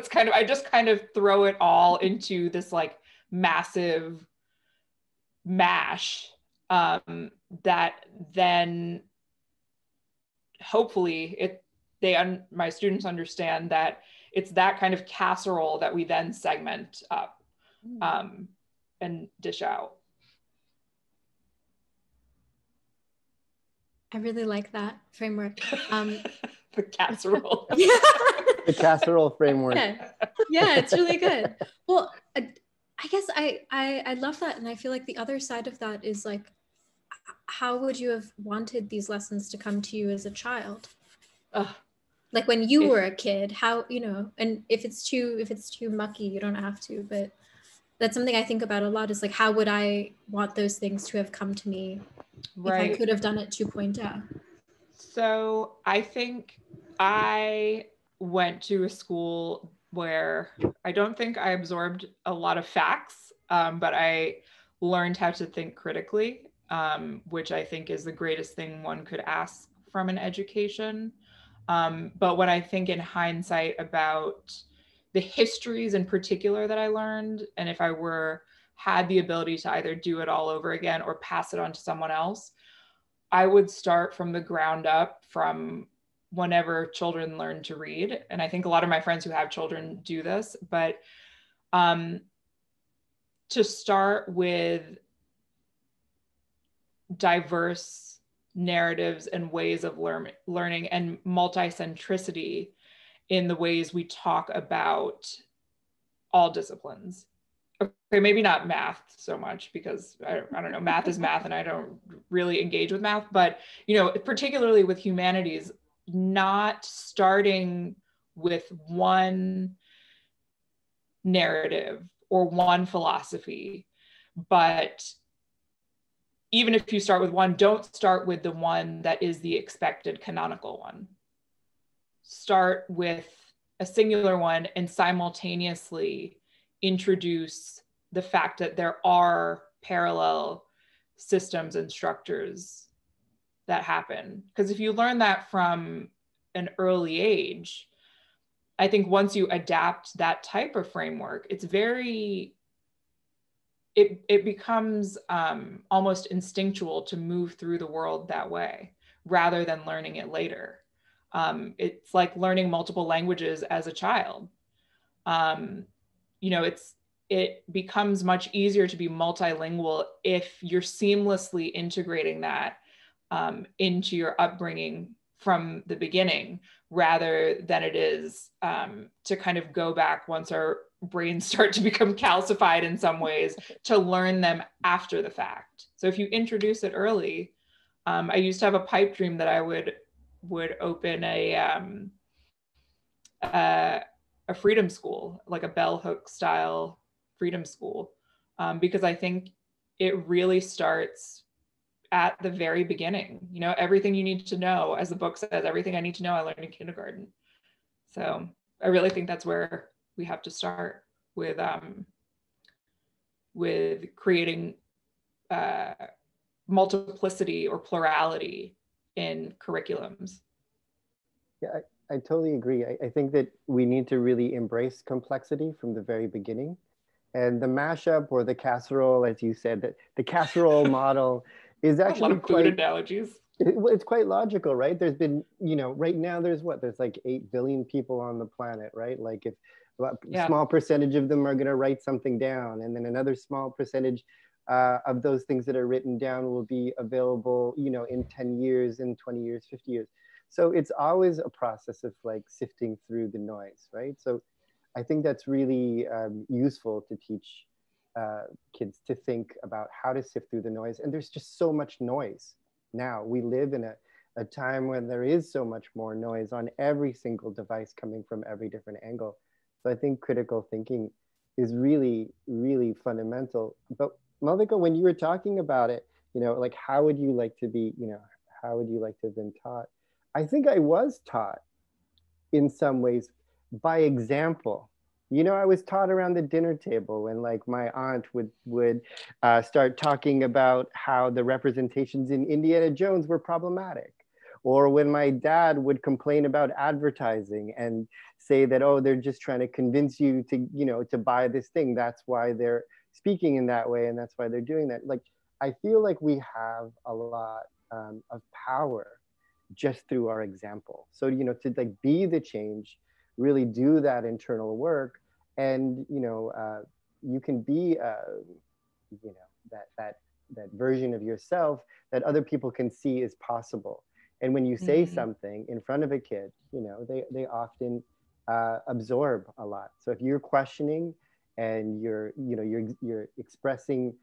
kind of, I just kind of throw it all into this like massive mash that then hopefully my students understand that it's that kind of casserole that we then segment up and dish out. I really like that framework. The casserole. Yeah. The casserole framework. Yeah, it's really good. Well, I guess I love that. And I feel like the other side of that is like, how would you have wanted these lessons to come to you as a child? Like when you were a kid, how, and if it's too mucky, you don't have to, but that's something I think about a lot, is like, how would I want those things to have come to me if I could have done it 2.0? So I think I went to a school where I don't think I absorbed a lot of facts, but I learned how to think critically, which I think is the greatest thing one could ask from an education. But when I think in hindsight about the histories in particular that I learned, and if I had the ability to either do it all over again or pass it on to someone else, I would start from the ground up, from whenever children learn to read. And I think a lot of my friends who have children do this, but to start with diverse narratives and ways of learning and multicentricity in the ways we talk about all disciplines. Okay, maybe not math so much, because I don't know, math is math and I don't really engage with math, but particularly with humanities, not starting with one narrative or one philosophy, but even if you start with one, don't start with the one that is the expected canonical one. Start with a singular one and simultaneously introduce the fact that there are parallel systems and structures that happen. Because if you learn that from an early age, I think once you adapt that type of framework, it's very it becomes almost instinctual to move through the world that way rather than learning it later. It's like learning multiple languages as a child. You know, it becomes much easier to be multilingual if you're seamlessly integrating that into your upbringing from the beginning, rather than it is to kind of go back once our brains start to become calcified in some ways to learn them after the fact. So if you introduce it early, I used to have a pipe dream that I would open a freedom school, like a bell hook style freedom school, because I think it really starts at the very beginning. You know, everything you need to know, as the book says, everything I need to know I learned in kindergarten. So I really think that's where we have to start with creating multiplicity or plurality in curriculums. Yeah, I totally agree. I think that we need to really embrace complexity from the very beginning. And the mashup or the casserole, as you said, that the casserole model is actually a lot of food analogies. It's quite logical, right? There's been, you know, right now there's like 8 billion people on the planet, right? Like if a small percentage of them are going to write something down, and then another small percentage of those things that are written down will be available, you know, in 10 years, in 20 years, 50 years. So it's always a process of like sifting through the noise, right? So I think that's really useful to teach kids to think about how to sift through the noise. And there's just so much noise now. We live in a time when there is so much more noise on every single device coming from every different angle. So I think critical thinking is really, really fundamental. But Malvika, when you were talking about it, you know, like how would you like to be, you know, how would you like to have been taught? I think I was taught in some ways by example. You know, I was taught around the dinner table when like my aunt would start talking about how the representations in Indiana Jones were problematic. Or when my dad would complain about advertising and say that, oh, they're just trying to convince you to, you know, to buy this thing. That's why they're speaking in that way. And that's why they're doing that. Like, I feel like we have a lot of power just through our example. So, you know, to like be the change, really do that internal work, and you know, you can be, you know, that version of yourself that other people can see is possible. And when you say something in front of a kid, you know, they often absorb a lot. So if you're questioning and you're expressing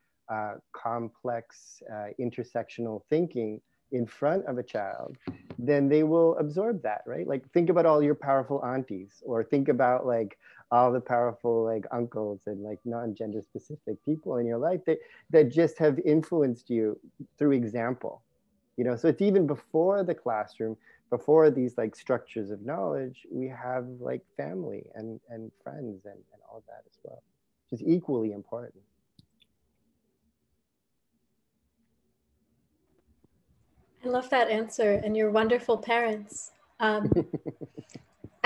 complex intersectional thinking in front of a child, then they will absorb that, right? Like think about all your powerful aunties, or think about like all the powerful like uncles and like non-gender specific people in your life that just have influenced you through example. You know, so it's even before the classroom, before these like structures of knowledge, we have like family and friends and all of that as well, which is equally important. I love that answer, and your wonderful parents. I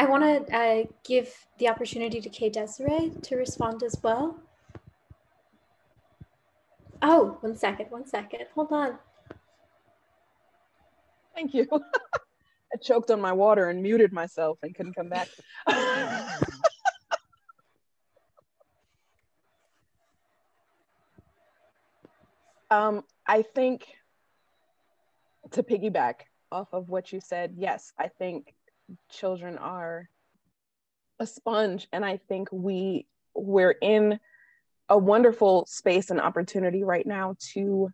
want to give the opportunity to Desiree to respond as well. Oh, one second, hold on. Thank you. I choked on my water and muted myself and couldn't come back. I think, to piggyback off of what you said, yes, I think children are a sponge, and I think we're in a wonderful space and opportunity right now to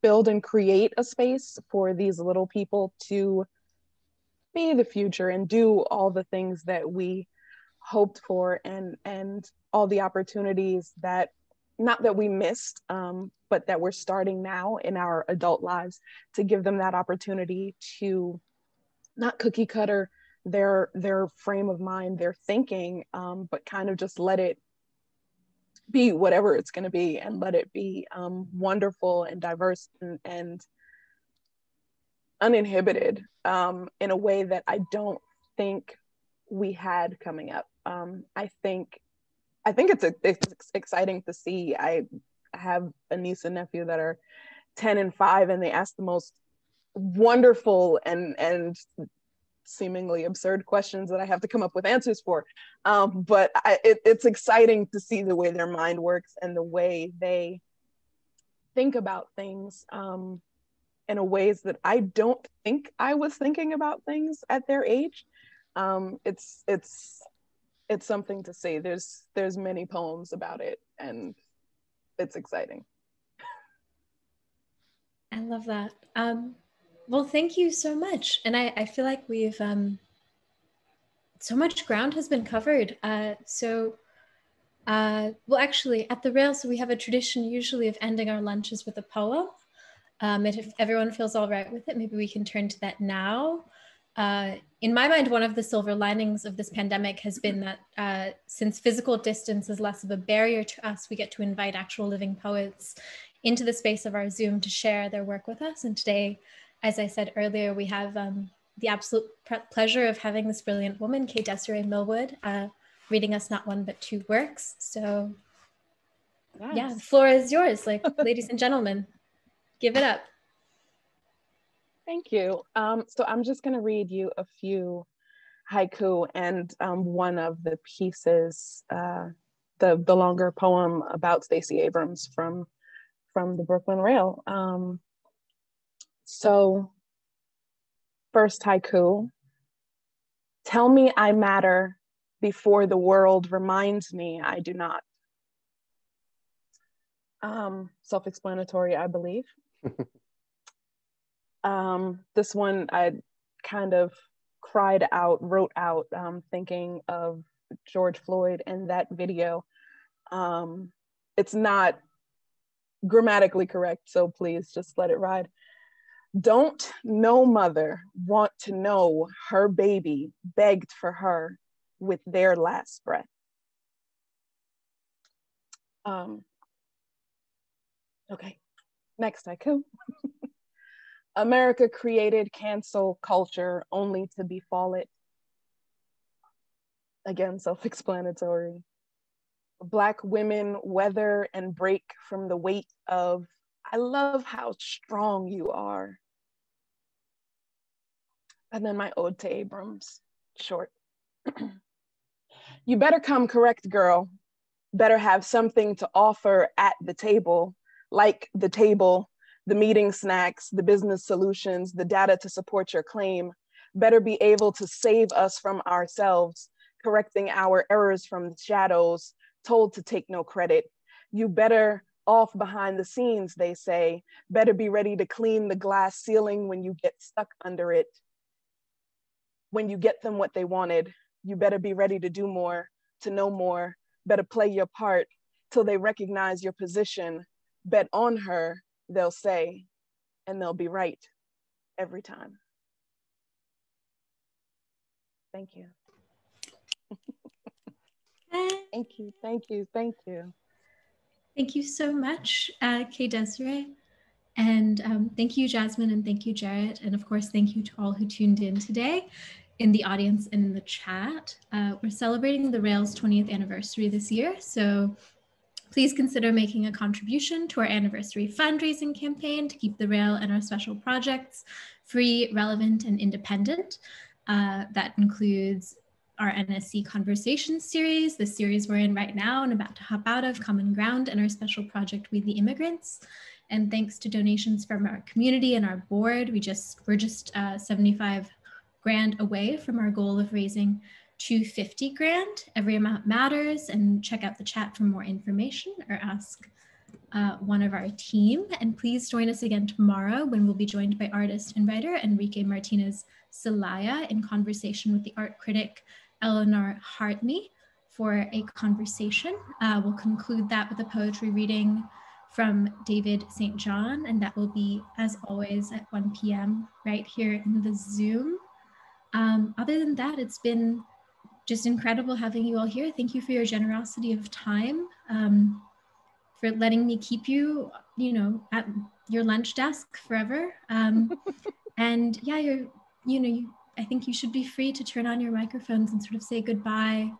build and create a space for these little people to be the future and do all the things that we hoped for, and all the opportunities that, not that we missed, but that we're starting now in our adult lives, to give them that opportunity to not cookie cutter their frame of mind, their thinking, but kind of just let it be whatever it's going to be, and let it be wonderful and diverse and uninhibited in a way that I don't think we had coming up. I think I think it's exciting to see. I have a niece and nephew that are 10 and 5, and they ask the most wonderful and seemingly absurd questions that I have to come up with answers for. But it's exciting to see the way their mind works and the way they think about things in a ways that I don't think I was thinking about things at their age. It's something to see. There's many poems about it, and it's exciting. I love that. Well, thank you so much. And I feel like we've, so much ground has been covered. Well, actually at the Rail, so we have a tradition usually of ending our lunches with a poem. And if everyone feels all right with it, maybe we can turn to that now. In my mind, one of the silver linings of this pandemic has been that since physical distance is less of a barrier to us, we get to invite actual living poets into the space of our Zoom to share their work with us. And today, as I said earlier, we have the absolute pleasure of having this brilliant woman, Desiree Millwood, reading us not one, but 2 works. So yes. Yeah, the floor is yours, like ladies and gentlemen, give it up. Thank you. So I'm just going to read you a few haiku and one of the pieces, the longer poem about Stacey Abrams from the Brooklyn Rail. So first haiku: tell me I matter before the world reminds me I do not. Self-explanatory, I believe. This one I kind of wrote out, thinking of George Floyd and that video. It's not grammatically correct, so please just let it ride. Don't no mother want to know her baby begged for her with their last breath. Okay, next haiku. America created cancel culture only to befall it. Again, self-explanatory. Black women weather and break from the weight of, I love how strong you are. And then my ode to Abrams, short. You better come correct, girl. Better have something to offer at the table, like the table, the meeting snacks, the business solutions, the data to support your claim. Better be able to save us from ourselves, correcting our errors from the shadows, told to take no credit. You better off behind the scenes, they say. Better be ready to clean the glass ceiling when you get stuck under it. When you get them what they wanted, you better be ready to do more, to know more. Better play your part till they recognize your position. Bet on her, they'll say, and they'll be right every time. Thank you. Thank you, thank you, thank you. Thank you so much, Desiree. And thank you, Jasmine, and thank you, Jaret. And of course, thank you to all who tuned in today in the audience and in the chat. We're celebrating the Rail's 20th anniversary this year. So please consider making a contribution to our anniversary fundraising campaign to keep the Rail and our special projects free, relevant, and independent. That includes our NSC Conversations series, the series we're in right now and about to hop out of, Common Ground, and our special project, We the Immigrants. And thanks to donations from our community and our board, we're just 75 grand away from our goal of raising $250 grand. Every amount matters, and check out the chat for more information or ask one of our team. And please join us again tomorrow when we'll be joined by artist and writer Enrique Martinez Celaya in conversation with the art critic Eleanor Hartney for a conversation. We'll conclude that with a poetry reading from David St. John, and that will be, as always, at 1 p.m. right here in the Zoom. Other than that, it's been just incredible having you all here. Thank you for your generosity of time, for letting me keep you, at your lunch desk forever. And yeah, I think you should be free to turn on your microphones and sort of say goodbye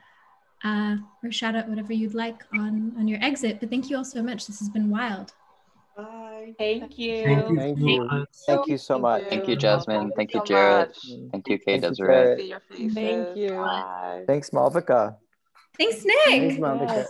or shout out whatever you'd like on your exit. But thank you all so much. This has been wild. Bye. Thank you. Thank you. Thank you so much. Thank you, Jasmine. Thank you, so Jaret. much. Thank you, Kay Thank you, Desiree. Jaret. See your faces. Thank you. Bye. Thanks, Malvika. Thanks, Nick. Thanks, Malvika.